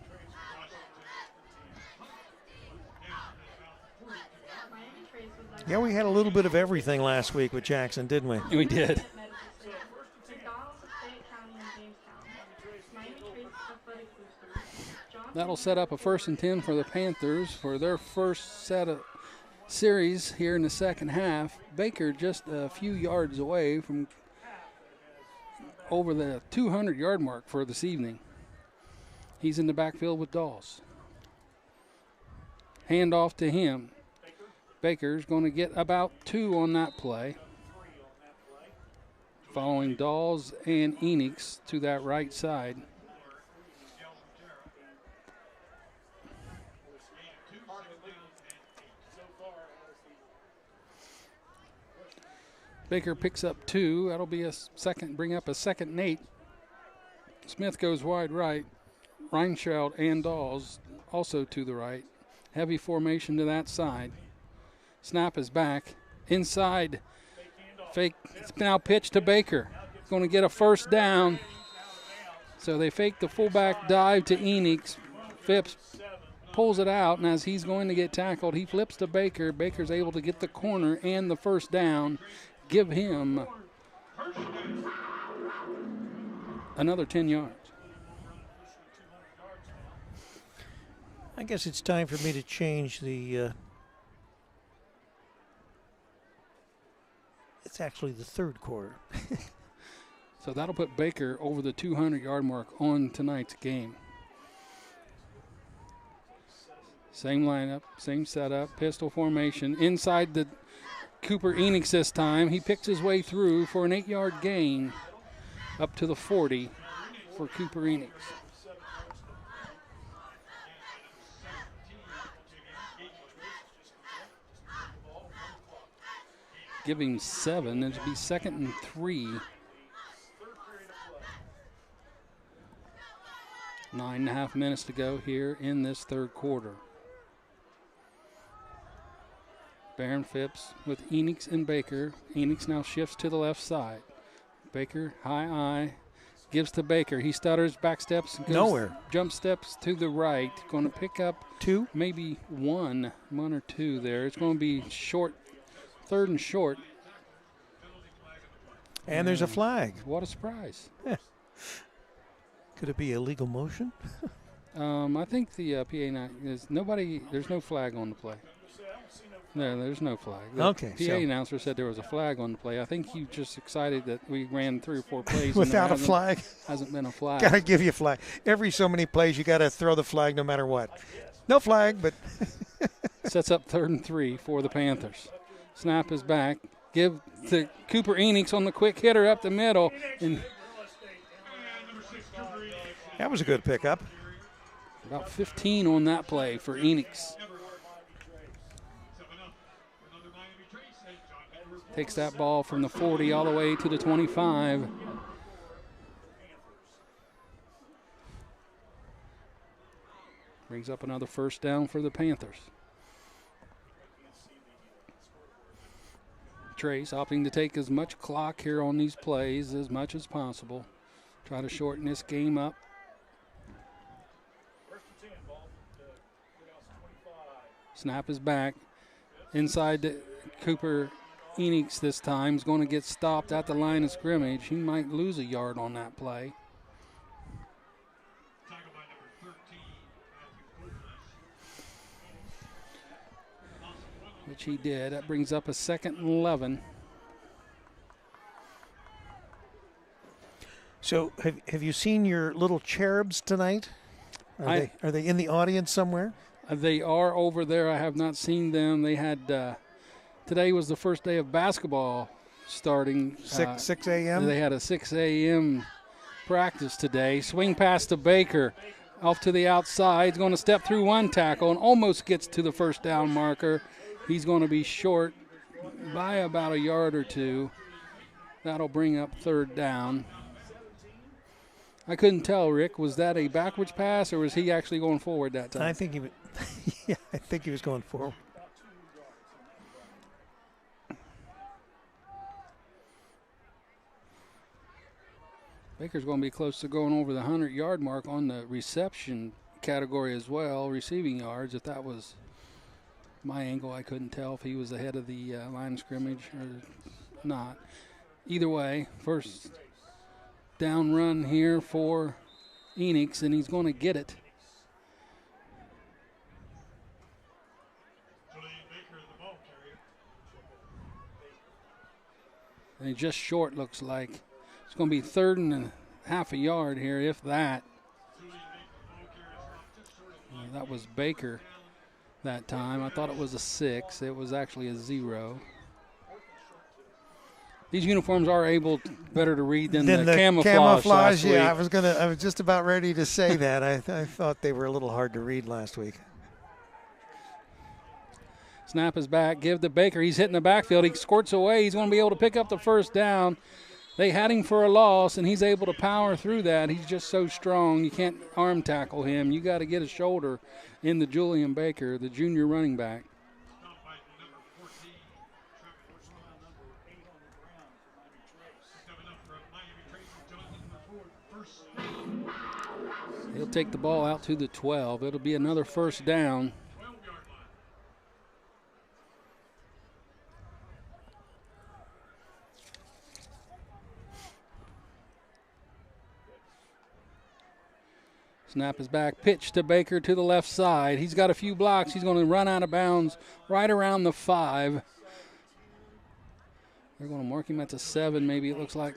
Yeah, we had a little bit of everything last week with Jackson, didn't we? We did. That'll set up a 1st and 10 for the Panthers for their first set of series here in the second half. Baker just a few yards away from over the 200-yard mark for this evening. He's in the backfield with Dawes. Hand off to him. Baker's going to get about 2 on that play. Following Dawes and Enix to that right side. Baker picks up 2. That'll be bring up a 2nd and 8. Smith goes wide right. Reinschild and Dawes also to the right. Heavy formation to that side. Snap is back. Inside. Fake. It's now pitched to Baker. Going to get a 1st down. So they fake the fullback dive to Enix. Phipps pulls it out, and as he's going to get tackled, he flips to Baker. Baker's able to get the corner and the 1st down. Give him another 10 yards. I guess it's time for me to change the it's actually the 3rd quarter. So that'll put Baker over the 200-yard mark on tonight's game. Same lineup, same setup, pistol formation. Inside the Cooper Enix this time. He picks his way through for an 8-yard gain up to the 40 for Cooper Enix. Give him 7. It'll be 2nd and 3. 9.5 minutes to go here in this 3rd quarter. Baron Phipps with Enix and Baker. Enix now shifts to the left side. Baker, high eye, gives to Baker. He stutters, back steps, goes nowhere. Jump steps to the right. Going to pick up 2, maybe one or 2 there. It's going to be short, 3rd and short. And there's a flag. What a surprise. Could it be illegal motion? I think the PA is nobody. There's no flag on the play. No, there's no flag. The PA announcer said there was a flag on the play. I think he just excited that we ran 3 or 4 plays without a flag. Hasn't been a flag. Got to give you a flag. Every so many plays, you got to throw the flag no matter what. No flag, but sets up 3rd and 3 for the Panthers. Snap is back. Give to Cooper Enix on the quick hitter up the middle, and that was a good pickup. About 15 on that play for Enix. Takes that ball from the 40 all the way to the 25. Brings up another 1st down for the Panthers. Trace opting to take as much clock here on these plays as much as possible. Try to shorten this game up. Snap is back. Inside to Cooper Enix this time. Is going to get stopped at the line of scrimmage. He might lose a yard on that play. Which he did. That brings up a 2nd and 11. So have you seen your little cherubs tonight? Are they in the audience somewhere? They are over there. I have not seen them. They had today was the first day of basketball starting. 6 a.m.? They had a 6 a.m. practice today. Swing pass to Baker. Off to the outside. He's going to step through one tackle and almost gets to the first down marker. He's going to be short by about a yard or two. That'll bring up third down. I couldn't tell, Rick. Was that a backwards pass or was he actually going forward that time? I think he was, yeah, I think he was going forward. Baker's going to be close to going over the 100-yard mark on the reception category as well, receiving yards. If that was my angle, I couldn't tell if he was ahead of the line of scrimmage or not. Either way, first down run here for Enix, and he's going to get it. And he's just short, looks like. It's going to be third and half a yard here, if that. That was Baker that time. I thought it was a 6. It was actually a 0. These uniforms are able better to read than the camouflage last week. Yeah, I was just about ready to say that. I thought they were a little hard to read last week. Snap is back. Give to Baker. He's hitting the backfield. He squirts away. He's going to be able to pick up the first down. They had him for a loss, and he's able to power through that. He's just so strong. You can't arm tackle him. You got to get a shoulder in the Julian Baker, the junior running back. He'll take the ball out to the 12. It'll be another first down. Snap is back. Pitch to Baker to the left side. He's got a few blocks. He's going to run out of bounds right around the 5. They're going to mark him at the 7, maybe it looks like.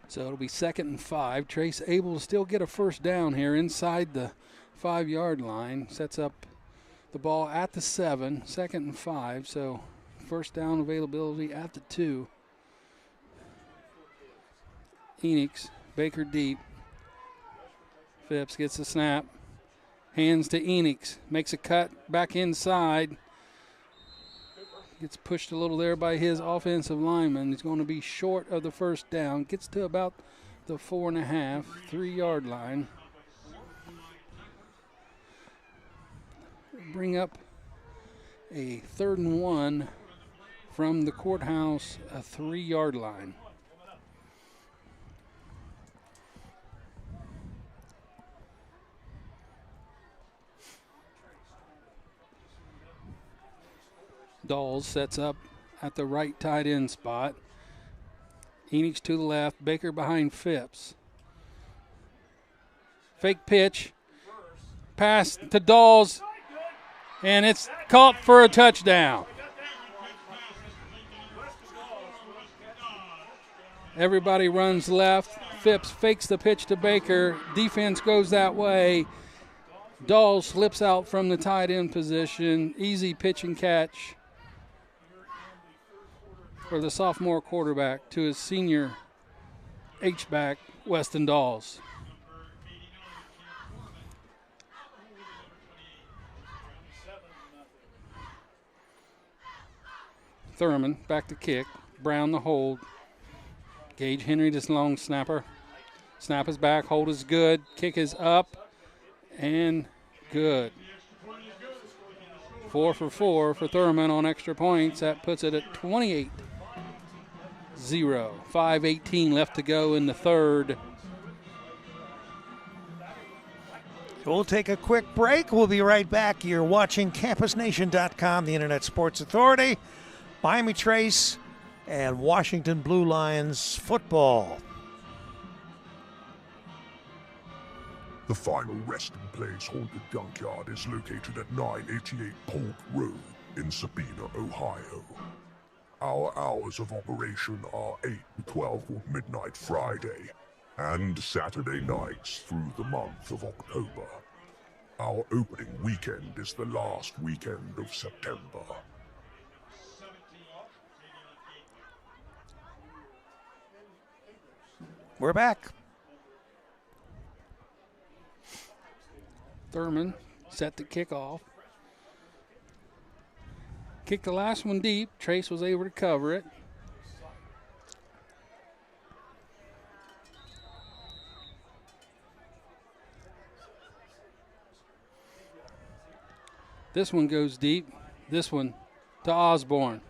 So it'll be 2nd and 5. Trace able to still get a first down here inside the 5-yard line. Sets up the ball at the 7, 2nd and 5. So first down availability at the 2. Enix, Baker deep. Phipps gets the snap. Hands to Enix. Makes a cut back inside. Gets pushed a little there by his offensive lineman. He's going to be short of the first down. Gets to about the 4.5, 3-yard line. Bring up a 3rd and 1 from the courthouse, a 3-yard line. Dawes sets up at the right tight end spot. Enix to the left, Baker behind Phipps. Fake pitch, pass to Dawes, and it's caught for a touchdown. Everybody runs left. Phipps fakes the pitch to Baker. Defense goes that way. Dawes slips out from the tight end position. Easy pitch and catch for the sophomore quarterback to his senior H-back, Weston Dawes. Thurman back to kick. Brown the hold. Gage Henry, this long snapper. Snap is back. Hold is good. Kick is up and good. 4 for 4 for Thurman on extra points. That puts it at 28-0. 5:18 left to go in the third. We'll take a quick break. We'll be right back. You're watching CampusNation.com, the Internet Sports Authority, Miami Trace, and Washington Blue Lions football. The final resting place haunted junkyard is located at 988 Polk Road in Sabina, Ohio. Our hours of operation are 8 to 12 midnight Friday, and Saturday nights through the month of October. Our opening weekend is the last weekend of September. We're back. Thurman set the kick off. Kicked the last one deep. Trace was able to cover it. This one goes deep. This one to Osborne.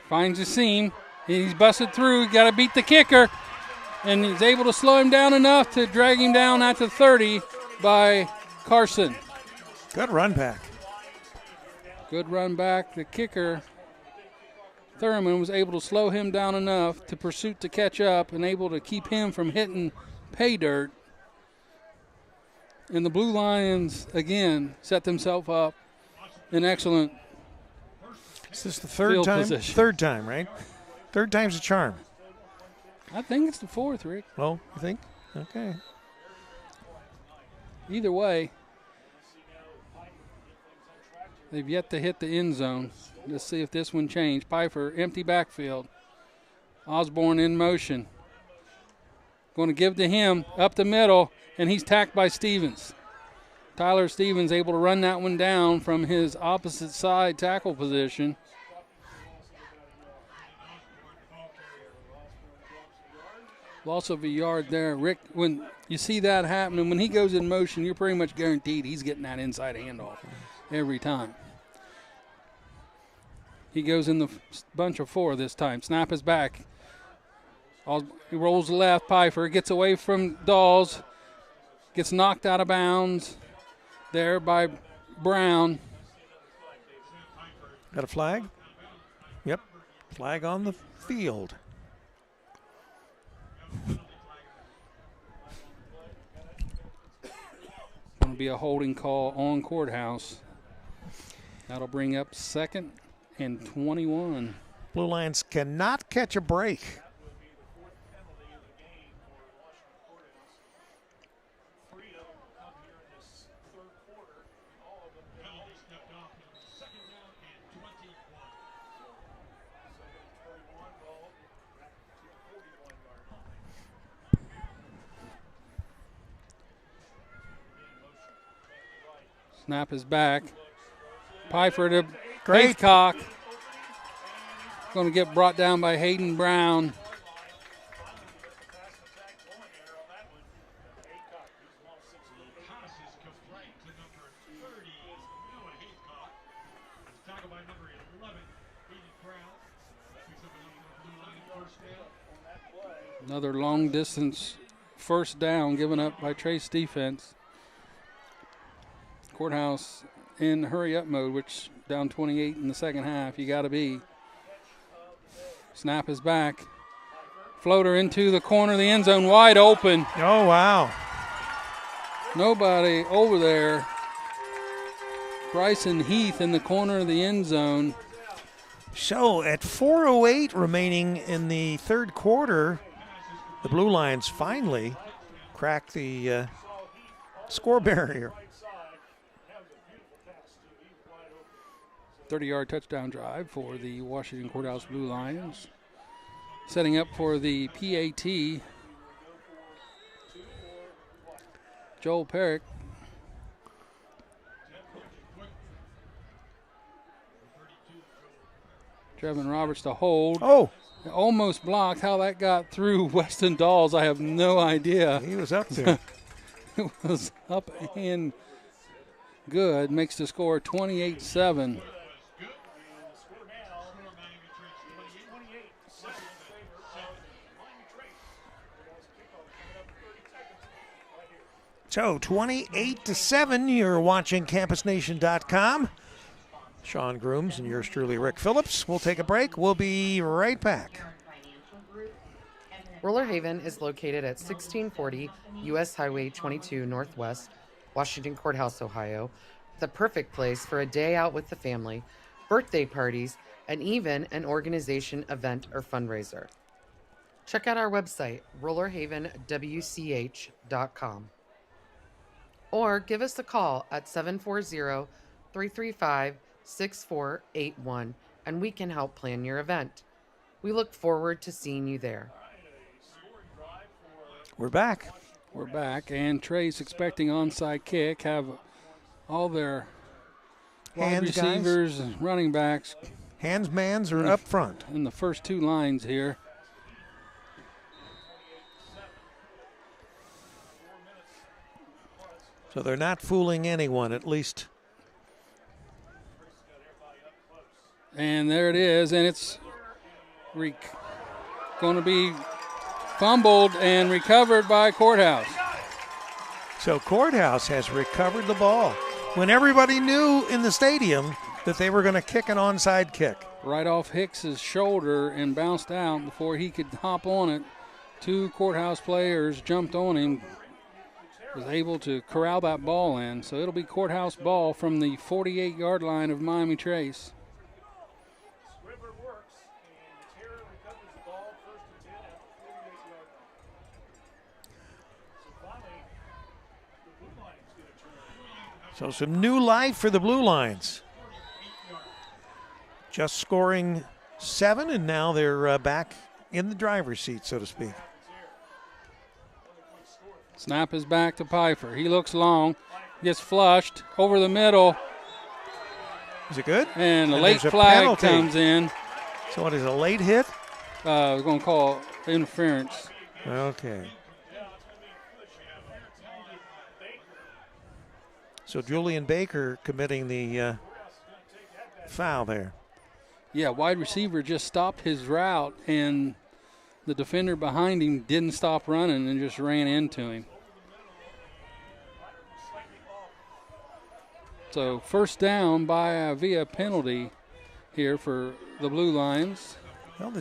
Finds a seam. He's busted through. Got to beat the kicker. And he's able to slow him down enough to drag him down at the 30 by Carson. Good run back. Good run back. The kicker, Thurman, was able to slow him down enough to pursuit to catch up and able to keep him from hitting pay dirt. And the Blue Lions, again, set themselves up an excellent Is this the third field time? position. Third time, right? Third time's a charm. I think it's the fourth, Rick. Oh, you think? Okay. Either way, they've yet to hit the end zone. Let's see if this one changed. Pfeiffer, empty backfield. Osborne in motion. Going to give to him up the middle, and he's tacked by Stevens. Tyler Stevens able to run that one down from his opposite side tackle position. Loss of a yard there. Rick, when you see that happening, when he goes in motion, you're pretty much guaranteed he's getting that inside handoff every time. He goes in the bunch of four this time. Snap is back. He rolls left. Pfeiffer gets away from Dawes. Gets knocked out of bounds there by Brown. Got a flag? Yep. Flag on the field. Going to be a holding call on Courthouse. That'll bring up 2nd and 21. Blue Lions cannot catch a break. Snap is back. Pfeiffer to Great. Haycock. Going to get brought down by Hayden Brown. Another long distance first down given up by Trace defense. Courthouse in hurry up mode, which down 28 in the second half. You got to be. Snap is back. Floater into the corner of the end zone, wide open. Oh, wow. Nobody over there. Bryson Heath in the corner of the end zone. So at 4:08 remaining in the third quarter, the Blue Lions finally cracked the score barrier. 30-yard touchdown drive for the Washington Courthouse Blue Lions. Setting up for the PAT, Joel Perrick. Trevin Roberts to hold. Oh, Almost blocked. How that got through Weston Dawes, I have no idea. he was up there. It was up and good. Makes the score 28-7. So 28-7, you're watching CampusNation.com. Sean Grooms and yours truly, Rick Phillips. We'll take a break. We'll be right back. Roller Haven is located at 1640 U.S. Highway 22 Northwest, Washington Courthouse, Ohio. The perfect place for a day out with the family, birthday parties, and even an organization, event, or fundraiser. Check out our website, rollerhavenwch.com. Or give us a call at 740-335-6481 and we can help plan your event. We look forward to seeing you there. We're back. We're back, and Trey's expecting onside kick. Have all their wide Hands, receivers and running backs. Handsmans are up front. In the first two lines here. So they're not fooling anyone, at least. And there it is, and it's going to be fumbled and recovered by Courthouse. So Courthouse has recovered the ball when everybody knew in the stadium that they were going to kick an onside kick. Right off Hicks's shoulder and bounced out before he could hop on it. Two Courthouse players jumped on him, was able to corral that ball in. So it'll be Courthouse ball from the 48-yard line of Miami Trace. So some new life for the Blue Lions. Just scoring 7, and now they're back in the driver's seat, so to speak. Snap is back to Pfeiffer. He looks long, gets flushed over the middle. Is it good? And a late flag comes in. So what is a late hit? We're going to call interference. Okay. So Julian Baker committing the foul there. Yeah, wide receiver just stopped his route, and the defender behind him didn't stop running and just ran into him. So first down by via penalty here for the Blue Lions. Well,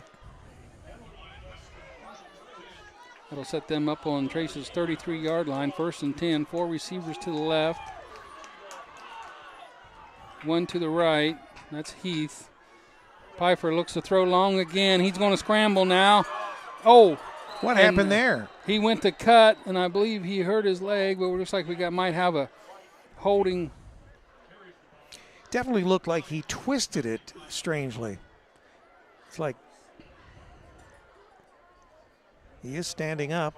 that'll set them up on Trace's 33-yard line. 1st and 10, 4 receivers to the left. 1 to the right. That's Heath. Pfeiffer looks to throw long again. He's going to scramble now. Oh. What happened there? He went to cut, and I believe he hurt his leg, but it looks like might have a holding. Definitely looked like he twisted it strangely. It's like he is standing up.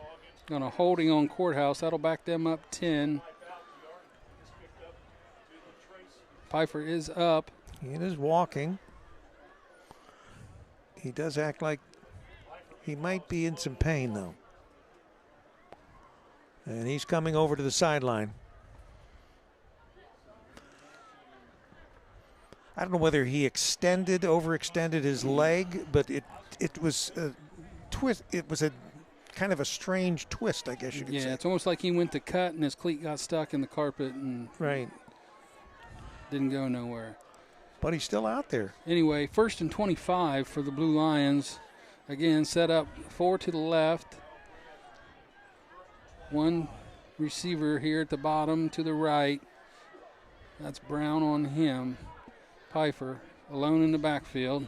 Got a holding on Courthouse. That'll back them up 10. Pfeiffer is up. He is walking. He does act like he might be in some pain, though. And he's coming over to the sideline. I don't know whether he overextended his leg, but it was a twist. It was a kind of a strange twist, I guess you could say. Yeah, it's almost like he went to cut and his cleat got stuck in the carpet and didn't go nowhere. But he's still out there. Anyway, 1st and 25 for the Blue Lions. Again, set up 4 to the left. 1 receiver here at the bottom to the right. That's Brown on him. Pfeiffer alone in the backfield.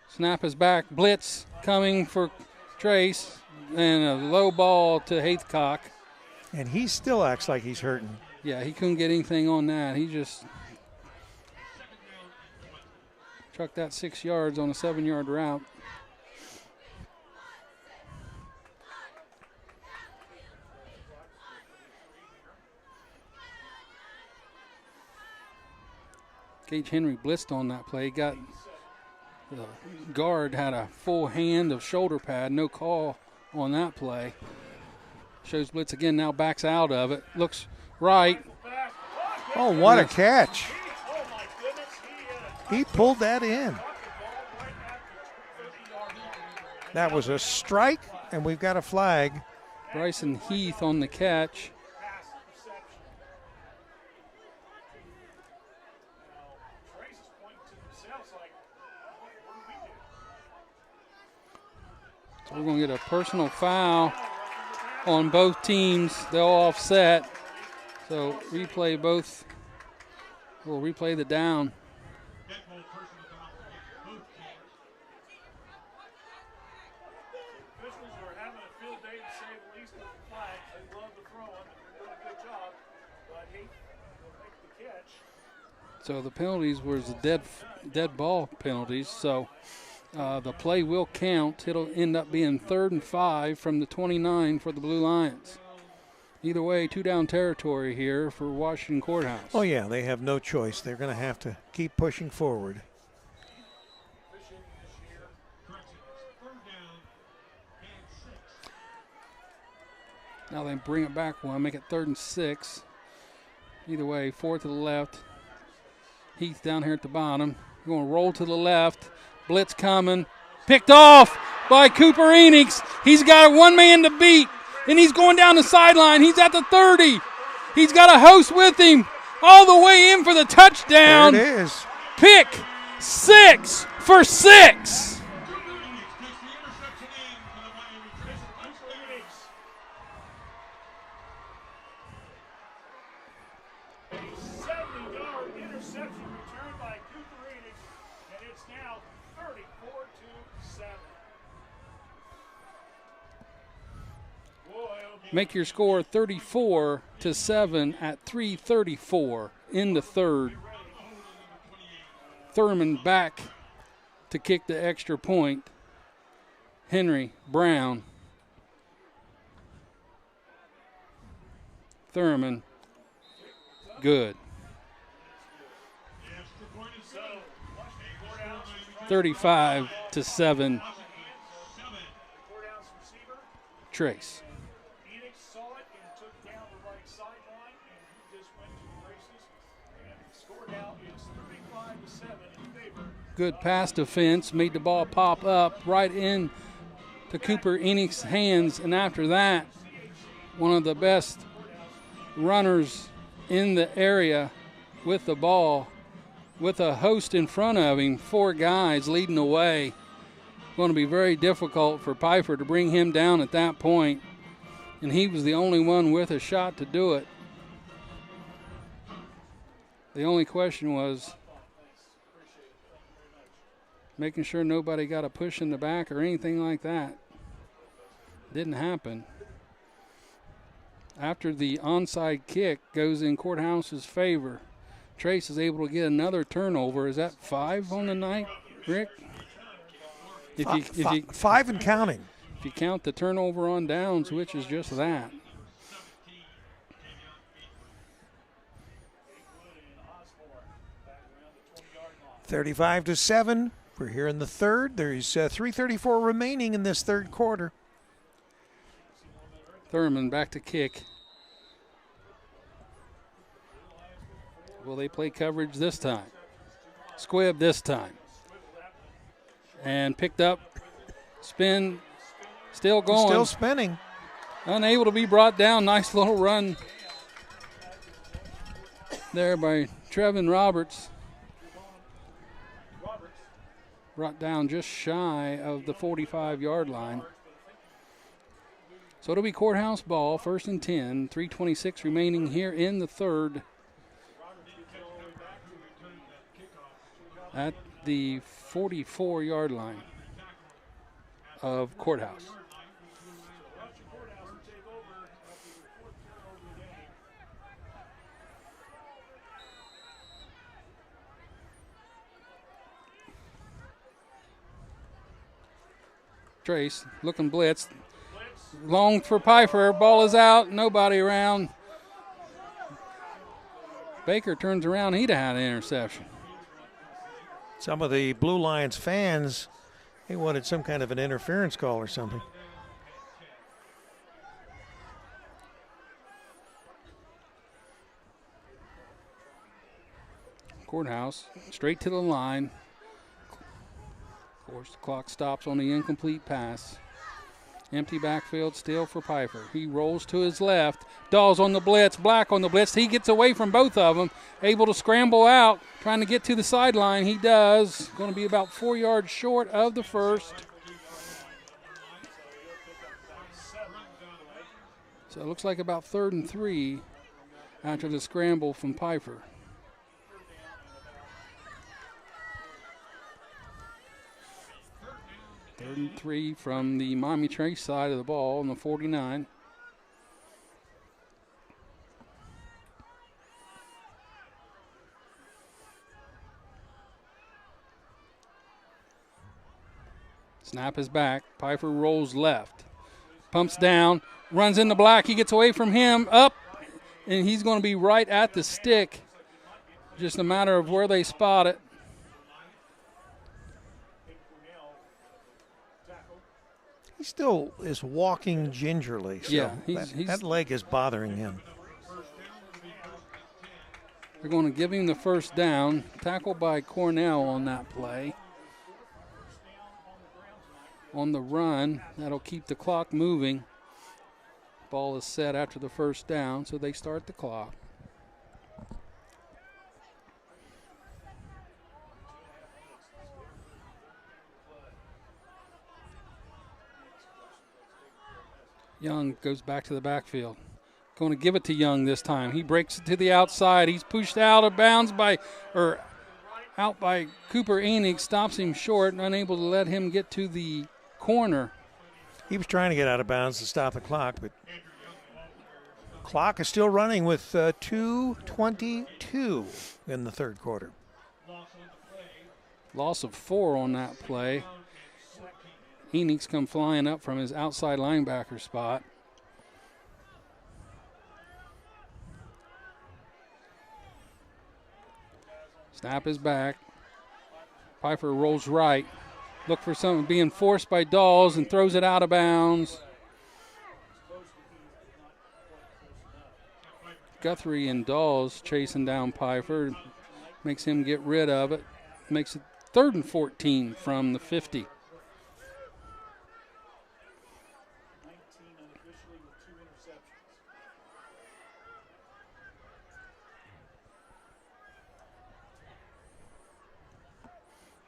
Snap is back. Blitz coming for Trace. And a low ball to Haythcock. And he still acts like he's hurting. Yeah, he couldn't get anything on that. He just trucked that 6 yards on a 7-yard route. Gage Henry blitzed on that play. The guard had a full hand of shoulder pad. No call on that play. Shows blitz again, now backs out of it. Looks right. Oh, what a catch. He pulled that in. That was a strike, and we've got a flag. Bryson Heath on the catch. So we're going to get a personal foul on both teams. They'll offset. So we'll replay the down. officials are having a field day to say the least with the flag. They love the throwing. They're doing a good job. But he will make the catch. So the penalties was the dead ball penalties. So the play will count. It'll end up being 3rd and 5 from the 29 for the Blue Lions. Either way, 2 down territory here for Washington Courthouse. Oh, yeah, they have no choice. They're going to have to keep pushing forward. Now they bring it back one, make it 3rd and 6. Either way, 4 to the left. Heath down here at the bottom. Going to roll to the left. Blitz coming. Picked off by Cooper Enix. He's got one man to beat, and he's going down the sideline. He's at the 30. He's got a host with him all the way in for the touchdown. There it is. Pick 6 for 6. Make your score 34-7 at 3:34 in the 3rd. Thurman back to kick the extra point. Henry, Brown, Thurman, good. 35-7. Trace. Good pass defense, made the ball pop up right in to Cooper Enix's hands, and after that, one of the best runners in the area with the ball, with a host in front of him, 4 guys leading the way. Going to be very difficult for Pfeiffer to bring him down at that point, and he was the only one with a shot to do it. The only question was making sure nobody got a push in the back or anything like that. Didn't happen. After the onside kick goes in Courthouse's favor, Trace is able to get another turnover. Is that 5 on the night, Rick? If 5 and counting. If you count the turnover on downs, which is just that. $35-7. We're here in the 3rd. There's 3:34 remaining in this 3rd quarter. Thurman back to kick. Will they play coverage this time? Squibb this time. And picked up. Spin. Still going. Still spinning. Unable to be brought down. Nice little run there by Trevin Roberts. Brought down just shy of the 45-yard line. So it'll be Courthouse ball, 1st and 10, 3:26 remaining here in the 3rd. At the 44-yard line of Courthouse. Trace looking blitz. Long for Pfeiffer. Ball is out. Nobody around. Baker turns around. He'd have had an interception. Some of the Blue Lions fans, they wanted some kind of an interference call or something. Courthouse straight to the line. Of course, the clock stops on the incomplete pass. Empty backfield still for Pfeiffer. He rolls to his left. Dawes on the blitz. Black on the blitz. He gets away from both of them. Able to scramble out. Trying to get to the sideline. He does. Going to be about 4 yards short of the first. So it looks like about 3rd and 3 after the scramble from Pfeiffer. and 3 from the Miami Trace side of the ball on the 49. Snap is back. Pfeiffer rolls left. Pumps down. Runs into Black. He gets away from him. Up. And he's going to be right at the stick. Just a matter of where they spot it. He still is walking gingerly. So Yeah, that leg is bothering him. They're going to give him the first down. Tackled by Cornell on that play. On the run, that'll keep the clock moving. Ball is set after the first down, so they start the clock. Young goes back to the backfield. Going to give it to Young this time. He breaks it to the outside. He's pushed out of bounds out by Cooper Enix, stops him short and unable to let him get to the corner. He was trying to get out of bounds to stop the clock, but clock is still running with 2:22 in the third quarter. Loss of 4 on that play. Enix come flying up from his outside linebacker spot. Snap is back. Pfeiffer rolls right. Look for something being forced by Dawes and throws it out of bounds. Guthrie and Dawes chasing down Pfeiffer. Makes him get rid of it. Makes it 3rd and 14 from the 50.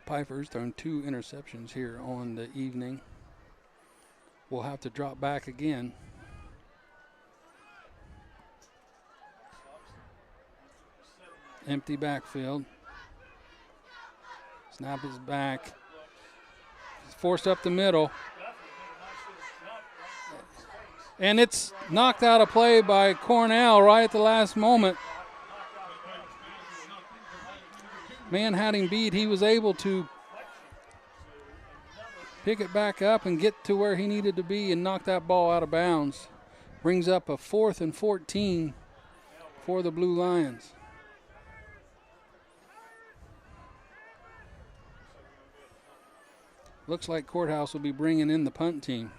Pfeiffer's thrown 2 interceptions here on the evening. We'll have to drop back again. Empty backfield. Snap is back. He's forced up the middle. And it's knocked out of play by Cornell right at the last moment. Man had him beat. He was able to pick it back up and get to where he needed to be and knock that ball out of bounds. Brings up a 4th and 14 for the Blue Lions. Looks like Courthouse will be bringing in the punt team.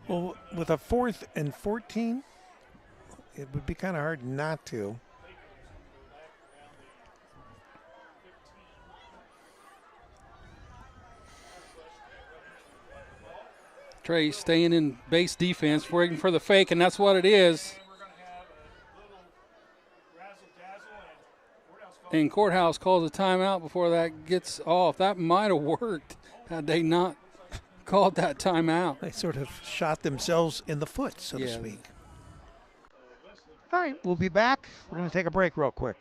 Well, with a 4th and 14, it would be kind of hard not to. Trey staying in base defense, waiting for the fake, and that's what it is. And Courthouse calls a timeout before that gets off. That might have worked had they not called that timeout. They sort of shot themselves in the foot, so to speak. All right, we'll be back. We're going to take a break real quick.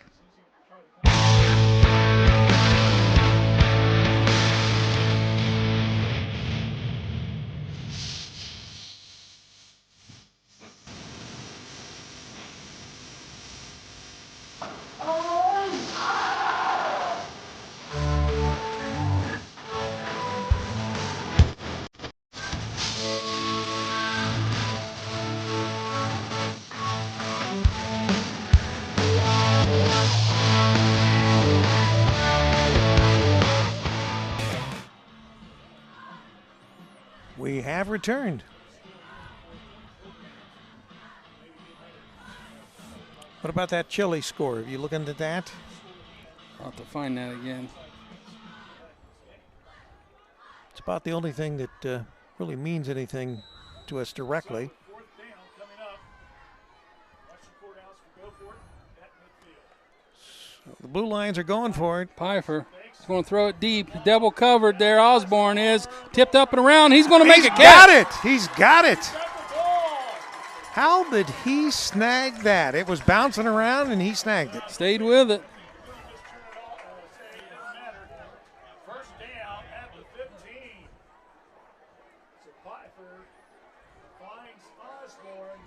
We have returned. What about that Chile score? Have you looked into that? I'll have to find that again. It's about the only thing that really means anything to us directly. So the Blue Lions are going for it. Pfeiffer is going to throw it deep. Double covered there. Osborne is tipped up and around. He's going to make a catch. Got it. He's got it. How did he snag that? It was bouncing around and he snagged it. Stayed with it. Pfeiffer finds Osborne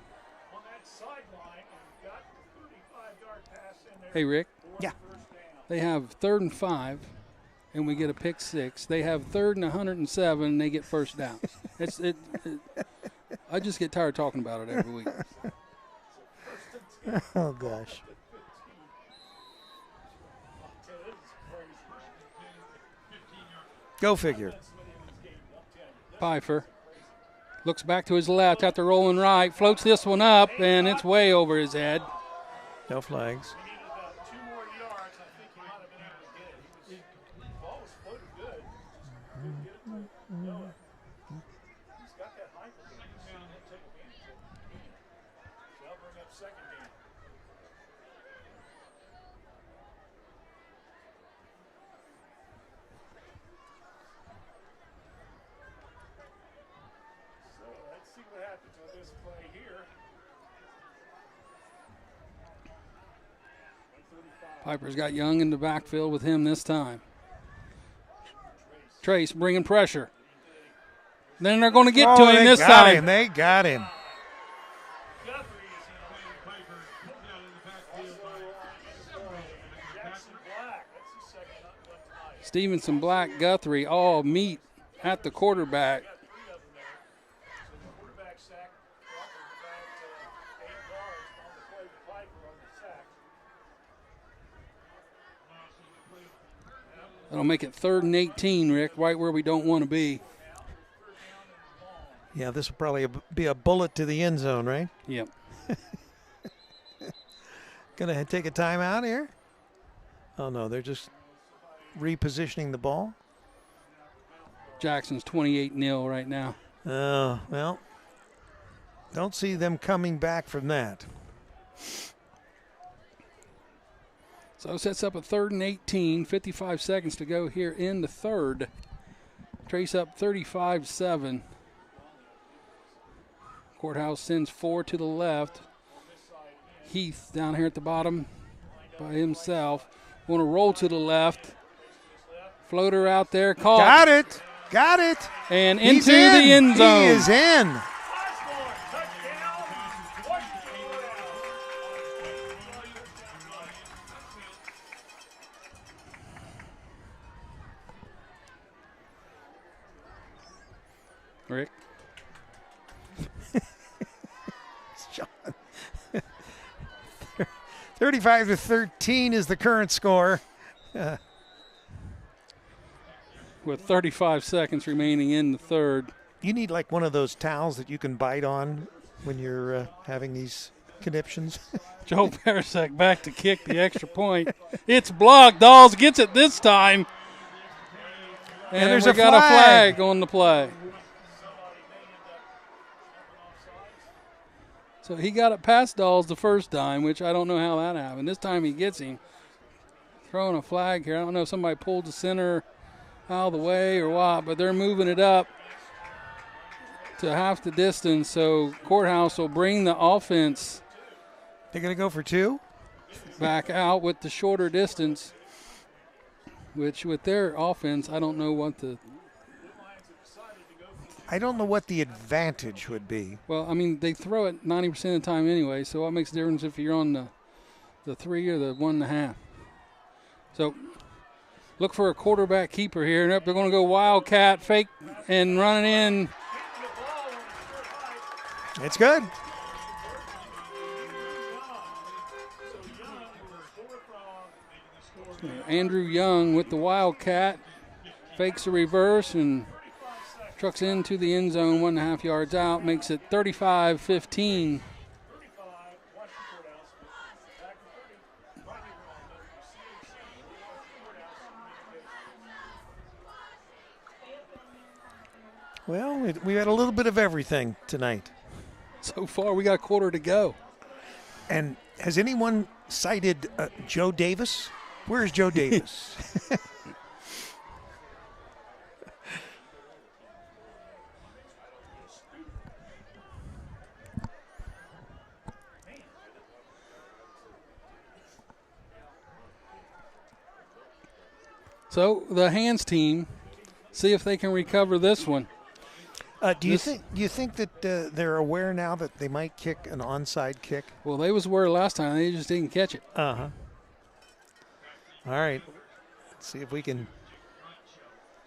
on that sideline and got the 35-yard pass in there. Hey, Rick. For Yeah. the first down. They have 3rd and 5, and we get a pick 6. They have 3rd and 107, and they get first downs. I just get tired talking about it every week. Oh, gosh. Go figure. Pfeiffer looks back to his left after rolling right, floats this one up, and it's way over his head. No flags. He needed about 2 more yards. I think he might have been able to get it. The ball was floated good. Couldn't get it to Noah. He's got that height. He'll take advantage of it. So that'll bring up second down. So let's see what happens with this play here. 135. Piper's got Young in the backfield with him this time. Trace bringing pressure. Then they're going to get to him they this got time. him. They got him. Guthrie is in Piper put down in the backfield by Jackson Black. That's his second one tonight. Stevenson, Black, Guthrie all meet at the quarterback. Got 3 of them there. So the quarterback sack Walker about 8 yards on the play with Piper on the sack. That'll make it 3rd and 18, Rick, right where we don't want to be. Yeah, this will probably be a bullet to the end zone, right? Yep. Going to take a timeout here? Oh, no, they're just repositioning the ball. Jackson's 28-0 right now. Oh, well, don't see them coming back from that. So it sets up a 3rd and 18, 55 seconds to go here in the 3rd. Trace up 35-7. Courthouse sends 4 to the left. Heath down here at the bottom by himself. Want to roll to the left. Floater out there, caught. Got it. Got it. And He's into in. the end zone. He is in. Osborne, touchdown. Washington Rick. John. 35-13 is the current score. With 35 seconds remaining in the 3rd. You need like one of those towels that you can bite on when you're having these conniptions. Joe Parasek back to kick the extra point. It's blocked. Dawes gets it this time. And there's we a got flag. a flag on the play. So he got it past Dawes the first time, which I don't know how that happened. This time he gets him. Throwing a flag here. I don't know if somebody pulled the center out of the way or what, but they're moving it up to half the distance. So Courthouse will bring the offense They're going to go for 2? back out with the shorter distance, which with their offense, I don't know what the I don't know what the advantage would be. well, I mean, they throw it 90% of the time anyway, so what makes a difference if you're on the 3 or the 1.5? So look for a quarterback keeper here. Nope, they're going to go Wildcat, fake, and running in. It's good. Andrew Young with the Wildcat, fakes a reverse and trucks into the end zone 1.5 yards out, makes it 35-15. Well, we had a little bit of everything tonight. So far, we got a quarter to go. And has anyone cited Joe Davis? Where's Joe Davis? So the hands team, see if they can recover this one. Do you think that they're aware now that they might kick an onside kick? Well, they was aware last time. They just didn't catch it. Uh-huh. All right. Let's see if we can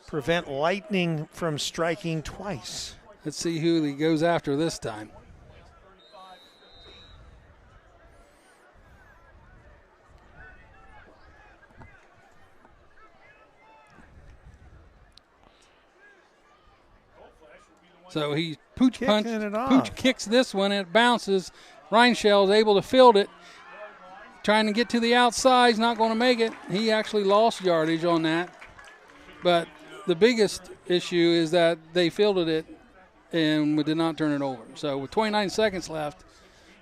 prevent Lightning from striking twice. Let's see who he goes after this time. So he pooch kicks this one, and it bounces. Reinschel is able to field it, trying to get to the outside. He's not going to make it. He actually lost yardage on that. But the biggest issue is that they fielded it and did not turn it over. So with 29 seconds left,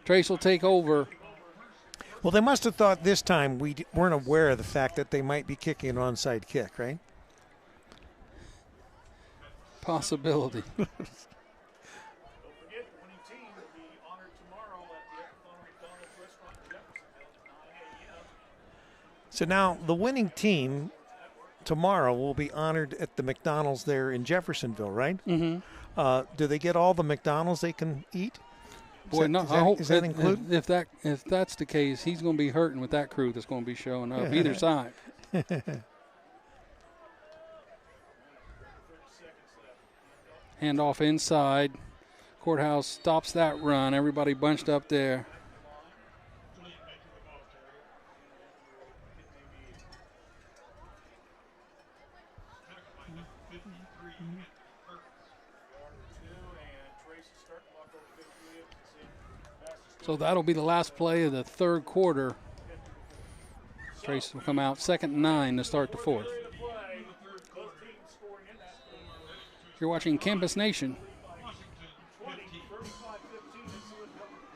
Trace will take over. Well, they must have thought this time we weren't aware of the fact that they might be kicking an onside kick, right? Possibility. So now the winning team tomorrow will be honored at the McDonald's there in Jeffersonville, right? Mm-hmm. Do they get all the McDonald's they can eat? Boy, Is that included? If that's the case, he's going to be hurting with that crew that's going to be showing up either side. Handoff inside. Courthouse stops that run. Everybody bunched up there. So that'll be the last play of the third quarter. Trace will come out 2nd and 9 to start the fourth. You're watching Campus Nation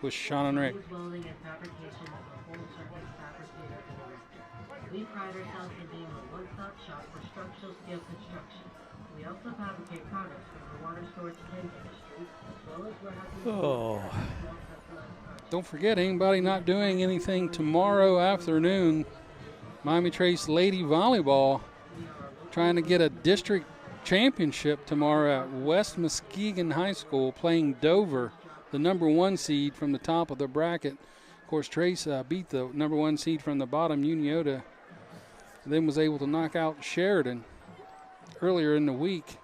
with Sean and Rick. Welding and Fabrication is a full-service fabricator and erector. We pride ourselves in being a one-stop shop for structural steel construction. We also fabricate products from the water storage tank industry, as well as warehousing. Don't forget, anybody not doing anything tomorrow afternoon, Miami Trace Lady Volleyball trying to get a district championship tomorrow at West Muskegon High School, playing Dover, the number 1 seed from the top of the bracket. Of course, Trace beat the number 1 seed from the bottom, Uniota, then was able to knock out Sheridan earlier in the week.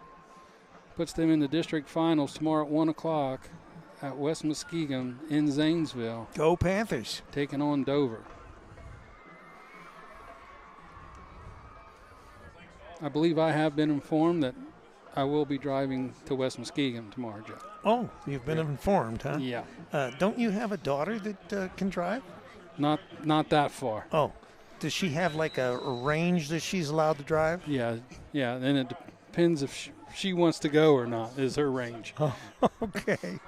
Puts them in the district finals tomorrow at 1 o'clock at West Muskegon in Zanesville. Go Panthers. Taking on Dover. I believe I have been informed that I will be driving to West Muskegon tomorrow, Joe. Oh, you've been informed, huh? Yeah. Don't you have a daughter that can drive? Not that far. Oh. Does she have like a range that she's allowed to drive? Yeah. And it depends if she wants to go or not, is her range. Oh, okay.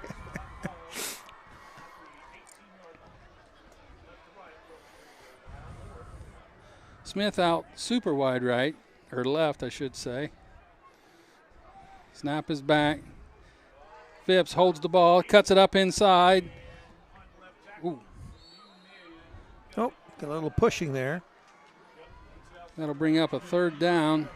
Smith out super wide right, or left, I should say. Snap is back. Phipps holds the ball, cuts it up inside. Ooh. Oh, got a little pushing there. That'll bring up a 3rd down.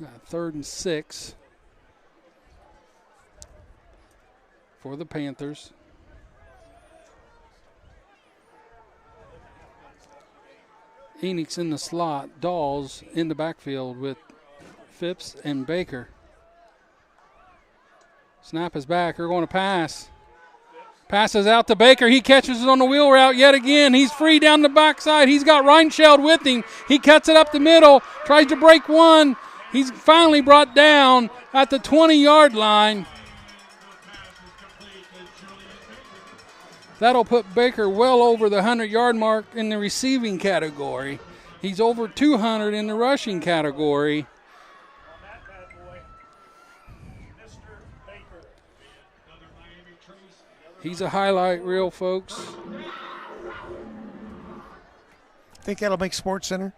Got 3rd and 6 for the Panthers. Enix in the slot, Dawes in the backfield with Phipps and Baker. Snap is back. They're going to pass. Passes out to Baker. He catches it on the wheel route yet again. He's free down the backside. He's got Reinschel with him. He cuts it up the middle, tries to break one. He's finally brought down at the 20-yard line. That'll put Baker well over the 100-yard mark in the receiving category. He's over 200 in the rushing category. He's a highlight reel, folks. Think that'll make Sports Center?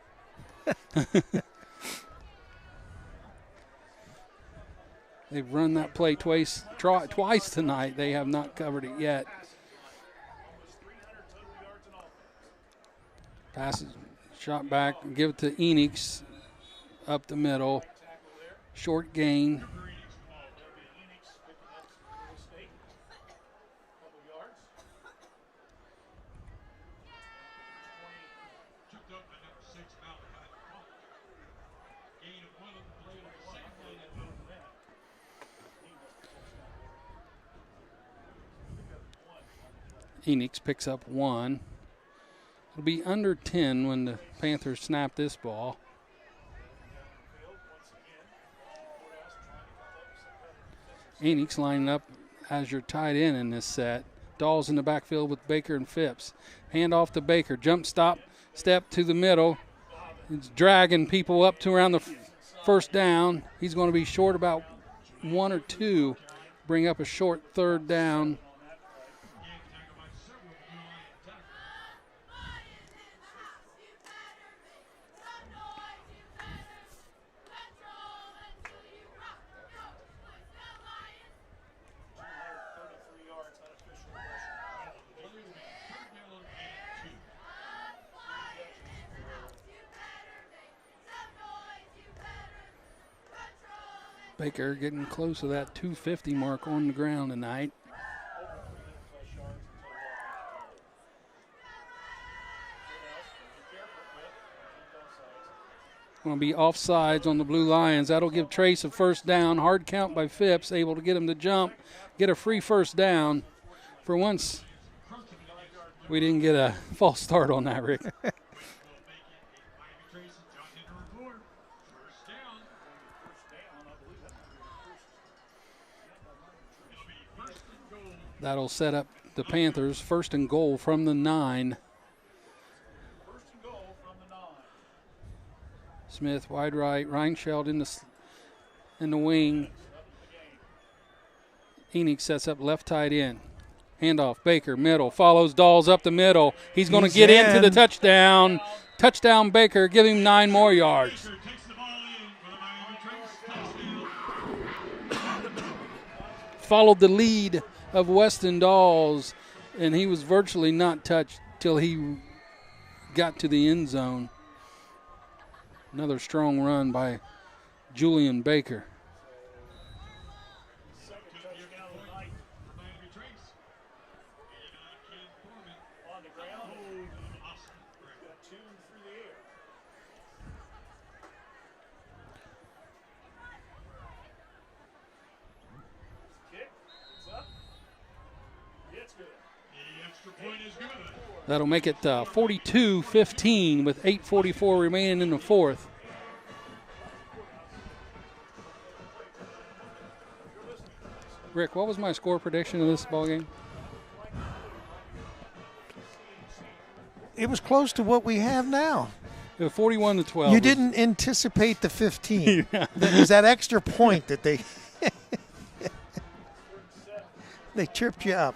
They've run that play twice tonight. They have not covered it yet. Passes, shot back, give it to Enix up the middle. Short gain. Enix picks up 1. It'll be under 10 when the Panthers snap this ball. Enix lining up as your tight end in this set. Dahl's in the backfield with Baker and Phipps. Hand off to Baker. Jump stop, step to the middle. He's dragging people up to around the first down. He's going to be short about 1 or 2. Bring up a short third down. Baker getting close to that 250 mark on the ground tonight. Going to be offsides on the Blue Lions. That'll give Trace a first down. Hard count by Phipps, able to get him to jump, get a free first down. For once, we didn't get a false start on that, Rick. That'll set up the Panthers first and goal from the 9. Smith wide right, Reinscheld in the wing. Enix sets up left tight end. Handoff, Baker, middle, follows Dawes up the middle. He's going to get into the touchdown. Touchdown, Baker, give him 9 more yards. Followed the lead of Weston Dawes, and he was virtually not touched till he got to the end zone. Another strong run by Julian Baker. That'll make it 42-15 with 8:44 remaining in the fourth. Rick, what was my score prediction of this ball game? It was close to what we have now. It was 41-12. You didn't anticipate the 15. There's that extra point that they they tripped you up.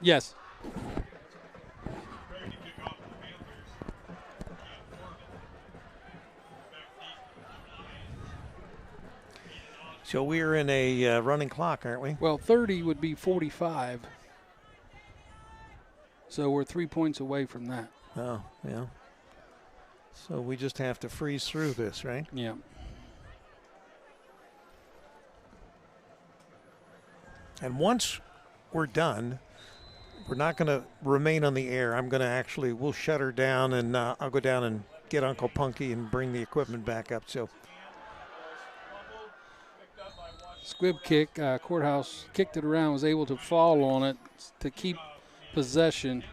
Yes. So we're in a running clock, aren't we? Well, 30 would be 45. So we're 3 points away from that. Oh, yeah. So we just have to freeze through this, right? Yeah. And once we're done, we're not going to remain on the air. I'm going to we'll shut her down, and I'll go down and get Uncle Punky and bring the equipment back up. So Squib kick, Courthouse kicked it around, was able to fall on it to keep possession.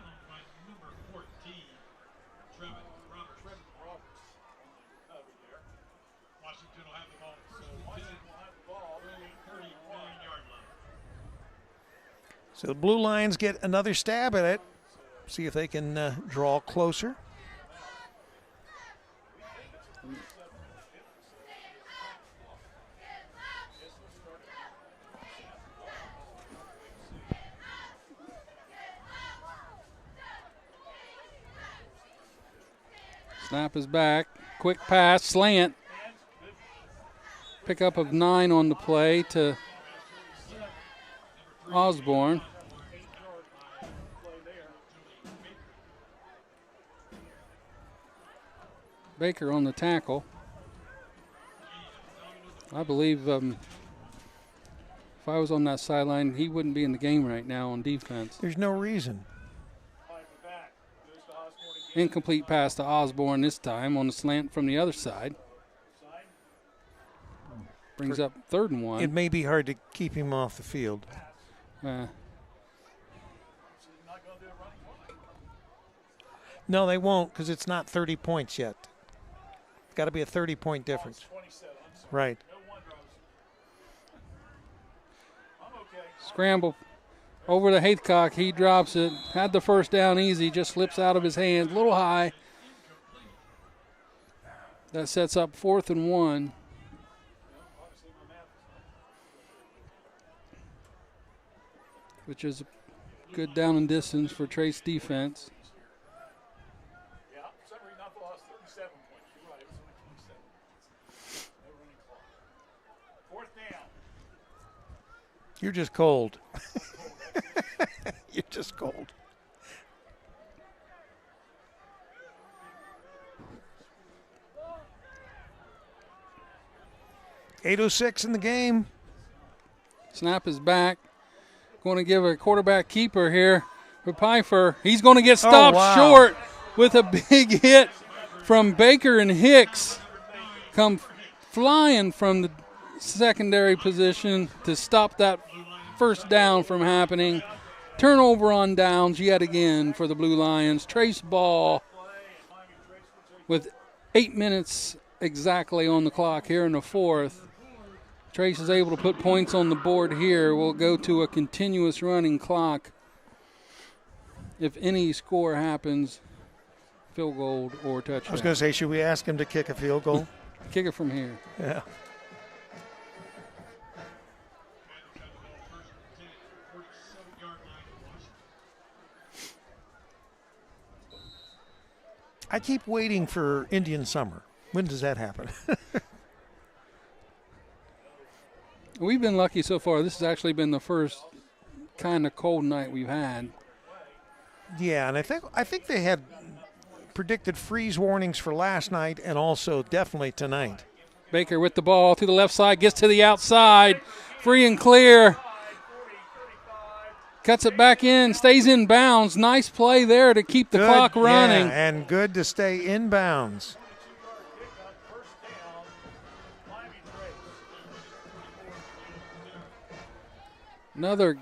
So the Blue Lions get another stab at it. See if they can draw closer. Snap is back. Quick pass, slant. Pickup of 9 on the play to Osborne. Baker on the tackle. I believe if I was on that sideline, he wouldn't be in the game right now on defense. There's no reason. Incomplete pass to Osborne this time on the slant from the other side. Brings up 3rd and 1. It may be hard to keep him off the field. No, they won't, because it's not 30 points yet. It's got to be a 30-point difference. Right. Scramble over to Haithcock. He drops it. Had the first down easy. Just slips out of his hands. A little high. That sets up 4th and 1. Which is a good down and distance for Trace defense. Yeah, for some reason I thought it was 37 points. You're right, it was only 27. No running clock. 4th down. You're just cold. You're just cold. .806 in the game. Snap is back. Going to give a quarterback keeper here for Pfeiffer. He's going to get stopped short with a big hit from Baker and Hicks. Come flying from the secondary position to stop that first down from happening. Turnover on downs yet again for the Blue Lions. Trace ball with 8 minutes exactly on the clock here in the 4th. Trace is able to put points on the board here. We'll go to a continuous running clock. If any score happens, field goal or touchdown. I was going to say, should we ask him to kick a field goal? Kick it from here. Yeah. I keep waiting for Indian summer. When does that happen? We've been lucky so far. This has actually been the first kind of cold night we've had. Yeah, and I think they had predicted freeze warnings for last night and also definitely tonight. Baker with the ball to the left side, gets to the outside, free and clear. Cuts it back in, stays in bounds. Nice play there to keep the clock running. Yeah, and good to stay in bounds. Another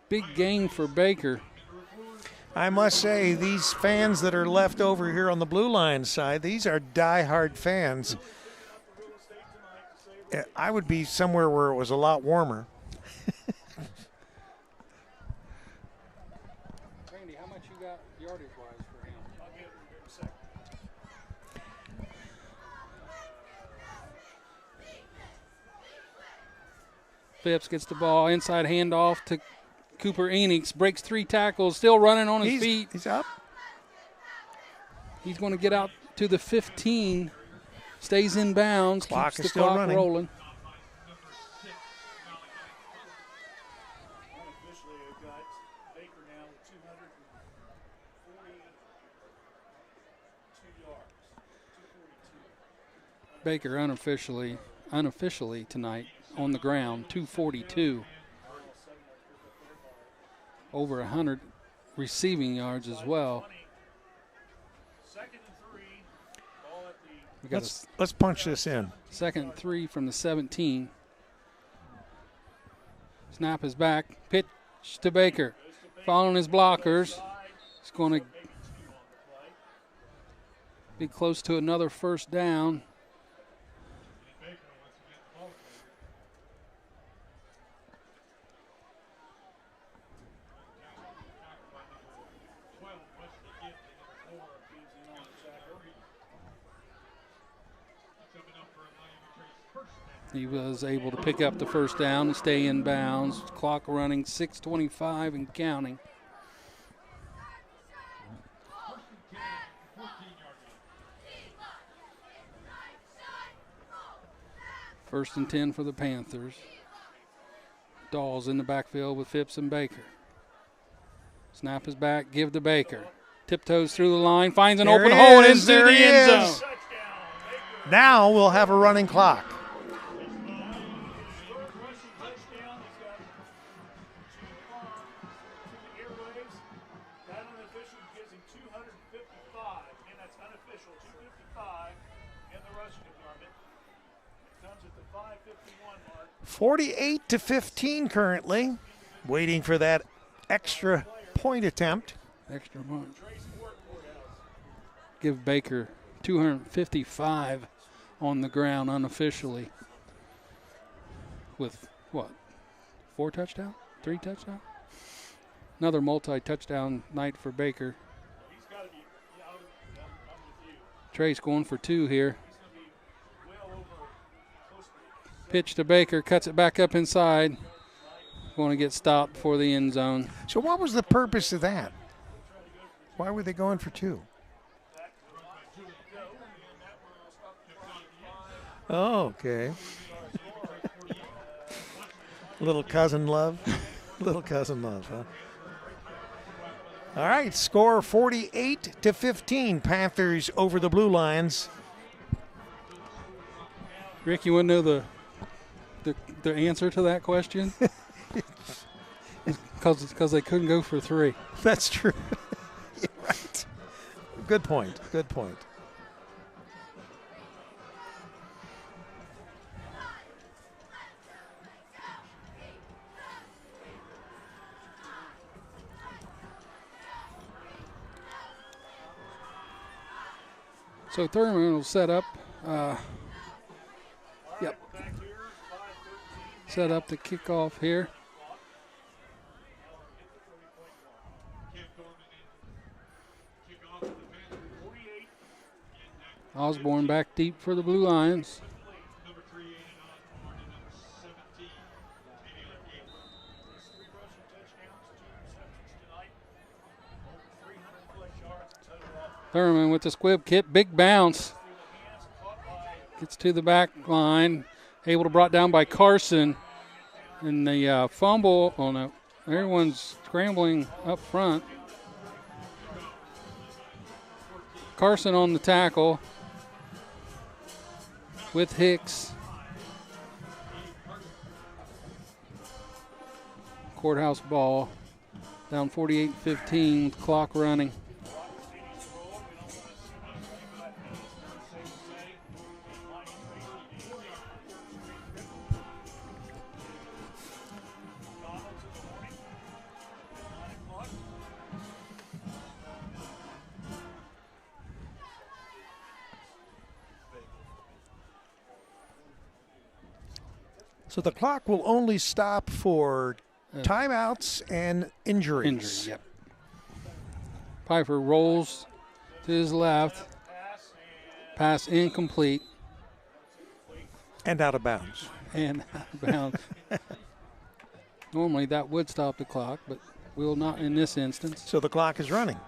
big gain for Baker. I must say, these fans that are left over here on the Blue Lions side, these are diehard fans. I would be somewhere where it was a lot warmer. Randy, how much you got yardage-wise for him? I'll give it here in a second. Phipps gets the ball, inside handoff to Cooper Enix, breaks 3 tackles, still running on his feet. He's up. He's going to get out to the 15, stays in bounds, Clock keeps is the still clock running. rolling. Unofficially, I've got Baker now with 242 yards. 242. Baker unofficially tonight on the ground, 242. Over 100 receiving yards as well. Second and 3. Ball at the Let's punch this in. 2nd and 3 from the 17. Snap is back. Pitch to Baker. Following his blockers. He's going to be close to another first down. He was able to pick up the first down and stay in bounds. Clock running, 6:25 and counting. First and 10 for the Panthers. Dawes in the backfield with Phipps and Baker. Snap is back, give to Baker. Tiptoes through the line, finds an open hole and into the end zone. Now we'll have a running clock. That unofficial gives him 255, and that's unofficial, 255 in the rushing department. Comes at the 5:51 mark. 48-15 currently. Waiting for that extra point attempt. Extra point. Give Baker 255 on the ground unofficially. With what? 4 touchdowns? 3 touchdowns? Another multi-touchdown night for Baker. Trace going for 2 here. Pitch to Baker, cuts it back up inside. Going to get stopped for the end zone. So what was the purpose of that? Why were they going for 2? Oh, okay. Little cousin love. Little cousin love, huh? All right, score 48-15. Panthers over the Blue Lions. Rick, you want to know the answer to that question? Because they couldn't go for 3. That's true. You're right. Good point. Good point. So Thurman will set up. Yep. Set up the kickoff here. Osborne back deep for the Blue Lions. Thurman with the squib kick, big bounce. Gets to the back line, able to brought down by Carson. And the fumble, oh no, everyone's scrambling up front. Carson on the tackle with Hicks. Courthouse ball, down 48-15 with clock running. So the clock will only stop for timeouts and injuries. Yep. Piper rolls to his left. Pass incomplete. And out of bounds. And out of bounds. Normally that would stop the clock, but will not in this instance. So the clock is running.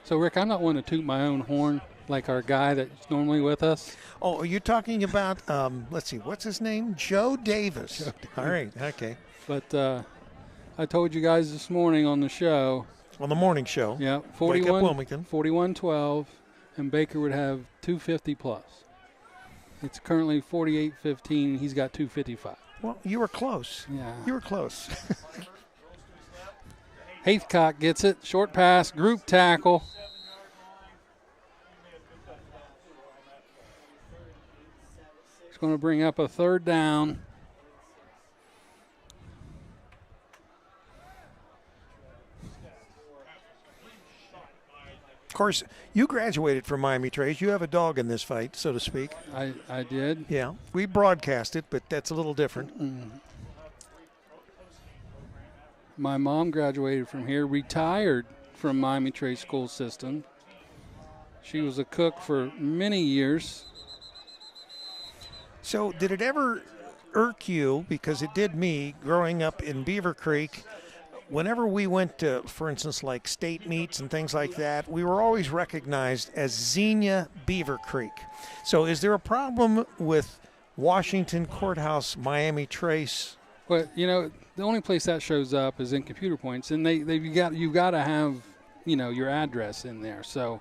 So, Rick, I'm not one to toot my own horn like our guy that's normally with us. Oh, are you talking about, let's see, what's his name? Joe Davis. Joe Davis. All right, okay. But I told you guys this morning on the show. On the morning show. Yeah, 41-12, and Baker would have 250 plus. It's currently 48-15. He's got 255. Well, you were close. Yeah. You were close. Haithcock gets it. Short pass, group tackle. He's going to bring up a 3rd down. Of course, you graduated from Miami, Trace. You have a dog in this fight, so to speak. I did. Yeah. We broadcast it, but that's a little different. My mom graduated from here, retired from Miami Trade School System. She was a cook for many years. So did it ever irk you, because it did me growing up in Beaver Creek, whenever we went to, for instance, like state meets and things like that, we were always recognized as Xenia Beaver Creek. So is there a problem with Washington Courthouse, Miami Trace. But you know, the only place that shows up is in computer points, and you've got to have, you know, your address in there. So,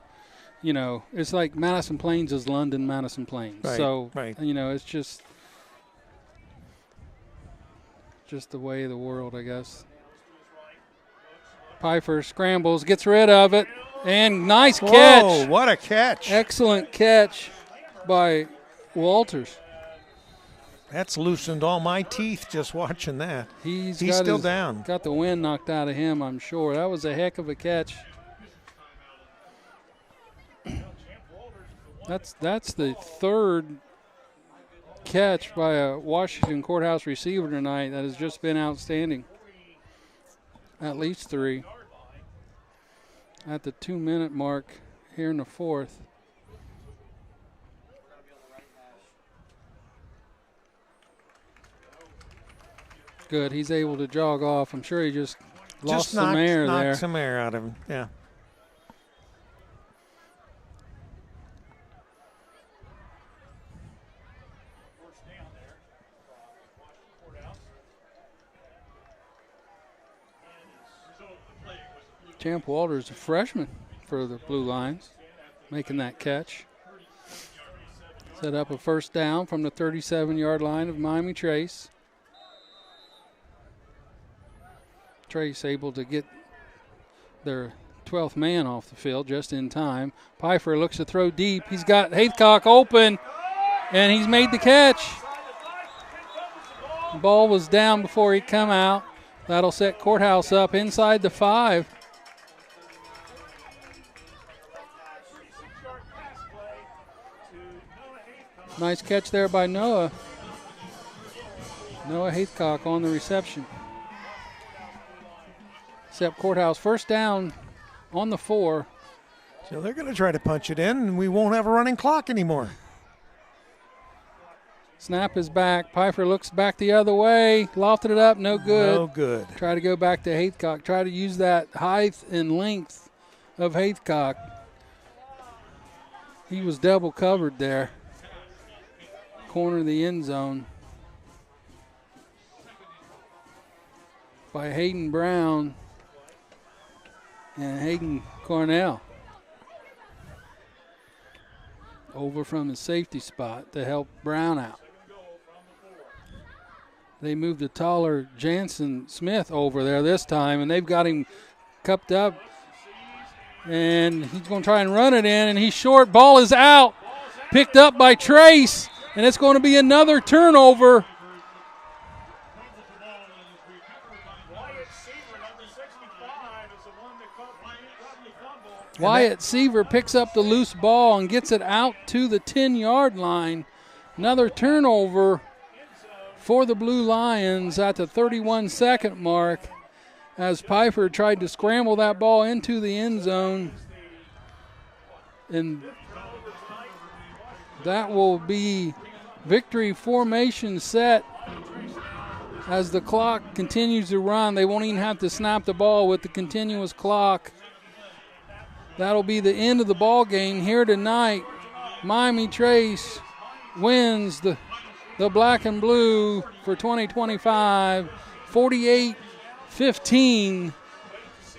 you know, it's like Madison Plains is London, Madison Plains. Right, so, right. you know, it's just the way of the world, I guess. Pfeiffer scrambles, gets rid of it, and nice catch. Whoa, what a catch. Excellent catch by Walters. That's loosened all my teeth just watching that. He's still down. Got the wind knocked out of him, I'm sure. That was a heck of a catch. That's the third catch by a Washington Courthouse receiver tonight that has just been outstanding. At least 3. At the 2-minute mark here in the 4th. Good. He's able to jog off. I'm sure he just lost some air there. Knocked some air out of him, yeah. Champ Walters, a freshman for the Blue Lions, making that catch. Set up a first down from the 37-yard line of Miami Trace. Trace able to get their 12th man off the field just in time. Pfeiffer looks to throw deep. He's got Haycock open, and he's made the catch. The ball was down before he come out. That'll set Courthouse up inside the 5. Nice catch there by Noah. Noah Haycock on the reception. Set Courthouse first down on the 4. So they're going to try to punch it in, and we won't have a running clock anymore. Snap is back. Pfeiffer looks back the other way. Lofted it up. No good. No good. Try to go back to Haycock. Try to use that height and length of Haycock. He was double covered there. Corner of the end zone by Hayden Brown and Hayden Cornell. Over from his safety spot to help Brown out. They moved the taller Jansen Smith over there this time, and they've got him cupped up. And he's going to try and run it in, and he's short. Ball is out. Picked up by Trace, and it's going to be another turnover. Wyatt Seaver picks up the loose ball and gets it out to the 10-yard line. Another turnover for the Blue Lions at the 31-second mark as Pfeiffer tried to scramble that ball into the end zone. And that will be victory formation set as the clock continues to run. They won't even have to snap the ball with the continuous clock. That'll be the end of the ball game here tonight. Miami Trace wins the black and blue for 2025, 48-15.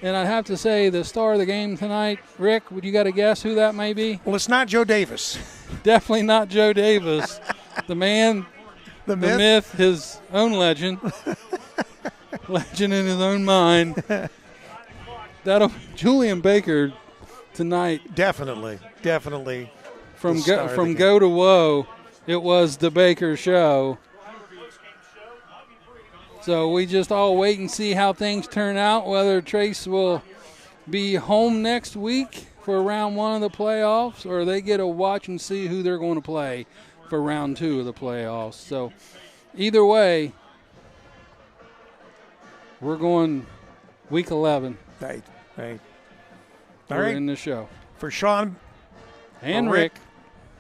And I'd have to say the star of the game tonight, Rick, would you got to guess who that may be? Well, it's not Joe Davis. Definitely not Joe Davis. The man, the myth, his own legend. Legend in his own mind. That'll be Julian Baker tonight. Definitely. From go to woe, it was the Baker show. So we just all wait and see how things turn out, whether Trace will be home next week for round 1 of the playoffs, or they get to watch and see who they're going to play for round 2 of the playoffs. So either way, we're going week 11. Right. All right. In the show. For Sean and Rick.